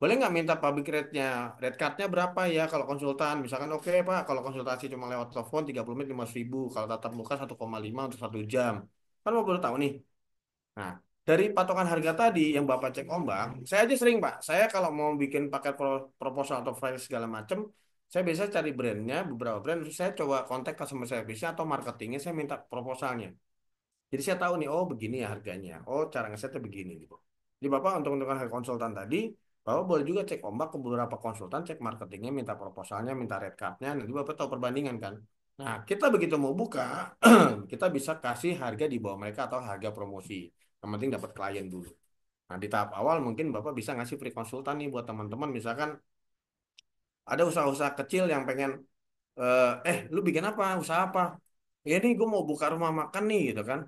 S2: Boleh nggak minta public rate-nya? Rate card-nya berapa ya kalau konsultan? Misalkan oke, Pak, kalau konsultasi cuma lewat telepon 30 menit 5.000. Kalau tatap muka 1,5 untuk 1 jam. Kan Bapak baru tahu nih. Nah, dari patokan harga tadi yang Bapak cek ombak, saya aja sering Pak. Saya kalau mau bikin paket proposal atau file segala macam, saya biasa cari brandnya, beberapa brand, terus saya coba kontak customer service-nya atau marketingnya, saya minta proposalnya. Jadi saya tahu nih, oh begini ya harganya, oh cara ngesetnya begini gitu. Jadi Bapak untuk menentukan harga konsultan tadi, Bapak boleh juga cek ombak ke beberapa konsultan, cek marketingnya, minta proposalnya, minta rate card-nya, nanti Bapak tahu perbandingan kan. Nah, kita begitu mau buka, kita bisa kasih harga di bawah mereka atau harga promosi. Yang penting dapat klien dulu. Nah, di tahap awal mungkin Bapak bisa ngasih free konsultan nih buat teman-teman. Misalkan ada usaha-usaha kecil yang pengen, lu bikin apa? Usaha apa? Ya nih gue mau buka rumah makan nih gitu kan.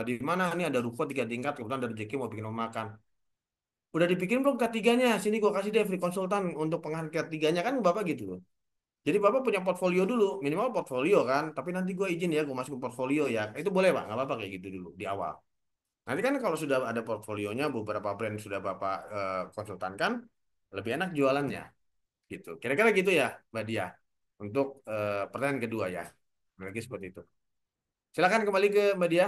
S2: Di mana nih ada ruko 3 tingkat, kebetulan ada rezeki mau bikin rumah makan. Udah dibikin belum K3-nya? Sini gue kasih deh free konsultan untuk pengen K3-nya kan Bapak gitu loh. Jadi Bapak punya portfolio dulu, minimal portfolio kan. Tapi nanti gue izin ya, gue masuk ke portfolio ya. Itu boleh Pak, nggak apa-apa kayak gitu dulu di awal. Nanti kan kalau sudah ada portfolionya, beberapa brand sudah Bapak konsultankan, lebih enak jualannya gitu. Kira-kira gitu ya Mbak Dia. Untuk pertanyaan kedua ya. Lagi seperti itu. Silakan kembali ke Mbak Dia.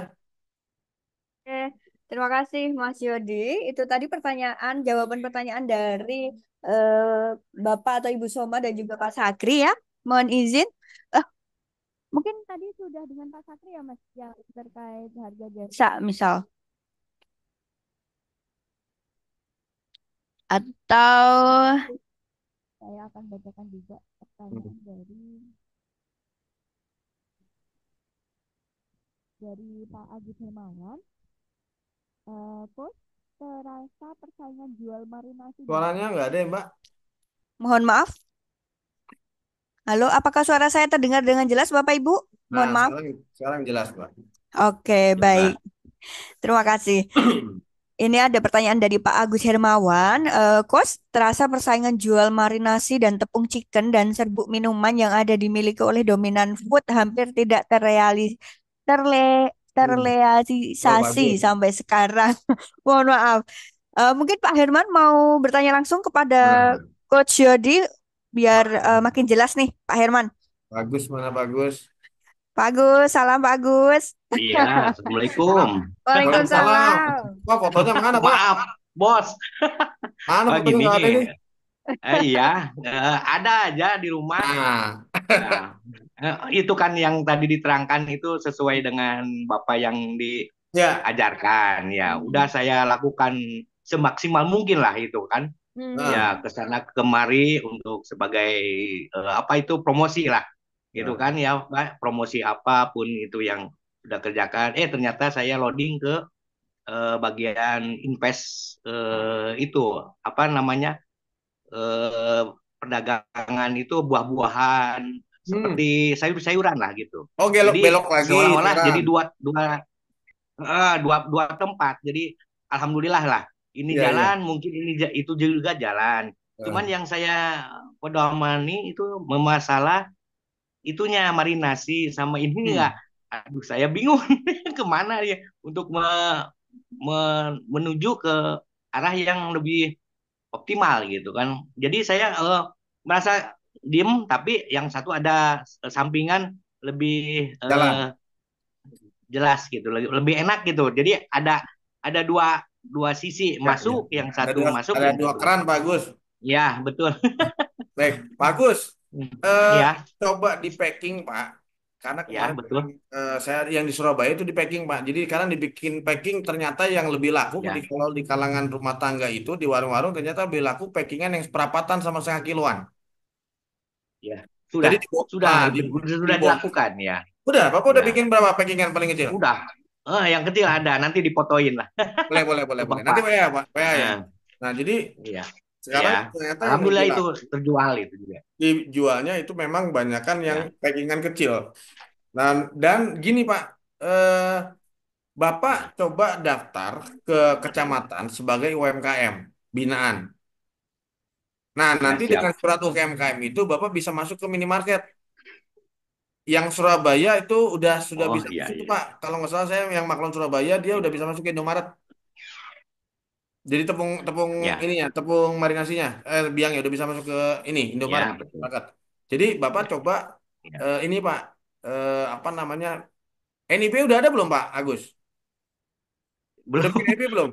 S1: Oke, terima kasih Mas Yodi. Itu tadi jawaban pertanyaan dari Bapak atau Ibu Soma dan juga Pak Sakri ya. Mohon izin. Eh, Mungkin tadi sudah dengan Pak Sakri ya Mas, yang terkait harga jasa misal. Atau saya akan bacakan juga pertanyaan dari Pak Agus Hermawan. Coach, terasa persaingan jual marinasi dan
S2: Suaranya nggak ada ya Mbak?
S1: mohon maaf. Halo, apakah suara saya terdengar dengan jelas, Bapak Ibu?
S2: Nah,
S1: Mohon maaf.
S2: sekarang jelas Mbak.
S1: Oke,
S2: Ya,
S1: baik.
S2: Mbak.
S1: Terima kasih. Ini ada pertanyaan dari Pak Agus Hermawan. Coach, terasa persaingan jual marinasi dan tepung chicken dan serbuk minuman yang ada dimiliki oleh Dominan Food hampir tidak
S2: Hmm. Oh,
S1: terrealisasi
S2: bagus.
S1: sampai sekarang. Mohon maaf. Mungkin Pak Herman mau bertanya langsung kepada
S2: Nah,
S1: Coach Yodi biar
S2: Pak-
S1: makin jelas nih, Pak Herman.
S2: bagus mana bagus.
S1: Pak Agus, salam Pak Agus.
S6: Iya, Assalamualaikum.
S2: Waalaikumsalam.
S1: Waalaikumsalam.
S2: Wah, fotonya mana Pak?
S6: Maaf, bos.
S2: Mana fotonya
S6: Gini,
S2: nggak ada ini?
S6: iya, ada aja di rumah.
S2: Nah,
S6: Nah, itu kan yang tadi diterangkan itu sesuai dengan Bapak yang
S2: ya.
S6: diajarkan. Ya, udah saya lakukan semaksimal mungkin lah itu kan. Ya,
S2: Nah,
S6: ke sana kemari untuk sebagai apa itu promosi lah. Gitu
S2: nah.
S6: kan ya, Pak. Promosi apapun itu yang sudah kerjakan. Ternyata saya loading ke bagian invest itu apa namanya eh, perdagangan itu buah-buahan
S2: Hmm.
S6: seperti sayur-sayuran lah gitu.
S2: Oh,
S6: Jadi
S2: belok lagi
S6: seolah-olah
S2: sekarang.
S6: jadi dua dua dua tempat. Jadi alhamdulillah lah ini
S2: Iya, iya.
S6: jalan mungkin itu juga jalan. Cuman
S2: Nah,
S6: yang saya pedomani itu memasalah itunya marinasi sama ini enggak.
S2: hmm.
S6: Aduh saya bingung kemana ya untuk menuju ke arah yang lebih optimal gitu kan. Jadi saya merasa diem tapi yang satu ada sampingan lebih
S2: Jalan.
S6: jelas gitu, lebih enak gitu. Jadi ada dua dua sisi
S2: Ya, ya.
S6: masuk, yang
S2: Ada
S6: satu
S2: dua,
S6: masuk,
S2: ada
S6: yang
S2: dua
S6: satu.
S2: keran bagus.
S6: Ya betul.
S2: Baik, bagus. Eh,
S6: Ya
S2: Coba di packing Pak. Karena
S6: ya
S2: kemarin memang,
S6: betul.
S2: saya yang di Surabaya itu di packing Pak. Jadi karena dibikin packing ternyata yang lebih laku
S6: Ya
S2: kalau di kalangan rumah tangga itu di warung-warung ternyata lebih laku packingan yang seperapatan sama 1/2 kiloan.
S6: ya
S2: Jadi
S6: sudah
S2: di, bo-
S6: sudah
S2: ah, di,
S6: sudah
S2: di
S6: sudah
S2: box.
S6: dilakukan ya.
S2: Udah, Bapak udah
S6: Ya
S2: bikin berapa packingan paling kecil?
S6: udah. Yang kecil ada nanti dipotoin lah
S2: Boleh, boleh, boleh,
S6: ke
S2: boleh. Nanti
S6: bapak.
S2: WA, Pak. WA ya.
S6: Nah,
S2: Nah, jadi
S6: iya
S2: sekarang
S6: ya.
S2: ternyata yang
S6: Alhamdulillah
S2: lebih
S6: itu
S2: laku
S6: terjual itu juga.
S2: dijualnya itu memang banyakan yang
S6: Ya
S2: packingan kecil. Dan gini Pak, eh, Bapak coba daftar ke kecamatan sebagai UMKM binaan. Nah,
S6: ya
S2: nanti dengan
S6: siap.
S2: surat UMKM itu Bapak bisa masuk ke minimarket. Yang Surabaya itu sudah
S6: Oh
S2: bisa
S6: iya
S2: masuk tuh
S6: iya.
S2: Pak. Kalau nggak salah saya yang Maklon Surabaya dia udah bisa masuk ke Indomaret. Jadi tepung tepung
S6: Ya,
S2: ini ya, tepung marinasinya, biang ya udah bisa masuk ke ini Indomaret.
S6: ya betul.
S2: Masyarakat. Jadi Bapak
S6: Ya,
S2: coba
S6: ya.
S2: ini Pak, apa namanya? NIP udah ada belum Pak Agus? Udah bikin
S6: Belum,
S2: NIP belum?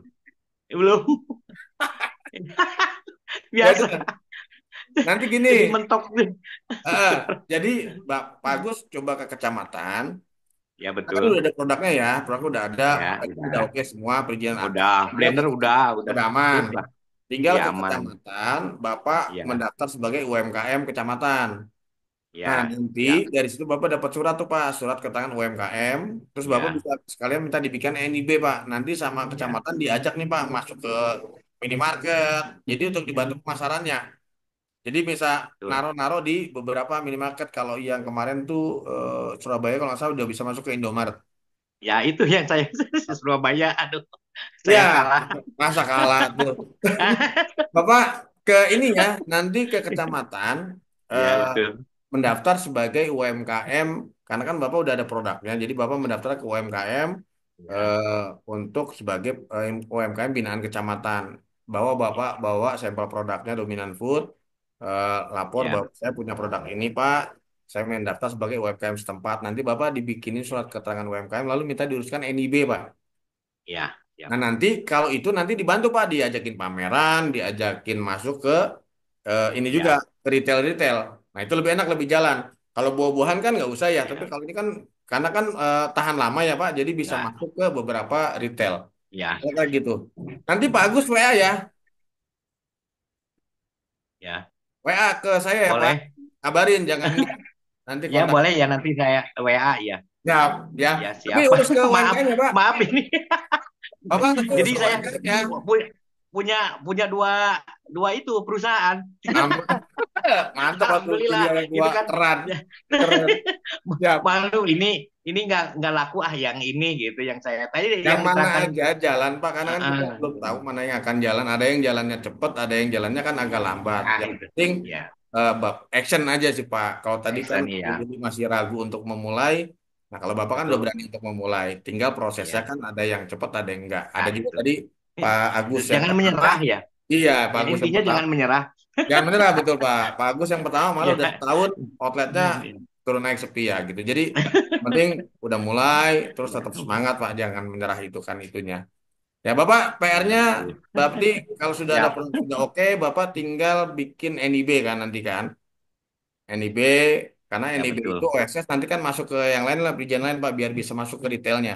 S6: belum.
S2: Ya
S6: Biasa.
S2: udah. Nanti gini,
S6: Jadi mentok nih.
S2: eh, jadi Pak Agus coba ke kecamatan.
S6: Ya
S2: Kan udah
S6: betul.
S2: ada produknya ya, produknya udah ada,
S6: Ya,
S2: packing udah
S6: udah.
S2: oke semua, perizinan ada.
S6: Udah,
S2: Tinggal ke
S6: blender udah
S2: udah aman.
S6: sip lah.
S2: Tinggal
S6: Ya
S2: ke
S6: aman.
S2: kecamatan, Bapak
S6: Ya,
S2: mendaftar sebagai UMKM kecamatan. Nah,
S6: ya,
S2: nanti
S6: siap.
S2: dari situ Bapak dapat surat tuh Pak, surat keterangan UMKM. Terus Bapak
S6: Ya,
S2: bisa sekalian minta dibikin NIB Pak. Nanti sama
S6: ya.
S2: kecamatan diajak nih Pak masuk ke minimarket. Jadi untuk dibantu pemasarannya. Jadi bisa
S6: Betul.
S2: naro-naro di beberapa minimarket. Kalau yang kemarin tuh Surabaya kalau nggak salah udah bisa masuk ke Indomaret.
S6: Ya itu yang saya Surabaya, aduh,
S2: Ya,
S6: saya kalah.
S2: masa kalah tuh. Bapak ke ini ya, nanti ke kecamatan
S6: Ya
S2: eh,
S6: betul.
S2: mendaftar sebagai UMKM, karena kan Bapak udah ada produknya, jadi Bapak mendaftar ke UMKM
S6: Ya,
S2: eh, untuk sebagai UMKM binaan kecamatan. Bapak bawa sampel produknya Dominan Food, lapor
S6: ya,
S2: bahwa saya punya produk ini Pak, saya mendaftar sebagai UMKM setempat. Nanti Bapak dibikinin surat keterangan UMKM, lalu minta diuruskan NIB Pak.
S6: ya, ya,
S2: Nah nanti kalau itu nanti dibantu Pak, diajakin pameran, diajakin masuk ke ini juga
S6: ya,
S2: ke retail-retail. Nah itu lebih enak, lebih jalan. Kalau buah-buahan kan nggak usah ya, tapi
S6: ya,
S2: kalau ini kan karena kan tahan lama ya Pak, jadi bisa
S6: ya,
S2: masuk ke beberapa retail.
S6: ya,
S2: Kayak gitu. Nanti Pak Agus WA ya,
S6: ya,
S2: WA ke saya ya Pak.
S6: boleh.
S2: Kabarin, jangan enggak. Nanti
S6: Ya
S2: kontak.
S6: boleh ya, nanti saya WA ya.
S2: Siap, ya.
S6: Ya
S2: Tapi
S6: siap.
S2: urus ke
S6: Maaf,
S2: UMKM ya Pak.
S6: maaf ini.
S2: Bapak tapi urus
S6: Jadi
S2: ke
S6: saya
S2: UMKM ya.
S6: punya punya dua dua itu perusahaan.
S2: Mantap atau jadi
S6: Alhamdulillah
S2: orang tua
S6: itu kan
S2: keren.
S6: ya,
S2: Keren. Siap.
S6: malu ini nggak laku yang ini gitu yang saya tadi
S2: Yang
S6: yang
S2: mana
S6: diterangkan.
S2: aja jalan Pak, karena kan kita
S6: Ah,
S2: belum tahu mana yang akan jalan. Ada yang jalannya cepet, ada yang jalannya kan agak lambat.
S6: nah
S2: Yang
S6: itu
S2: penting
S6: ya
S2: action aja sih Pak. Kalau tadi kan
S6: action ya
S2: jadi masih ragu untuk memulai. Nah kalau Bapak kan udah
S6: betul
S2: berani untuk memulai. Tinggal prosesnya
S6: ya
S2: kan ada yang cepet, ada yang enggak. Ada
S6: nah
S2: juga
S6: itu.
S2: tadi Pak Agus yang
S6: Jangan
S2: pertama.
S6: menyerah ya.
S2: Iya, Pak
S6: Ya
S2: Agus yang
S6: intinya
S2: pertama.
S6: jangan menyerah.
S2: Jangan menyerah betul Pak. Pak Agus yang pertama malah
S6: Ya.
S2: udah setahun outletnya turun naik sepi ya gitu. Jadi penting udah mulai terus tetap semangat Pak. Jangan menyerah itu kan itunya. Ya Bapak
S6: Ya
S2: PR-nya
S6: betul.
S2: berarti kalau sudah ada
S6: Siap.
S2: produk sudah oke, Bapak tinggal bikin NIB kan nanti kan. NIB karena
S6: Ya
S2: NIB itu
S6: betul.
S2: OSS nanti kan masuk ke yang lain lah, perizinan lain Pak biar bisa masuk ke retailnya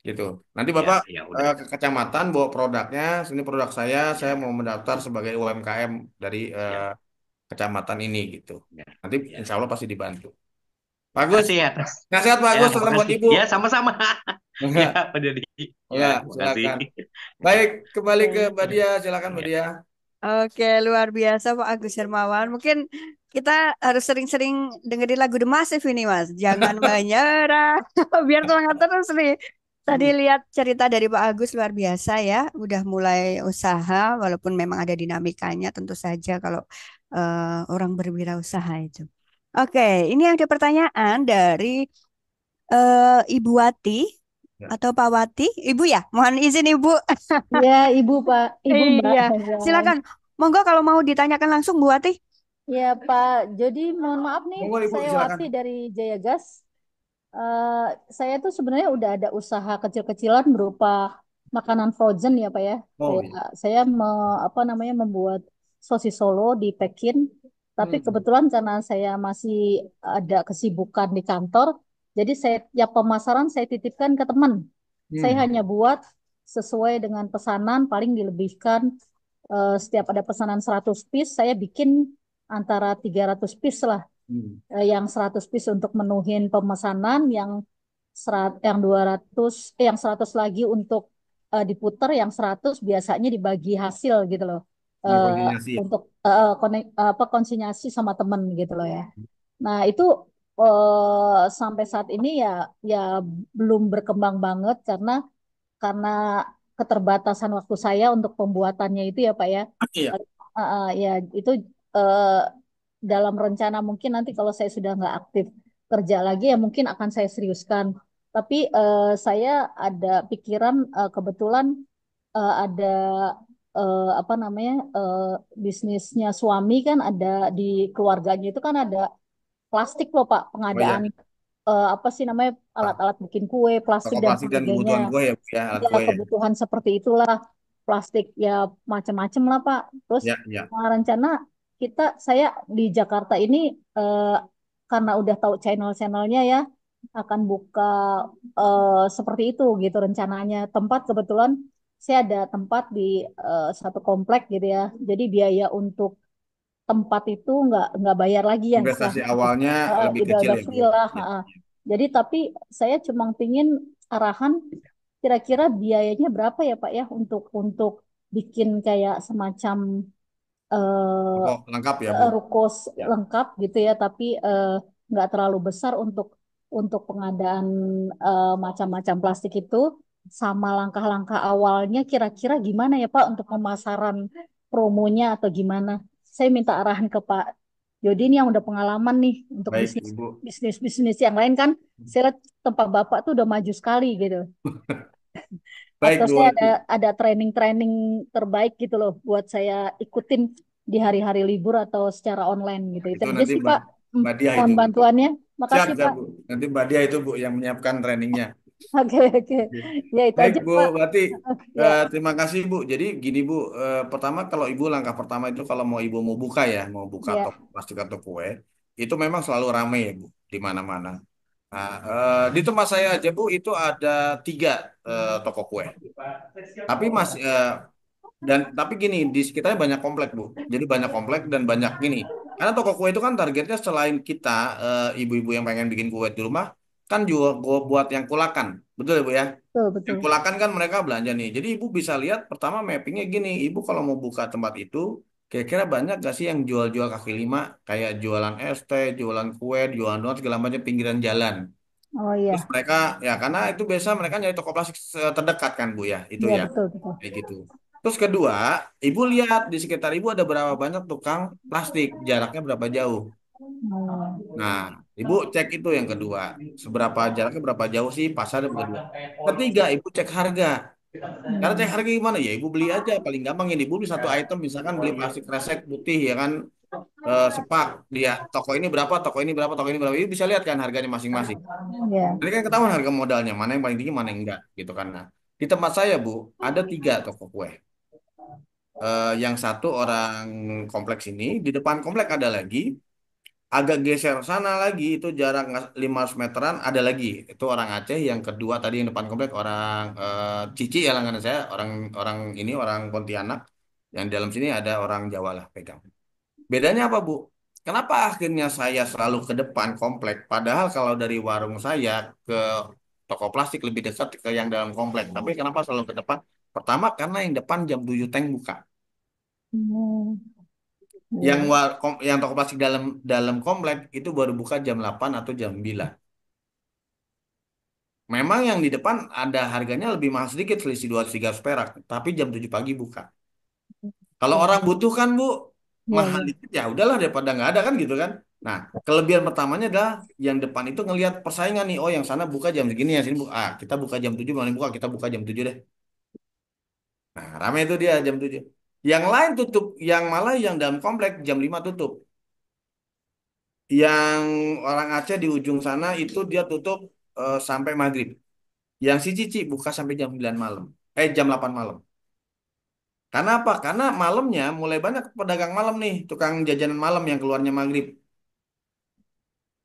S2: gitu. Nanti Bapak
S6: Ya ya udah.
S2: ke kecamatan bawa produknya, sini produk saya
S6: Ya
S2: mau mendaftar sebagai UMKM dari
S6: ya
S2: kecamatan ini gitu.
S6: ya
S2: Nanti
S6: ya.
S2: insya Allah pasti dibantu. Bagus.
S6: Makasih ya atas.
S2: Nasihat
S6: Ya
S2: bagus, salam buat
S6: makasih.
S2: Ibu.
S6: Ya sama-sama. Ya
S2: Enggak,
S6: Pak Dedi. Ya
S2: enggak,
S6: makasih.
S2: silakan. Baik, kembali ke
S1: Oke.
S2: Mbak Dia, silakan Mbak
S6: Ya.
S2: Dia.
S1: Oke, luar biasa Pak Agus Hermawan. Mungkin kita harus sering-sering dengerin lagu The Massive ini, Mas. Jangan menyerah. Biar semangat terus nih. Tadi lihat cerita dari Pak Agus luar biasa ya. Udah mulai usaha, walaupun memang ada dinamikanya tentu saja kalau orang berwirausaha itu. Oke, ini ada pertanyaan dari Ibu Wati
S2: Ya.
S1: atau Pak Wati. Ibu ya, mohon izin Ibu.
S7: Ya, Ibu Pak, Ibu Mbak
S1: Iya,
S7: Hazan.
S1: silakan. Monggo kalau mau ditanyakan langsung Bu Wati.
S7: Ya Pak, jadi mohon maaf nih,
S2: Monggo Ibu,
S7: saya
S2: silakan.
S7: Wati dari Jaya Gas. Saya tuh sebenarnya udah ada usaha kecil-kecilan berupa makanan frozen ya Pak ya.
S2: Oh
S7: Kayak
S2: iya.
S7: saya apa namanya membuat sosis Solo di Pekin. Tapi
S2: Hmm.
S7: kebetulan karena saya masih ada kesibukan di kantor, jadi saya ya pemasaran saya titipkan ke teman. Saya
S2: Hmm.
S7: hanya buat sesuai dengan pesanan, paling dilebihkan setiap ada pesanan 100 piece, saya bikin antara 300 piece lah.
S2: Hmm.
S7: Yang 100 piece untuk menuhin pemesanan, yang 200 yang 100 lagi untuk diputer, yang 100 biasanya dibagi hasil gitu loh.
S2: Ini
S7: Eh,
S2: koordinasi ya.
S7: untuk apa konsinyasi sama temen gitu loh ya. Nah, itu sampai saat ini ya ya belum berkembang banget karena keterbatasan waktu saya untuk pembuatannya itu ya Pak ya.
S2: Iya.
S7: Ya itu eh, dalam rencana mungkin nanti kalau saya sudah nggak aktif kerja lagi ya mungkin akan saya seriuskan. Tapi saya ada pikiran kebetulan ada apa namanya bisnisnya suami kan ada di keluarganya itu kan ada plastik loh Pak
S2: Oh
S7: pengadaan
S2: iya.
S7: apa sih namanya alat-alat bikin kue plastik
S2: Toko
S7: dan
S2: plastik dan
S7: sebagainya.
S2: kebutuhan kue ya Bu ya, alat
S7: Ya,
S2: kue ya.
S7: kebutuhan seperti itulah plastik ya macam-macam lah Pak. Terus
S2: Ya, ya.
S7: rencana saya di Jakarta ini eh, karena udah tahu channel-channelnya ya akan buka seperti itu gitu rencananya. Tempat kebetulan saya ada tempat di satu komplek gitu ya. Jadi biaya untuk tempat itu nggak bayar lagi ya
S2: Investasi
S7: istilahnya.
S2: awalnya lebih kecil
S7: Udah
S2: ya Bu
S7: free
S2: ya.
S7: lah.
S2: Ya.
S7: Jadi tapi saya cuma pingin arahan kira-kira biayanya berapa ya Pak ya untuk bikin kayak semacam eh,
S2: Kok lengkap ya, Bu?
S7: ruko
S2: Ya.
S7: lengkap gitu ya, tapi nggak terlalu besar untuk pengadaan macam-macam plastik itu. Sama langkah-langkah awalnya kira-kira gimana ya Pak untuk pemasaran promonya atau gimana? Saya minta arahan ke Pak Yodin yang udah pengalaman nih untuk
S2: Baik,
S7: bisnis
S2: Ibu.
S7: bisnis bisnis yang lain kan. Saya lihat tempat Bapak tuh udah maju sekali gitu.
S2: Baik,
S7: Atau
S2: Bu
S7: saya
S2: Wati.
S7: ada training-training terbaik gitu loh buat saya ikutin di hari-hari libur atau secara online gitu. Itu
S2: Itu
S7: aja
S2: nanti
S7: sih
S2: Mbak,
S7: Pak.
S2: Mbak Dia
S7: Mohon
S2: itu, Bu.
S7: bantuannya.
S2: Siap,
S7: Makasih
S2: siap,
S7: Pak.
S2: Bu. Nanti Mbak Dia itu, Bu, yang menyiapkan trainingnya.
S7: Oke, oke.
S2: Oke.
S7: Ya itu
S2: Baik,
S7: aja
S2: Bu
S7: Pak.
S2: Wati.
S7: Ya,
S2: Terima kasih, Bu. Jadi gini, Bu. Pertama, kalau Ibu langkah pertama itu kalau mau Ibu mau buka ya, mau buka
S7: ya.
S2: toko plastik atau kue, itu memang selalu ramai ya, Bu, di mana-mana. Nah, di tempat saya aja, Bu, itu ada 3 toko kue. Tapi masih tapi gini, di sekitarnya banyak komplek, Bu. Jadi banyak komplek dan banyak gini. Karena toko kue itu kan targetnya selain kita, ibu-ibu yang pengen bikin kue di rumah, kan juga buat yang kulakan. Betul ya, Bu ya?
S7: Betul,
S2: Yang
S7: betul.
S2: kulakan kan mereka belanja nih. Jadi ibu bisa lihat pertama mappingnya gini. Ibu kalau mau buka tempat itu, kira-kira banyak gak sih yang jual-jual kaki lima? Kayak jualan es teh, jualan kue, jualan donat, segala macam pinggiran jalan.
S7: Oh
S2: Terus
S7: iya.
S2: mereka, ya karena itu biasa mereka nyari toko plastik terdekat kan, Bu ya. Itu
S7: Iya,
S2: ya.
S7: betul, betul.
S2: Kayak gitu. Terus kedua, ibu lihat di sekitar ibu ada berapa banyak tukang plastik, jaraknya berapa jauh.
S7: Oh.
S2: Nah, ibu cek itu yang kedua, seberapa jaraknya berapa jauh sih pasar yang kedua. Ketiga, ibu cek harga. Karena cek
S7: Hmm.
S2: harga gimana ya, ibu beli aja paling gampang ini. Ibu beli satu item, misalkan beli plastik kresek putih ya kan, sepak. Lihat toko ini berapa, toko ini berapa, toko ini berapa. Ibu bisa lihat kan harganya masing-masing.
S7: Ya.
S2: Ini kan ketahuan harga modalnya, mana yang paling tinggi, mana yang enggak, gitu kan. Nah, di tempat saya, Bu, ada 3 toko kue. Yang satu orang kompleks ini, di depan komplek ada lagi, agak geser sana lagi, itu jarak 500 meteran ada lagi, itu orang Aceh. Yang kedua tadi yang depan komplek orang Cici ya langganan saya, orang orang ini orang Pontianak, yang di dalam sini ada orang Jawa lah pegang. Bedanya apa, Bu? Kenapa akhirnya saya selalu ke depan komplek, padahal kalau dari warung saya ke toko plastik lebih dekat ke yang dalam komplek, tapi kenapa selalu ke depan? Pertama karena yang depan jam 7 teng buka.
S7: Hmm.
S2: Yang
S7: Ya.
S2: yang toko plastik dalam dalam komplek itu baru buka jam 8 atau jam 9. Memang yang di depan ada harganya lebih mahal sedikit, selisih 200-300 perak, tapi jam 7 pagi buka. Kalau orang
S7: Ya.
S2: butuh kan, Bu,
S7: Ya,
S2: mahal
S7: ya.
S2: dikit ya udahlah daripada nggak ada kan gitu kan. Nah, kelebihan pertamanya adalah yang depan itu ngelihat persaingan nih. Oh, yang sana buka jam segini, yang sini buka. Ah, kita buka jam 7, mana yang buka, kita buka jam 7 deh. Nah, ramai itu dia jam 7. Yang lain tutup, yang malah yang dalam komplek jam 5 tutup. Yang orang Aceh di ujung sana itu dia tutup sampai maghrib. Yang si Cici buka sampai jam 9 malam. Jam 8 malam. Karena apa? Karena malamnya mulai banyak pedagang malam nih, tukang jajanan malam yang keluarnya maghrib.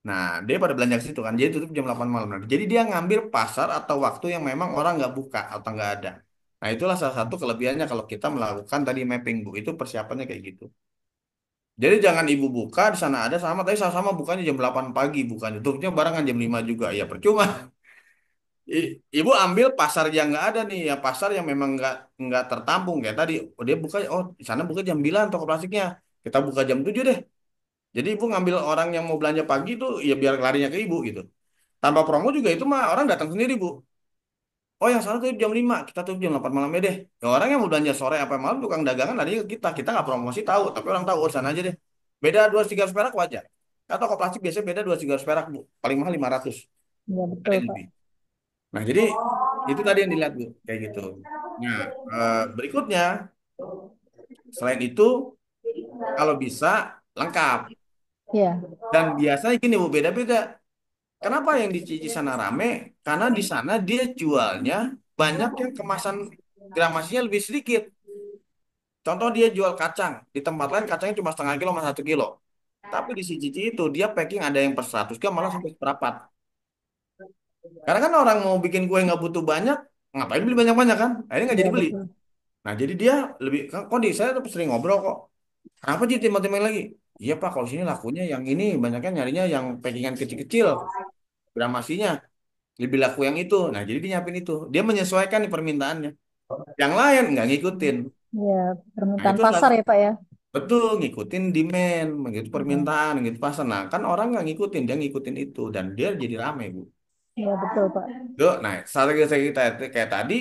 S2: Nah, dia pada belanja ke situ kan. Jadi tutup jam 8 malam. Nah, jadi dia ngambil pasar atau waktu yang memang orang nggak buka atau nggak ada. Nah, itulah salah satu kelebihannya kalau kita melakukan tadi mapping, Bu. Itu persiapannya kayak gitu. Jadi jangan ibu buka di sana ada sama, tapi sama-sama bukanya jam 8 pagi, bukan tutupnya barengan jam 5 juga. Ya percuma. Ibu ambil pasar yang nggak ada nih, ya pasar yang memang nggak tertampung kayak tadi. Oh, dia buka, oh di sana buka jam 9 toko plastiknya. Kita buka jam 7 deh. Jadi ibu ngambil orang yang mau belanja pagi itu ya biar larinya ke ibu gitu. Tanpa promo juga itu mah orang datang sendiri, Bu. Oh yang sana tuh jam 5 kita tuh jam 8 malam ya deh. Ya orang yang mau belanja sore apa malam tukang dagangan lari ke kita. Kita nggak promosi tahu, tapi orang tahu oh sana aja deh. Beda 200-300 perak wajar. Atau toko plastik biasanya beda 200-300 perak, Bu. Paling mahal 500.
S7: Ya,
S2: Ada
S7: betul,
S2: yang
S7: Pak.
S2: lebih. Nah, jadi itu tadi yang dilihat, Bu, kayak gitu. Nah, berikutnya selain itu kalau bisa lengkap.
S7: Ya.
S2: Dan biasanya gini, Bu, beda-beda. Kenapa yang di Cici sana rame? Karena di sana dia jualnya banyak yang kemasan gramasinya lebih sedikit. Contoh dia jual kacang, di tempat lain kacangnya cuma setengah kilo sama 1 kilo. Tapi di si Cici itu dia packing ada yang per 100 gram malah sampai seperempat. Karena kan orang mau bikin kue nggak butuh banyak, ngapain beli banyak-banyak kan? Akhirnya nggak
S7: Ya,
S2: jadi beli.
S7: betul.
S2: Nah, jadi dia lebih, kok di saya tuh sering ngobrol kok. Kenapa sih timbal-timbal lagi? Iya Pak, kalau sini lakunya yang ini, banyaknya nyarinya yang packingan kecil-kecil, gramasinya. Lebih laku yang itu. Nah, jadi dia nyiapin itu. Dia menyesuaikan nih permintaannya. Yang lain nggak ngikutin.
S7: Ya,
S2: Nah,
S7: permintaan
S2: itu
S7: pasar ya, Pak ya.
S2: betul ngikutin demand, gitu
S7: Mm.
S2: permintaan, gitu pasar. Nah, kan orang nggak ngikutin, dia ngikutin itu dan dia jadi rame, Bu.
S7: Iya betul Pak.
S2: Yuk, nah, strategi kita kayak tadi,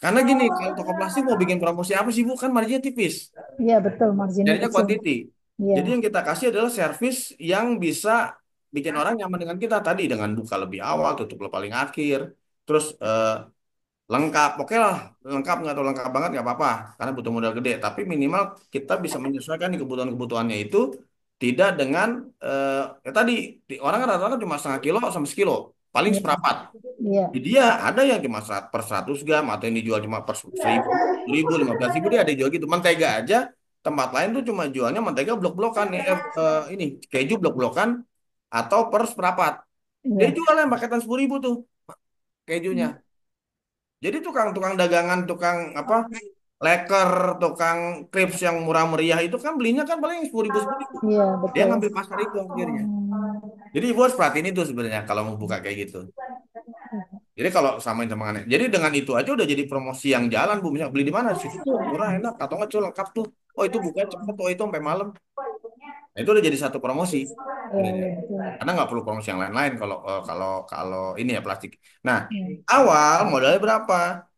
S2: karena gini, kalau toko plastik mau bikin promosi apa sih, Bu? Kan marginnya tipis.
S7: Iya betul, marginnya
S2: Jadinya
S7: kecil.
S2: quantity.
S7: Iya,
S2: Jadi yang kita kasih adalah service yang bisa bikin orang nyaman dengan kita tadi dengan buka lebih awal, tutup lebih paling akhir. Terus lengkap, oke lah, lengkap nggak tahu lengkap banget nggak apa-apa, karena butuh modal gede. Tapi minimal kita bisa menyesuaikan di kebutuhan-kebutuhannya itu tidak dengan ya tadi orang kan rata-rata cuma setengah kilo sama sekilo, paling
S7: iya,
S2: seperempat.
S7: iya,
S2: Di dia ada yang cuma per 100 gram atau yang dijual cuma per 1.000, 1.000, 15.000 dia ada yang jual gitu. Mentega aja tempat lain tuh cuma jualnya mentega blok-blokan nih, ini keju blok-blokan atau per seperempat. Dia
S7: iya,
S2: jual yang paketan 10.000 tuh kejunya. Jadi tukang-tukang dagangan, tukang apa, leker, tukang krips yang murah meriah itu kan belinya kan paling 10.000 10.000.
S7: iya
S2: Dia
S7: betul.
S2: ngambil pasar itu akhirnya.
S7: Hmm.
S2: Jadi ibu harus perhatiin itu sebenarnya kalau mau buka kayak gitu. Jadi kalau samain sama aneh. Jadi dengan itu aja udah jadi promosi yang jalan, Bu. Misalnya beli di mana? Situ tuh murah, enak, atau nggak tuh lengkap tuh. Oh itu buka cepet, oh itu sampai malam. Nah, itu udah jadi satu promosi
S7: Iya,
S2: sebenarnya.
S7: iya betul.
S2: Karena nggak perlu promosi yang lain-lain kalau ini ya plastik. Nah,
S7: Iya,
S2: awal modalnya berapa?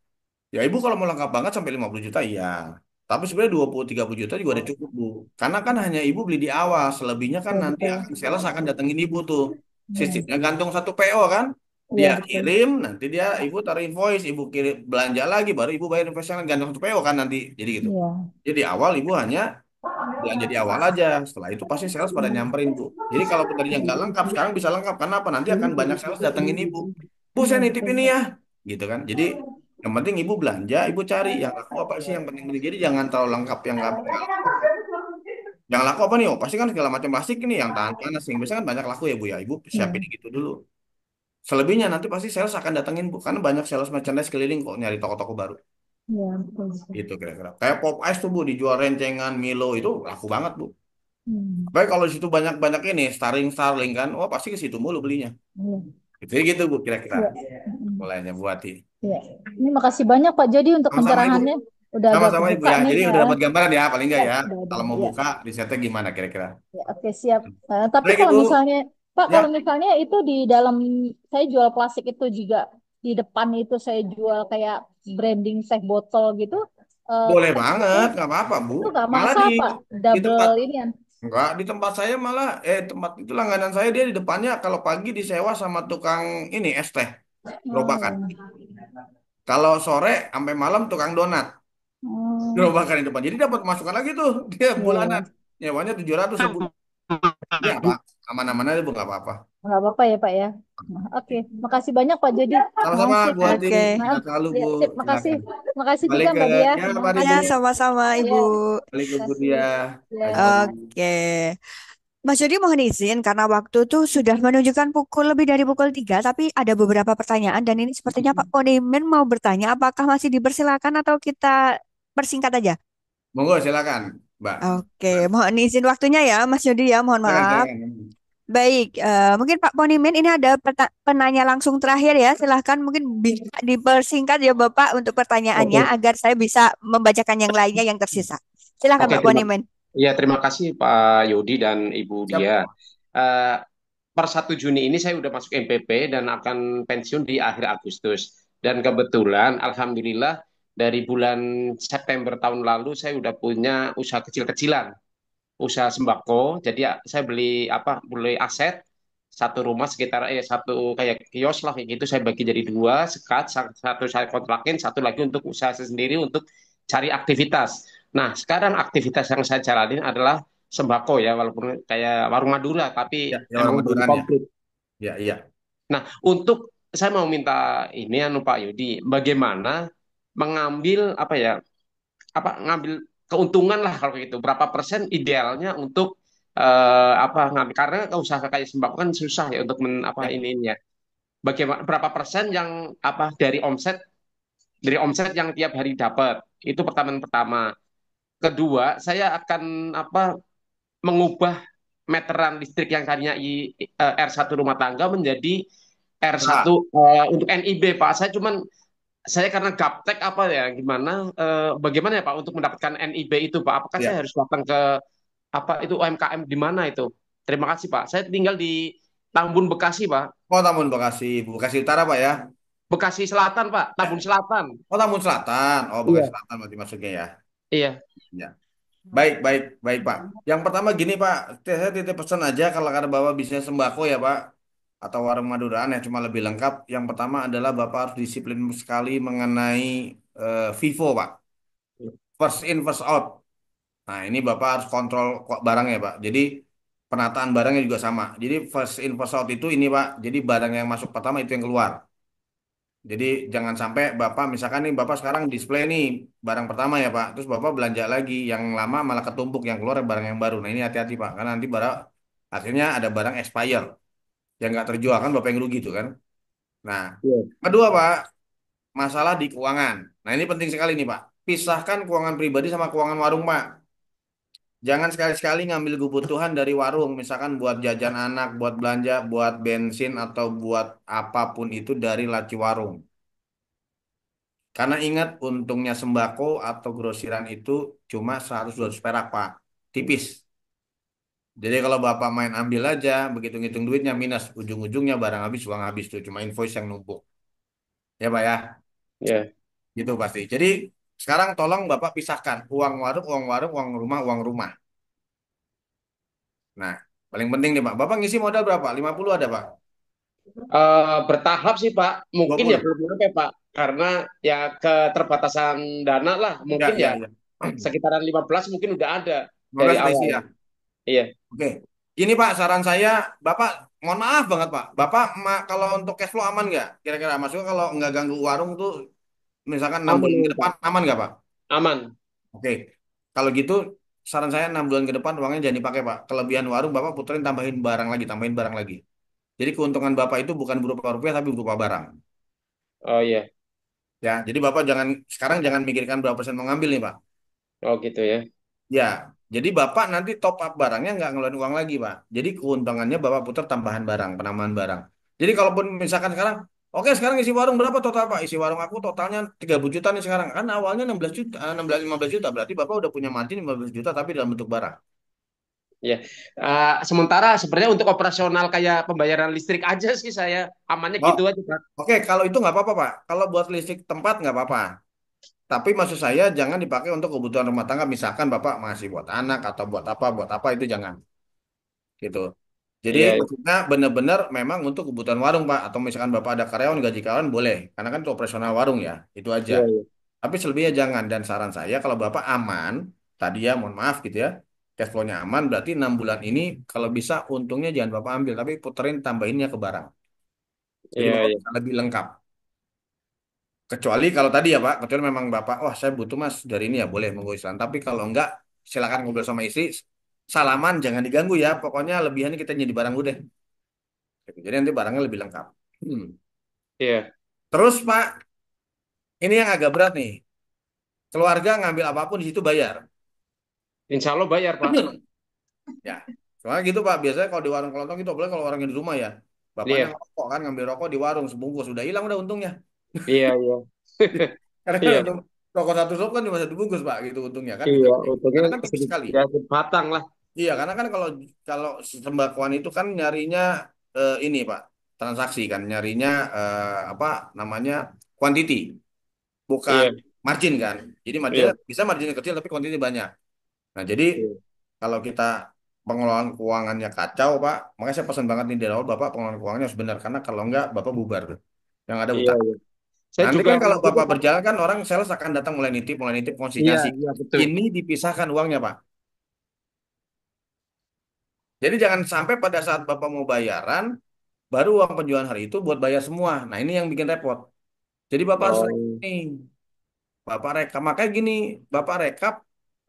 S2: Ya ibu kalau mau lengkap banget sampai 50 juta iya. Tapi sebenarnya 20 30 juta juga udah cukup, Bu. Karena kan hanya ibu beli di awal, selebihnya kan
S7: iya
S2: nanti
S7: betul.
S2: akan sales akan datengin ibu tuh.
S7: Iya,
S2: Sistemnya gantung satu PO kan.
S7: iya
S2: Dia
S7: betul.
S2: kirim, nanti ibu taruh invoice, ibu kirim belanja lagi baru ibu bayar invoice yang gantung satu PO kan nanti. Jadi gitu.
S7: Iya.
S2: Jadi awal ibu hanya belanja di awal aja. Setelah itu pasti sales pada nyamperin, Bu. Jadi kalau tadinya nggak lengkap, sekarang bisa lengkap. Karena apa? Nanti akan banyak sales datengin ibu. Bu,
S7: Iya
S2: saya nitip
S7: betul.
S2: ini ya. Gitu kan. Jadi yang penting ibu belanja, ibu cari yang laku apa sih yang penting. Jadi jangan terlalu lengkap yang nggak laku. Yang laku apa nih? Oh, pasti kan segala macam plastik ini yang tahan panas. Yang biasanya kan banyak laku ya, Bu ya. Ibu siapin
S7: Iya,
S2: gitu dulu. Selebihnya nanti pasti sales akan datengin, Bu. Karena banyak sales merchandise keliling kok nyari toko-toko baru.
S7: iya betul, betul.
S2: Itu kira-kira. Kayak Pop Ice tuh, Bu, dijual rencengan, Milo itu laku banget, Bu.
S7: Hmm.
S2: Baik kalau di situ banyak-banyak ini, Starling kan, oh pasti ke situ mulu belinya.
S7: Iya,
S2: Jadi gitu Bu kira-kira.
S7: iya. Mm.
S2: Mulainya Bu Ati.
S7: Iya. Ini makasih banyak Pak Jody untuk
S2: Sama-sama Ibu.
S7: pencerahannya. Udah agak
S2: Sama-sama Ibu
S7: kebuka
S2: ya.
S7: nih.
S2: Jadi udah dapat gambaran ya, paling enggak
S7: Ya,
S2: ya.
S7: udah.
S2: Kalau mau
S7: Ya.
S2: buka, risetnya gimana kira-kira.
S7: Ya, oke siap. Tapi
S2: Baik
S7: kalau
S2: Ibu.
S7: misalnya, Pak, kalau
S2: Ya,
S7: misalnya itu di dalam saya jual plastik itu juga di depan itu saya jual kayak branding teh botol gitu,
S2: boleh
S7: takutnya
S2: banget, nggak apa-apa Bu.
S7: itu nggak
S2: Malah
S7: masalah Pak,
S2: di tempat
S7: double ini kan.
S2: enggak di tempat saya malah tempat itu langganan saya dia di depannya kalau pagi disewa sama tukang ini es teh gerobakan.
S7: Oh,
S2: Kalau sore sampai malam tukang donat
S7: oh,
S2: gerobakan di depan. Jadi dapat masukan lagi tuh dia
S7: iya,
S2: bulanan.
S7: iya.
S2: Nyewanya 700 sebulan. Ya, Pak. Aman-aman aja, Bu, nggak apa-apa.
S7: Nggak apa-apa ya Pak ya. Nah, oke, makasih banyak Pak Jody.
S2: Sama-sama,
S7: Makasih.
S2: Bu Ati.
S1: Oke.
S7: Nah,
S2: Sehat selalu,
S7: ya,
S2: Bu.
S7: sip, makasih.
S2: Silakan.
S7: Makasih
S2: Balik
S7: juga
S2: ke,
S7: Mbak Dia.
S2: ya,
S7: Terima
S2: mari,
S1: Ya,
S2: Bu.
S7: kasih.
S1: sama-sama
S7: Ya,
S1: Ibu.
S2: Balik ke Bu
S7: makasih.
S2: dia.
S7: Ya.
S2: Ayo.
S1: Oke. Mas Jody mohon izin karena waktu tuh sudah menunjukkan pukul lebih dari pukul 3, tapi ada beberapa pertanyaan dan ini sepertinya Pak Ponimen mau bertanya apakah masih dipersilakan atau kita persingkat aja?
S2: Monggo, silakan, Mbak.
S1: Oke, mohon izin waktunya ya Mas Jody ya, mohon
S2: Silakan,
S1: maaf.
S2: silakan.
S1: Baik, mungkin Pak Ponimen ini ada penanya langsung terakhir ya. Silahkan mungkin bisa dipersingkat ya Bapak untuk pertanyaannya
S8: Oke,
S1: agar saya bisa membacakan yang lainnya yang tersisa. Silahkan
S8: oke,
S1: Pak Ponimen.
S8: terima kasih Pak Yodi dan Ibu
S2: Siap.
S8: Dia. Eh, per 1 Juni ini saya udah masuk MPP dan akan pensiun di akhir Agustus. Dan kebetulan, alhamdulillah dari bulan September tahun lalu saya udah punya usaha kecil-kecilan, usaha sembako. Jadi ya, saya beli aset satu rumah sekitar satu kayak kios lah kayak gitu saya bagi jadi dua sekat satu saya kontrakin satu lagi untuk usaha saya sendiri untuk cari aktivitas. Nah sekarang aktivitas yang saya jalanin adalah sembako ya walaupun kayak warung Madura
S2: Ya,
S8: tapi
S2: ya orang
S8: emang belum
S2: Maduran ya.
S8: komplit.
S2: Ya, iya.
S8: Nah untuk saya mau minta ini Pak Yudi bagaimana mengambil ngambil keuntungan lah kalau gitu. Berapa persen idealnya untuk ngambil karena usaha kayak sembako kan susah ya untuk
S2: Ya.
S8: ininya. Bagaimana berapa persen yang dari omset yang tiap hari dapat. Itu pertama. Kedua, saya akan mengubah meteran listrik yang tadinya R1 rumah tangga menjadi
S2: Nah,
S8: R1 untuk NIB, Pak. Saya cuman saya karena gaptek apa ya gimana bagaimana ya Pak untuk mendapatkan NIB itu Pak? Apakah saya
S2: Ya.
S8: harus datang ke apa itu UMKM di mana itu? Terima kasih Pak. Saya tinggal di Tambun Bekasi Pak.
S2: Oh, Tambun Bekasi, Bekasi Utara Pak ya.
S8: Bekasi Selatan Pak, Tambun
S2: Ya.
S8: Selatan.
S2: Oh, Tambun Selatan. Oh, Bekasi
S8: Iya,
S2: Selatan berarti masuknya ya.
S8: iya.
S2: Ya. Baik, baik, baik Pak. Yang pertama gini Pak, saya titip pesan aja kalau ada Bapak bisnis sembako ya Pak, atau warung Maduraan ya cuma lebih lengkap. Yang pertama adalah Bapak harus disiplin sekali mengenai FIFO Pak. First in, first out. Nah, ini Bapak harus kontrol barangnya, Pak. Jadi, penataan barangnya juga sama. Jadi, first in, first out itu ini, Pak. Jadi, barang yang masuk pertama itu yang keluar. Jadi, jangan sampai Bapak, misalkan nih, Bapak sekarang display nih, barang pertama ya, Pak. Terus Bapak belanja lagi, yang lama malah ketumpuk, yang keluar barang yang baru. Nah, ini hati-hati, Pak. Karena nanti barang, akhirnya ada barang expire. Yang nggak terjual, kan Bapak yang rugi tuh kan. Nah,
S8: Iya.
S2: kedua, Pak, masalah di keuangan. Nah, ini penting sekali nih, Pak. Pisahkan keuangan pribadi sama keuangan warung, Pak. Jangan sekali-sekali ngambil kebutuhan dari warung, misalkan buat jajan anak, buat belanja, buat bensin, atau buat apapun itu dari laci warung. Karena ingat, untungnya sembako atau grosiran itu cuma 100-200 perak, Pak. Tipis. Jadi kalau Bapak main ambil aja, begitu ngitung duitnya minus, ujung-ujungnya barang habis, uang habis tuh, cuma invoice yang numpuk. Ya, Pak ya,
S8: Iya.
S2: gitu pasti. Jadi sekarang tolong Bapak pisahkan uang warung, uang warung, uang rumah, uang rumah. Nah, paling penting nih, Pak. Bapak ngisi modal berapa? 50 ada, Pak?
S8: Bertahap sih Pak, mungkin ya
S2: 20.
S8: belum nyampe Pak, karena ya keterbatasan dana lah,
S2: Ya,
S8: mungkin ya
S2: ya, ya.
S8: sekitaran 15 mungkin udah ada dari
S2: 15 udah isi
S8: awal.
S2: ya.
S8: Iya,
S2: Oke. Ini Pak, saran saya, Bapak, mohon maaf banget Pak. Bapak, kalau untuk cash flow aman nggak? Kira-kira maksudnya kalau nggak ganggu warung tuh, misalkan 6
S8: aman
S2: bulan ke
S8: aman Pak,
S2: depan, aman nggak Pak?
S8: aman.
S2: Oke. Kalau gitu, saran saya 6 bulan ke depan uangnya jangan dipakai Pak. Kelebihan warung Bapak puterin tambahin barang lagi, tambahin barang lagi. Jadi keuntungan Bapak itu bukan berupa rupiah, tapi berupa barang.
S8: Oh iya,
S2: Ya, jadi Bapak sekarang jangan mikirkan berapa persen mau ngambil nih Pak.
S8: oh gitu ya.
S2: Ya, jadi Bapak nanti top up barangnya nggak ngeluarin uang lagi, Pak. Jadi keuntungannya Bapak putar tambahan barang, penambahan barang. Jadi kalaupun misalkan sekarang, oke sekarang isi warung berapa total, Pak? Isi warung aku totalnya 30 juta nih sekarang. Kan awalnya 16 juta, 16, 15 juta. Berarti Bapak udah punya margin 15 juta tapi dalam bentuk barang.
S8: Ya, sementara sebenarnya untuk operasional kayak pembayaran listrik aja sih saya amannya
S2: Oh,
S8: gitu aja Pak.
S2: oke, kalau itu nggak apa-apa, Pak. Kalau buat listrik tempat nggak apa-apa. Tapi maksud saya jangan dipakai untuk kebutuhan rumah tangga. Misalkan Bapak masih buat anak atau buat apa itu jangan. Gitu. Jadi
S8: Iya, iya,
S2: maksudnya benar-benar memang untuk kebutuhan warung Pak atau misalkan Bapak ada karyawan gaji karyawan boleh karena kan itu operasional warung ya itu aja.
S8: iya, iya,
S2: Tapi selebihnya jangan dan saran saya kalau Bapak aman tadi ya mohon maaf gitu ya cash flow-nya aman berarti 6 bulan ini kalau bisa untungnya jangan Bapak ambil tapi puterin tambahinnya ke barang. Jadi
S8: iya,
S2: Bapak
S8: iya,
S2: bisa lebih lengkap. Kecuali kalau tadi ya Pak, kecuali memang Bapak, wah saya butuh Mas dari ini ya boleh monggo Islam. Tapi kalau enggak silakan ngobrol sama istri. Salaman jangan diganggu ya. Pokoknya lebihannya kita jadi barang dulu deh. Gitu. Jadi nanti barangnya lebih lengkap. Hmm.
S8: iya.
S2: Terus Pak, ini yang agak berat nih. Keluarga ngambil apapun di situ bayar.
S8: Insya Allah bayar Pak.
S2: Ya, soalnya gitu Pak. Biasanya kalau di warung kelontong itu, apalagi kalau orangnya di rumah ya. Bapaknya
S8: Iya,
S2: ngerokok kan, ngambil rokok di warung sebungkus. Udah hilang udah untungnya.
S8: iya, iya,
S2: Karena kan
S8: iya,
S2: untung rokok satu sop kan cuma satu bungkus Pak, gitu untungnya kan bisa
S8: iya.
S2: beli.
S8: Untungnya
S2: Karena kan tipis
S8: sedikit
S2: sekali.
S8: ya batang lah.
S2: Iya, karena kan kalau kalau sembakoan itu kan nyarinya ini Pak, transaksi kan, nyarinya apa namanya quantity, bukan
S8: Iya,
S2: margin kan. Jadi marginnya
S8: iya,
S2: bisa marginnya kecil tapi kuantitinya banyak. Nah, jadi
S8: iya,
S2: kalau kita pengelolaan keuangannya kacau, Pak, makanya saya pesan banget nih dari awal, Bapak pengelolaan keuangannya harus benar. Karena kalau enggak, Bapak bubar tuh. Yang ada
S8: iya,
S2: utang.
S8: iya. Saya
S2: Nanti
S8: juga
S2: kan kalau
S8: waktu itu
S2: Bapak
S8: Pak.
S2: berjalan kan orang sales akan datang mulai nitip
S8: Iya,
S2: konsinyasi.
S8: iya betul.
S2: Ini dipisahkan uangnya, Pak. Jadi jangan sampai pada saat Bapak mau bayaran, baru uang penjualan hari itu buat bayar semua. Nah, ini yang bikin repot. Jadi Bapak harus
S8: Oh,
S2: nih, Bapak rekap. Makanya gini, Bapak rekap.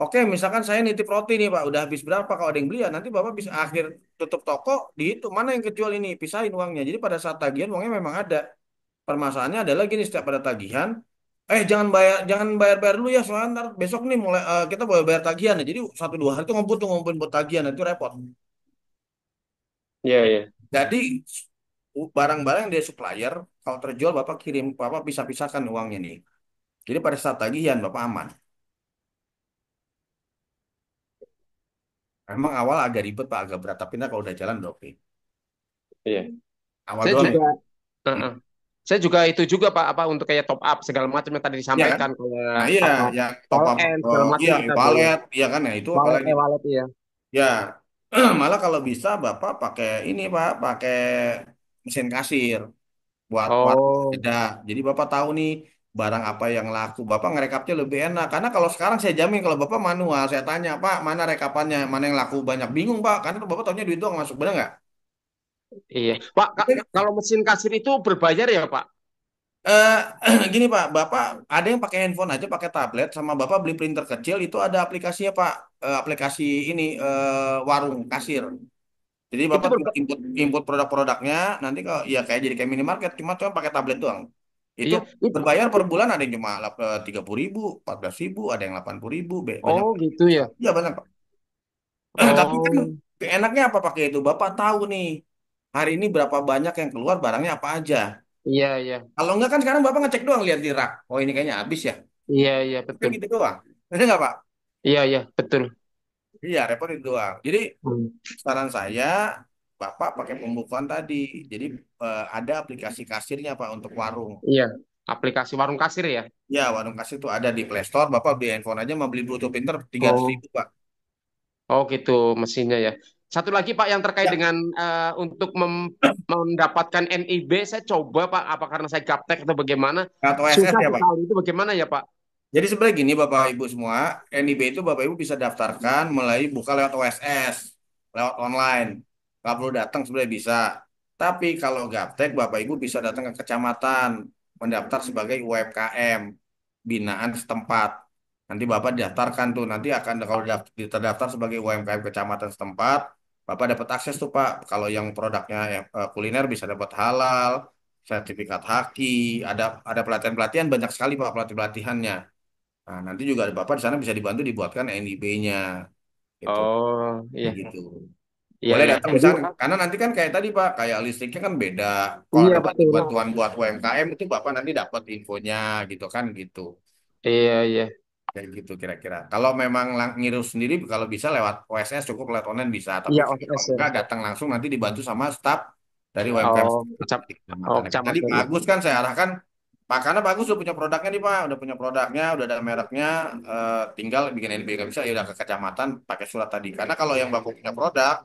S2: Oke, misalkan saya nitip roti nih Pak, udah habis berapa? Kalau ada yang beli ya nanti Bapak bisa akhir tutup toko, dihitung mana yang kejual ini, pisahin uangnya. Jadi pada saat tagihan uangnya memang ada. Permasalahannya adalah gini, setiap pada tagihan, jangan bayar dulu ya, soalnya ntar besok nih mulai kita boleh bayar tagihan ya. Jadi 1 2 hari itu ngumpulin buat tagihan, itu repot.
S8: iya, iya.
S2: Jadi barang-barang dari supplier kalau terjual Bapak kirim, Bapak bisa pisahkan uangnya nih. Jadi pada saat tagihan Bapak aman. Emang awal agak ribet Pak, agak berat, tapi nah kalau udah jalan udah oke.
S8: Iya.
S2: Awal
S8: Saya
S2: doang ya.
S8: juga,
S2: Hmm.
S8: uh-uh. Saya juga itu juga Pak, apa untuk kayak top up segala macam yang tadi
S2: Iya kan?
S8: disampaikan kayak
S2: Nah iya,
S8: apa
S2: ya top up,
S8: PLN segala macam
S2: iya
S8: kita boleh.
S2: e-wallet, iya kan? Nah itu
S8: Wallet,
S2: apalagi Pak?
S8: wallet ya.
S2: Ya, malah kalau bisa Bapak pakai ini Pak, pakai mesin kasir buat warung
S8: Oh,
S2: beda. Jadi Bapak tahu nih barang apa yang laku. Bapak ngerekapnya lebih enak. Karena kalau sekarang saya jamin kalau Bapak manual, saya tanya Pak, mana rekapannya, mana yang laku banyak. Bingung Pak, karena Bapak tahunya duit doang masuk, benar nggak?
S8: iya. Pak, kalau mesin kasir itu berbayar ya Pak?
S2: Eh, gini Pak, Bapak ada yang pakai handphone aja, pakai tablet, sama Bapak beli printer kecil itu ada aplikasinya Pak. Aplikasi ini warung kasir. Jadi
S8: Itu
S2: Bapak tinggal input produk-produknya, nanti kalau ya kayak jadi kayak minimarket, cuma pakai tablet doang. Itu
S8: iya.
S2: berbayar per bulan ada yang cuma 30.000, 14.000, ada yang 80.000, banyak.
S8: Oh, gitu ya.
S2: Ya banyak Pak. Tapi kan
S8: Oh,
S2: enaknya apa pakai itu? Bapak tahu nih hari ini berapa banyak yang keluar barangnya apa aja.
S8: iya, iya.
S2: Kalau enggak kan sekarang Bapak ngecek doang lihat di rak. Oh ini kayaknya habis ya.
S8: Iya, iya,
S2: Kan
S8: betul.
S2: gitu doang. Benar nggak Pak?
S8: Iya, iya, betul.
S2: Iya, repot itu doang. Jadi
S8: Hmm.
S2: saran saya, Bapak pakai pembukuan tadi. Jadi ada aplikasi kasirnya Pak untuk warung.
S8: Iya. Aplikasi warung kasir ya.
S2: Ya, warung kasir itu ada di Play Store. Bapak beli handphone aja mau beli Bluetooth printer 300
S8: Oh,
S2: ribu Pak.
S8: oh gitu mesinnya ya. Satu lagi Pak yang terkait
S2: Ya,
S8: dengan untuk mendapatkan NIB, saya coba Pak, apa karena saya gaptek atau bagaimana?
S2: atau OSS
S8: Susah
S2: ya Pak.
S8: sekali itu bagaimana ya Pak?
S2: Jadi sebenarnya gini Bapak Ibu semua, NIB itu Bapak Ibu bisa daftarkan melalui buka lewat OSS, lewat online. Nggak perlu datang sebenarnya bisa. Tapi kalau gaptek Bapak Ibu bisa datang ke kecamatan, mendaftar sebagai UMKM, binaan setempat. Nanti Bapak daftarkan tuh, nanti akan kalau terdaftar sebagai UMKM kecamatan setempat, Bapak dapat akses tuh Pak. Kalau yang produknya kuliner bisa dapat halal, sertifikat haki, ada pelatihan-pelatihan banyak sekali Pak pelatihan-pelatihannya. Nah, nanti juga ada Bapak di sana bisa dibantu dibuatkan NIB-nya gitu.
S8: Oh iya,
S2: Gitu.
S8: iya,
S2: Boleh
S8: iya.
S2: datang
S8: Jadi
S2: misalnya karena nanti kan kayak tadi Pak, kayak listriknya kan beda. Kalau
S8: iya
S2: ada
S8: betul.
S2: bantuan buat UMKM itu Bapak nanti dapat infonya gitu kan gitu.
S8: Iya, iya.
S2: Kayak gitu kira-kira. Kalau memang ngirim sendiri kalau bisa lewat OSS cukup lewat online bisa, tapi
S8: Iya,
S2: kalau
S8: OSS
S2: enggak
S8: ya.
S2: datang langsung nanti dibantu sama staf dari UMKM
S8: Oh,
S2: di
S8: oh
S2: kecamatan. Kayak tadi
S8: kecamatan
S2: Pak
S8: ya.
S2: Agus kan saya arahkan Pak karena Pak Agus udah punya produknya nih Pak, udah punya produknya, udah ada mereknya, tinggal bikin NIB nggak bisa ya udah ke kecamatan pakai surat tadi. Karena kalau yang Bapak punya produk,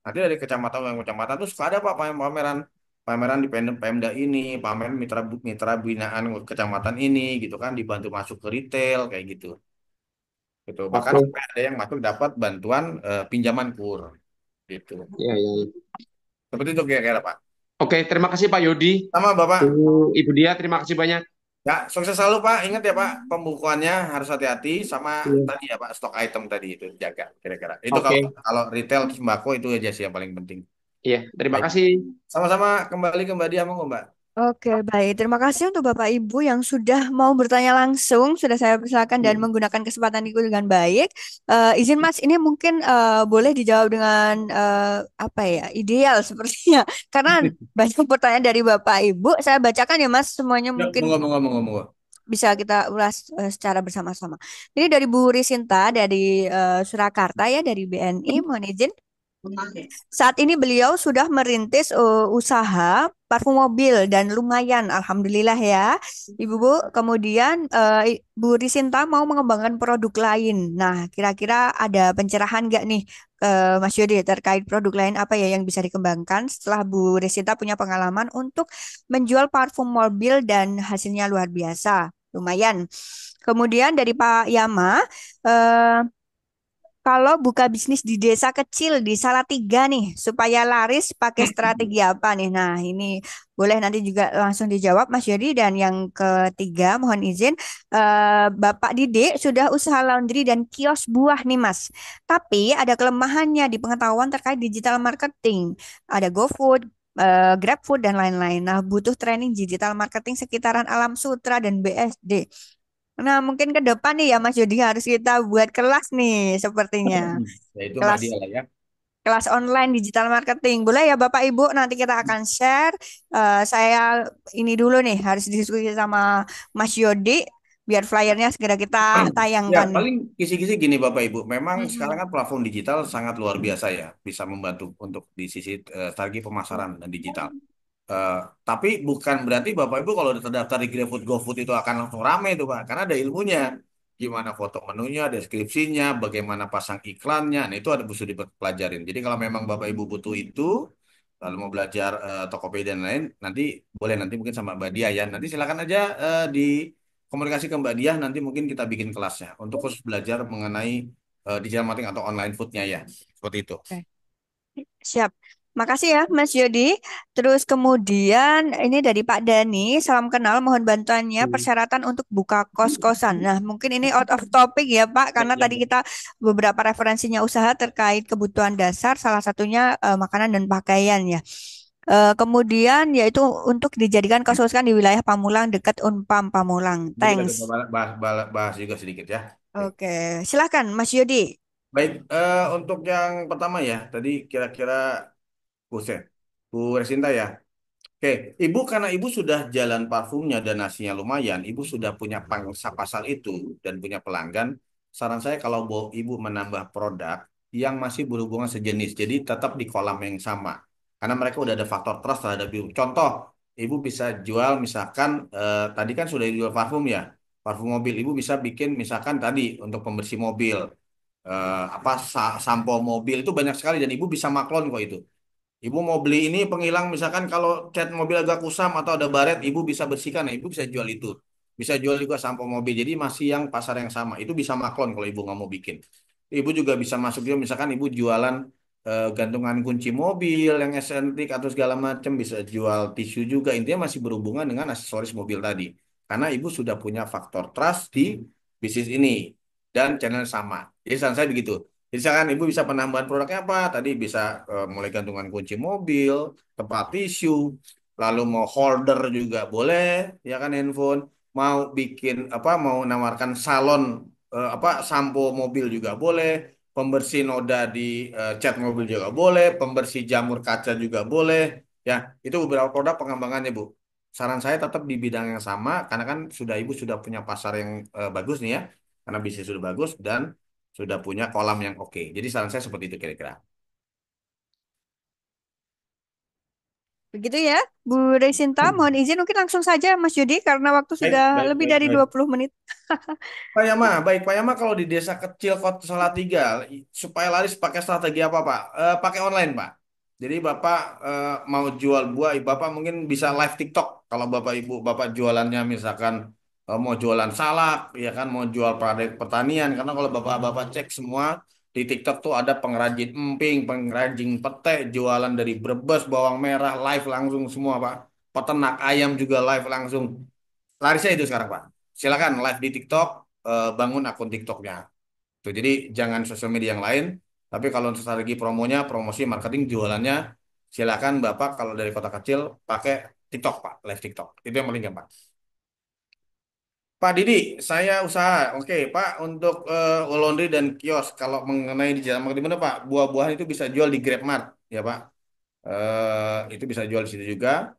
S2: nanti dari kecamatan tuh suka ada Pak pameran pameran di Pemda ini, pameran mitra mitra binaan kecamatan ini gitu kan dibantu masuk ke retail kayak gitu. Gitu. Bahkan
S8: Oke.
S2: sampai ada yang masuk dapat bantuan pinjaman kur gitu.
S8: Iya, iya, iya.
S2: Seperti itu kira-kira Pak.
S8: Oke, terima kasih Pak Yodi.
S2: Sama Bapak.
S8: Ibu dia, terima kasih banyak.
S2: Ya, sukses selalu Pak. Ingat ya Pak, pembukuannya harus hati-hati sama
S8: Iya.
S2: tadi ya Pak, stok item tadi itu jaga kira-kira. Itu kalau
S8: Oke,
S2: kalau retail sembako itu aja sih yang paling penting.
S8: iya. Terima
S2: Baik.
S8: kasih.
S2: Sama-sama kembali ke Mbak Dia, monggo Mbak.
S1: Oke, baik. Terima kasih untuk Bapak Ibu yang sudah mau bertanya langsung. Sudah saya persilakan dan menggunakan kesempatan itu dengan baik. Izin Mas, ini mungkin boleh dijawab dengan apa ya, ideal sepertinya. Karena banyak pertanyaan dari Bapak Ibu. Saya bacakan ya Mas, semuanya
S2: Ya,
S1: mungkin
S2: monggo monggo monggo monggo.
S1: bisa kita ulas secara bersama-sama. Ini dari Bu Risinta dari Surakarta ya, dari BNI. Mohon izin. Saat ini beliau sudah merintis usaha parfum mobil dan lumayan, alhamdulillah ya, Ibu Bu. Kemudian Bu Risinta mau mengembangkan produk lain. Nah, kira-kira ada pencerahan nggak nih, Mas Yodi terkait produk lain apa ya yang bisa dikembangkan setelah Bu Risinta punya pengalaman untuk menjual parfum mobil dan hasilnya luar biasa, lumayan. Kemudian dari Pak Yama. eh, Kalau buka bisnis di desa kecil di Salatiga nih, supaya laris pakai strategi apa nih? Nah, ini boleh nanti juga langsung dijawab Mas Yodi. Dan yang ketiga, mohon izin, Bapak Dide sudah usaha laundry dan kios buah nih Mas. Tapi ada kelemahannya di pengetahuan terkait digital marketing. Ada GoFood, GrabFood, dan lain-lain. Nah, butuh training digital marketing sekitaran Alam Sutra dan BSD. Nah, mungkin ke depan nih ya Mas Yodi harus kita buat kelas nih sepertinya.
S2: Ya itu Mbak
S1: Kelas
S2: Dia lah ya.
S1: kelas online digital marketing. Boleh ya Bapak Ibu, nanti kita akan share. Saya ini dulu nih harus diskusi sama Mas Yodi biar flyernya segera kita
S2: Ya,
S1: tayangkan nih.
S2: paling kisi-kisi gini Bapak Ibu. Memang sekarang
S1: Mm-mm.
S2: kan platform digital sangat luar biasa ya, bisa membantu untuk di sisi strategi pemasaran dan digital. Eh, tapi bukan berarti Bapak Ibu kalau udah terdaftar di GrabFood, GoFood itu akan langsung rame itu Pak, karena ada ilmunya. Gimana foto menunya, deskripsinya, bagaimana pasang iklannya, nah itu ada bisa dipelajarin. Jadi kalau memang Bapak Ibu butuh itu, lalu mau belajar Tokopedia dan lain, nanti boleh nanti mungkin sama Mbak Dia ya. Nanti silakan aja di komunikasi ke Mbak Dia, nanti mungkin kita bikin kelasnya untuk khusus belajar mengenai digital marketing atau online foodnya ya. Seperti itu.
S1: Oke. Siap. Makasih ya, Mas Yodi. Terus kemudian ini dari Pak Dani, salam kenal, mohon bantuannya persyaratan untuk buka kos-kosan. Nah, mungkin ini out of topic ya, Pak,
S2: Ya,
S1: karena
S2: ya,
S1: tadi kita beberapa referensinya usaha terkait kebutuhan dasar, salah satunya makanan dan pakaian ya. Kemudian yaitu untuk dijadikan kos-kosan di wilayah Pamulang dekat Unpam Pamulang.
S2: nanti kita
S1: Thanks.
S2: coba bahas juga sedikit ya. Oke.
S1: Oke, silakan Mas Yodi.
S2: Baik, untuk yang pertama ya, tadi kira-kira Buset, Bu Resinta ya. Oke, Ibu karena Ibu sudah jalan parfumnya dan nasinya lumayan, Ibu sudah punya pangsa pasar itu dan punya pelanggan. Saran saya kalau Ibu menambah produk yang masih berhubungan sejenis, jadi tetap di kolam yang sama. Karena mereka udah ada faktor trust terhadap Ibu. Contoh, Ibu bisa jual misalkan tadi kan sudah dijual parfum ya, parfum mobil. Ibu bisa bikin misalkan tadi untuk pembersih mobil, sampo mobil itu banyak sekali dan Ibu bisa maklon kok itu. Ibu mau beli ini penghilang misalkan kalau cat mobil agak kusam atau ada baret, ibu bisa bersihkan, nah, ibu bisa jual itu. Bisa jual juga sampo mobil. Jadi masih yang pasar yang sama. Itu bisa maklon kalau ibu nggak mau bikin. Ibu juga bisa masuk juga misalkan ibu jualan gantungan kunci mobil yang estetik atau segala macam, bisa jual tisu juga. Intinya masih berhubungan dengan aksesoris mobil tadi. Karena ibu sudah punya faktor trust di bisnis ini dan channel sama. Jadi saran saya begitu. Jadi misalkan ibu bisa penambahan produknya apa? Tadi bisa mulai gantungan kunci mobil, tempat tisu, lalu mau holder juga boleh, ya kan handphone. Mau bikin apa? Mau nawarkan salon sampo mobil juga boleh, pembersih noda di cat mobil juga boleh, pembersih jamur kaca juga boleh. Ya, itu beberapa produk pengembangannya, Bu. Saran saya tetap di bidang yang sama karena kan ibu sudah punya pasar yang bagus nih ya. Karena bisnis sudah bagus dan sudah punya kolam yang oke. Jadi saran saya seperti itu kira-kira.
S1: Begitu ya, Bu Resinta. Mohon izin mungkin langsung saja Mas Yudi karena waktu
S2: Baik,
S1: sudah
S2: baik,
S1: lebih
S2: baik,
S1: dari
S2: baik.
S1: 20 menit.
S2: Pak Yama kalau di desa kecil Kota Salatiga supaya laris pakai strategi apa Pak? Pakai online Pak. Jadi Bapak mau jual buah, Bapak mungkin bisa live TikTok. Kalau Bapak Ibu Bapak jualannya misalkan mau jualan salak, ya kan mau jual produk pertanian. Karena kalau Bapak cek semua di TikTok tuh ada pengrajin emping, pengrajin pete, jualan dari Brebes, bawang merah live langsung semua Pak. Peternak ayam juga live langsung. Larisnya itu sekarang Pak. Silakan live di TikTok, bangun akun TikToknya. Tuh, jadi jangan sosial media yang lain. Tapi kalau untuk strategi promonya, promosi, marketing, jualannya, silakan Bapak kalau dari kota kecil pakai TikTok Pak, live TikTok. Itu yang paling gampang. Pak Didi, saya usaha. Oke, Pak, untuk laundry dan kios, kalau mengenai di jalan marketing mana Pak? Buah-buahan itu bisa jual di GrabMart, ya Pak. Itu bisa jual di situ juga.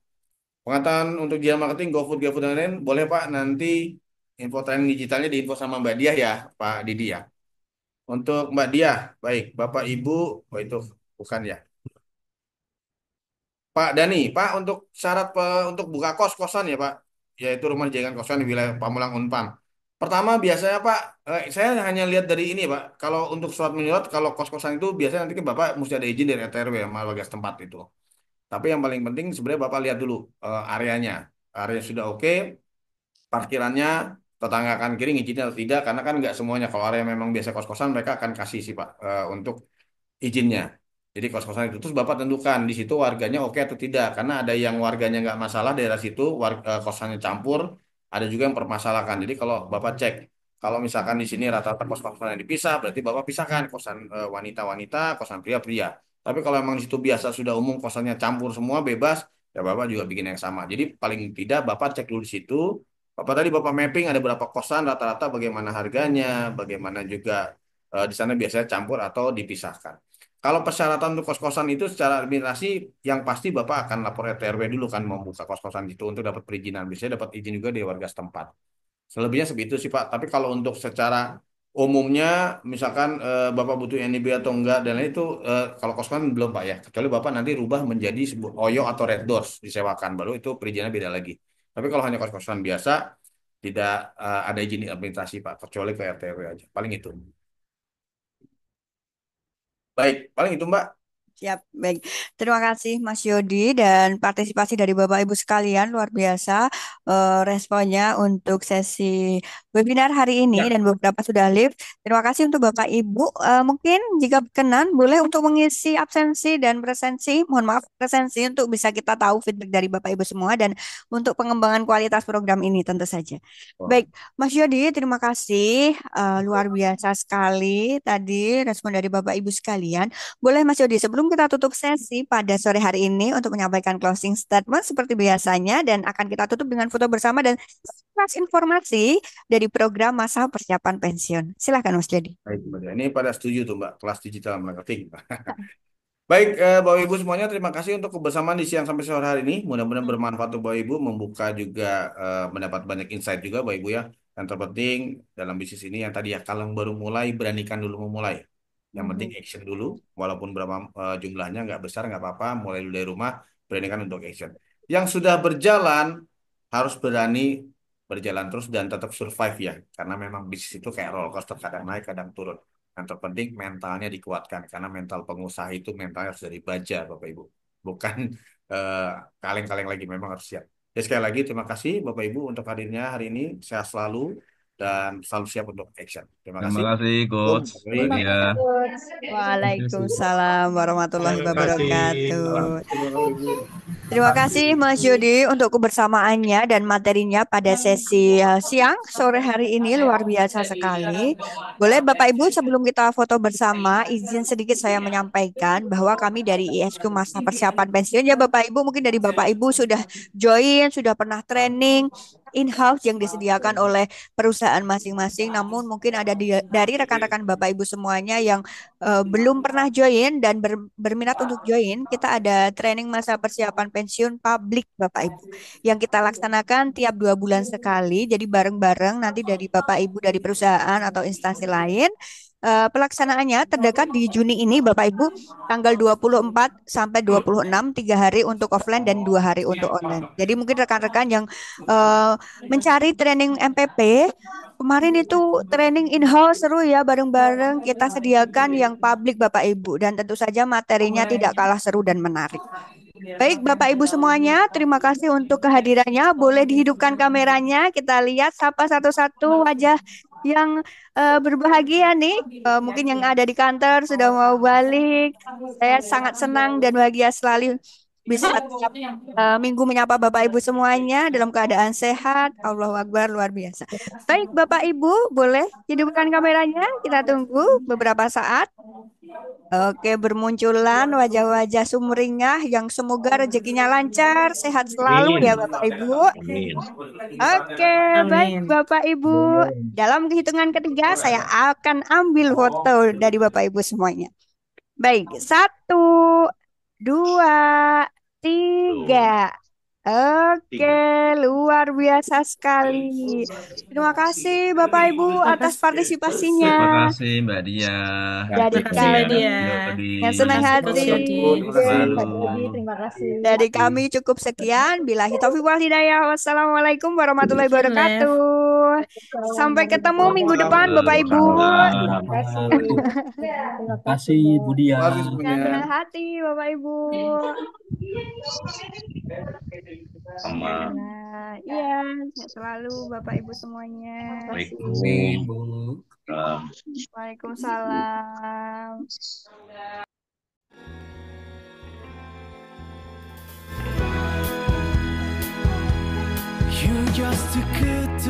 S2: Pengetahuan untuk digital marketing, GoFood, GoFood, dan lain-lain, boleh Pak nanti info training digitalnya diinfo sama Mbak Diah ya, Pak Didi ya. Untuk Mbak Diah, baik, Bapak Ibu, oh itu bukan ya. Pak Dani, Pak untuk syarat untuk buka kos-kosan ya Pak, yaitu rumah dijadikan kosan di wilayah Pamulang Unpam. Pertama biasanya Pak, saya hanya lihat dari ini Pak, kalau untuk surat menyurat, kalau kos-kosan itu biasanya nanti kan Bapak mesti ada izin dari RT RW sama warga setempat itu. Tapi yang paling penting sebenarnya Bapak lihat dulu areanya. Area sudah oke, parkirannya tetangga kanan kiri ngizinin atau tidak karena kan nggak semuanya kalau area memang biasa kos-kosan mereka akan kasih sih Pak untuk izinnya. Jadi kos-kosan itu terus Bapak tentukan di situ warganya oke atau tidak karena ada yang warganya nggak masalah daerah situ kosannya campur, ada juga yang permasalahkan. Jadi kalau Bapak cek kalau misalkan di sini rata-rata kos-kosan yang dipisah berarti Bapak pisahkan kosan wanita-wanita, kosan pria-pria. Tapi kalau memang di situ biasa sudah umum kosannya campur semua bebas, ya Bapak juga bikin yang sama. Jadi paling tidak Bapak cek dulu di situ. Bapak mapping ada berapa kosan rata-rata bagaimana harganya, bagaimana juga di sana biasanya campur atau dipisahkan. kalau persyaratan untuk kos-kosan itu secara administrasi yang pasti Bapak akan lapor RT RW dulu kan mau buka kos-kosan itu untuk dapat perizinan. Biasanya dapat izin juga dari warga setempat. Selebihnya seperti itu sih Pak. Tapi kalau untuk secara umumnya, misalkan Bapak butuh NIB atau enggak dan lain itu kalau kos-kosan belum Pak ya. Kecuali Bapak nanti rubah menjadi sebuah OYO atau Red Doors disewakan, baru itu perizinannya beda lagi. Tapi kalau hanya kos-kosan biasa, tidak ada izin administrasi Pak, kecuali ke RT RW aja. Paling itu. Baik, paling itu Mbak.
S1: Siap, baik. Terima kasih Mas Yodi dan partisipasi dari Bapak Ibu sekalian luar biasa responnya untuk sesi webinar hari ini
S2: Ya.
S1: dan beberapa sudah live. Terima kasih untuk Bapak Ibu. Mungkin jika berkenan boleh untuk mengisi absensi dan presensi, mohon maaf presensi untuk bisa kita tahu feedback dari Bapak Ibu semua dan untuk pengembangan kualitas program ini tentu saja. Baik, Mas Yodi, terima kasih. Luar biasa sekali tadi respon dari Bapak Ibu sekalian. Boleh Mas Yodi, sebelum kita tutup sesi pada sore hari ini untuk menyampaikan closing statement seperti biasanya dan akan kita tutup dengan foto bersama dan kelas informasi dari program masa persiapan pensiun. Silakan Mas Yodi.
S2: Baik, Mbak. Ini pada setuju tuh Mbak, kelas digital marketing. Baik, Bapak Ibu semuanya, terima kasih untuk kebersamaan di siang sampai sore hari ini. Mudah-mudahan bermanfaat untuk Bapak Ibu, membuka juga mendapat banyak insight juga Bapak Ibu ya. Yang terpenting dalam bisnis ini yang tadi ya, kalau baru mulai, beranikan dulu memulai. Yang penting action dulu, walaupun berapa jumlahnya nggak besar nggak apa-apa, mulai dulu dari rumah, beranikan untuk action. Yang sudah berjalan harus berani berjalan terus dan tetap survive ya, karena memang bisnis itu kayak roller coaster, kadang naik kadang turun. Yang terpenting mentalnya dikuatkan, karena mental pengusaha itu mentalnya harus dari baja Bapak Ibu, bukan eh, kaleng-kaleng lagi, memang harus siap. Ya, sekali lagi terima kasih Bapak Ibu untuk hadirnya hari ini, sehat selalu dan selalu siap untuk action. Terima
S9: Terima
S2: kasih.
S9: kasih, Coach.
S2: Baik.
S7: Terima
S9: Nadia.
S7: kasih, Coach.
S1: Waalaikumsalam warahmatullahi
S3: Terima kasih.
S1: wabarakatuh.
S2: Terima kasih Bu.
S1: Terima kasih Mas Yodi untuk kebersamaannya dan materinya pada sesi siang sore hari ini luar biasa sekali. Boleh Bapak Ibu sebelum kita foto bersama, izin sedikit saya menyampaikan bahwa kami dari ISQ Masa Persiapan Pensiun ya Bapak Ibu, mungkin dari Bapak Ibu sudah join, sudah pernah training in-house yang disediakan oleh perusahaan masing-masing, namun mungkin ada dari rekan-rekan Bapak Ibu semuanya yang belum pernah join dan berminat untuk join, kita ada training masa persiapan pensiun publik Bapak Ibu yang kita laksanakan tiap 2 bulan sekali. Jadi bareng-bareng nanti dari Bapak Ibu dari perusahaan atau instansi lain. Pelaksanaannya terdekat di Juni ini Bapak Ibu tanggal 24 sampai 26, 3 hari untuk offline dan 2 hari untuk online. Jadi mungkin rekan-rekan yang mencari training MPP kemarin itu training in-house seru ya, bareng-bareng kita sediakan yang publik Bapak Ibu dan tentu saja materinya tidak kalah seru dan menarik. Baik Bapak Ibu semuanya, terima kasih untuk kehadirannya. Boleh dihidupkan kameranya, kita lihat sapa satu-satu wajah yang berbahagia nih. Mungkin yang ada di kantor sudah mau balik. Saya sangat senang dan bahagia selalu bisa tiap minggu menyapa Bapak Ibu semuanya dalam keadaan sehat. Allahu Akbar, luar biasa. Baik Bapak Ibu, boleh hidupkan kameranya. Kita tunggu beberapa saat. Oke, bermunculan wajah-wajah sumringah yang semoga rezekinya lancar, sehat selalu ya Bapak Ibu.
S6: Amin.
S1: Oke, baik
S5: Amin.
S1: Bapak Ibu. Dalam kehitungan ketiga saya akan ambil foto dari Bapak Ibu semuanya. Baik, 1, 2, 3. Oke, luar biasa sekali. Terima kasih Bapak Ibu atas partisipasinya.
S9: Terima kasih, Mbak Dia.
S1: Dari
S5: Terima kasih Mbak
S1: kami
S5: Dia.
S9: Yodi.
S1: yang senang
S5: Terima kasih, Coach
S1: hati.
S5: Yodi.
S2: Terima kasih.
S7: Pak
S9: Selalu.
S7: Yodi, terima kasih.
S1: Dari kami cukup sekian. Billahi taufiq wal hidayah. Wassalamualaikum warahmatullahi wabarakatuh. Sampai ketemu minggu depan Bapak Ibu.
S7: Terima kasih.
S10: Terima kasih Bu Dia.
S2: Terima kasih
S1: Dengan
S2: semuanya.
S1: senang hati Bapak Ibu.
S6: Sama.
S1: Nah, iya, sehat selalu Bapak Ibu semuanya.
S6: Assalamualaikum.
S1: Waalaikumsalam.
S11: You just too good to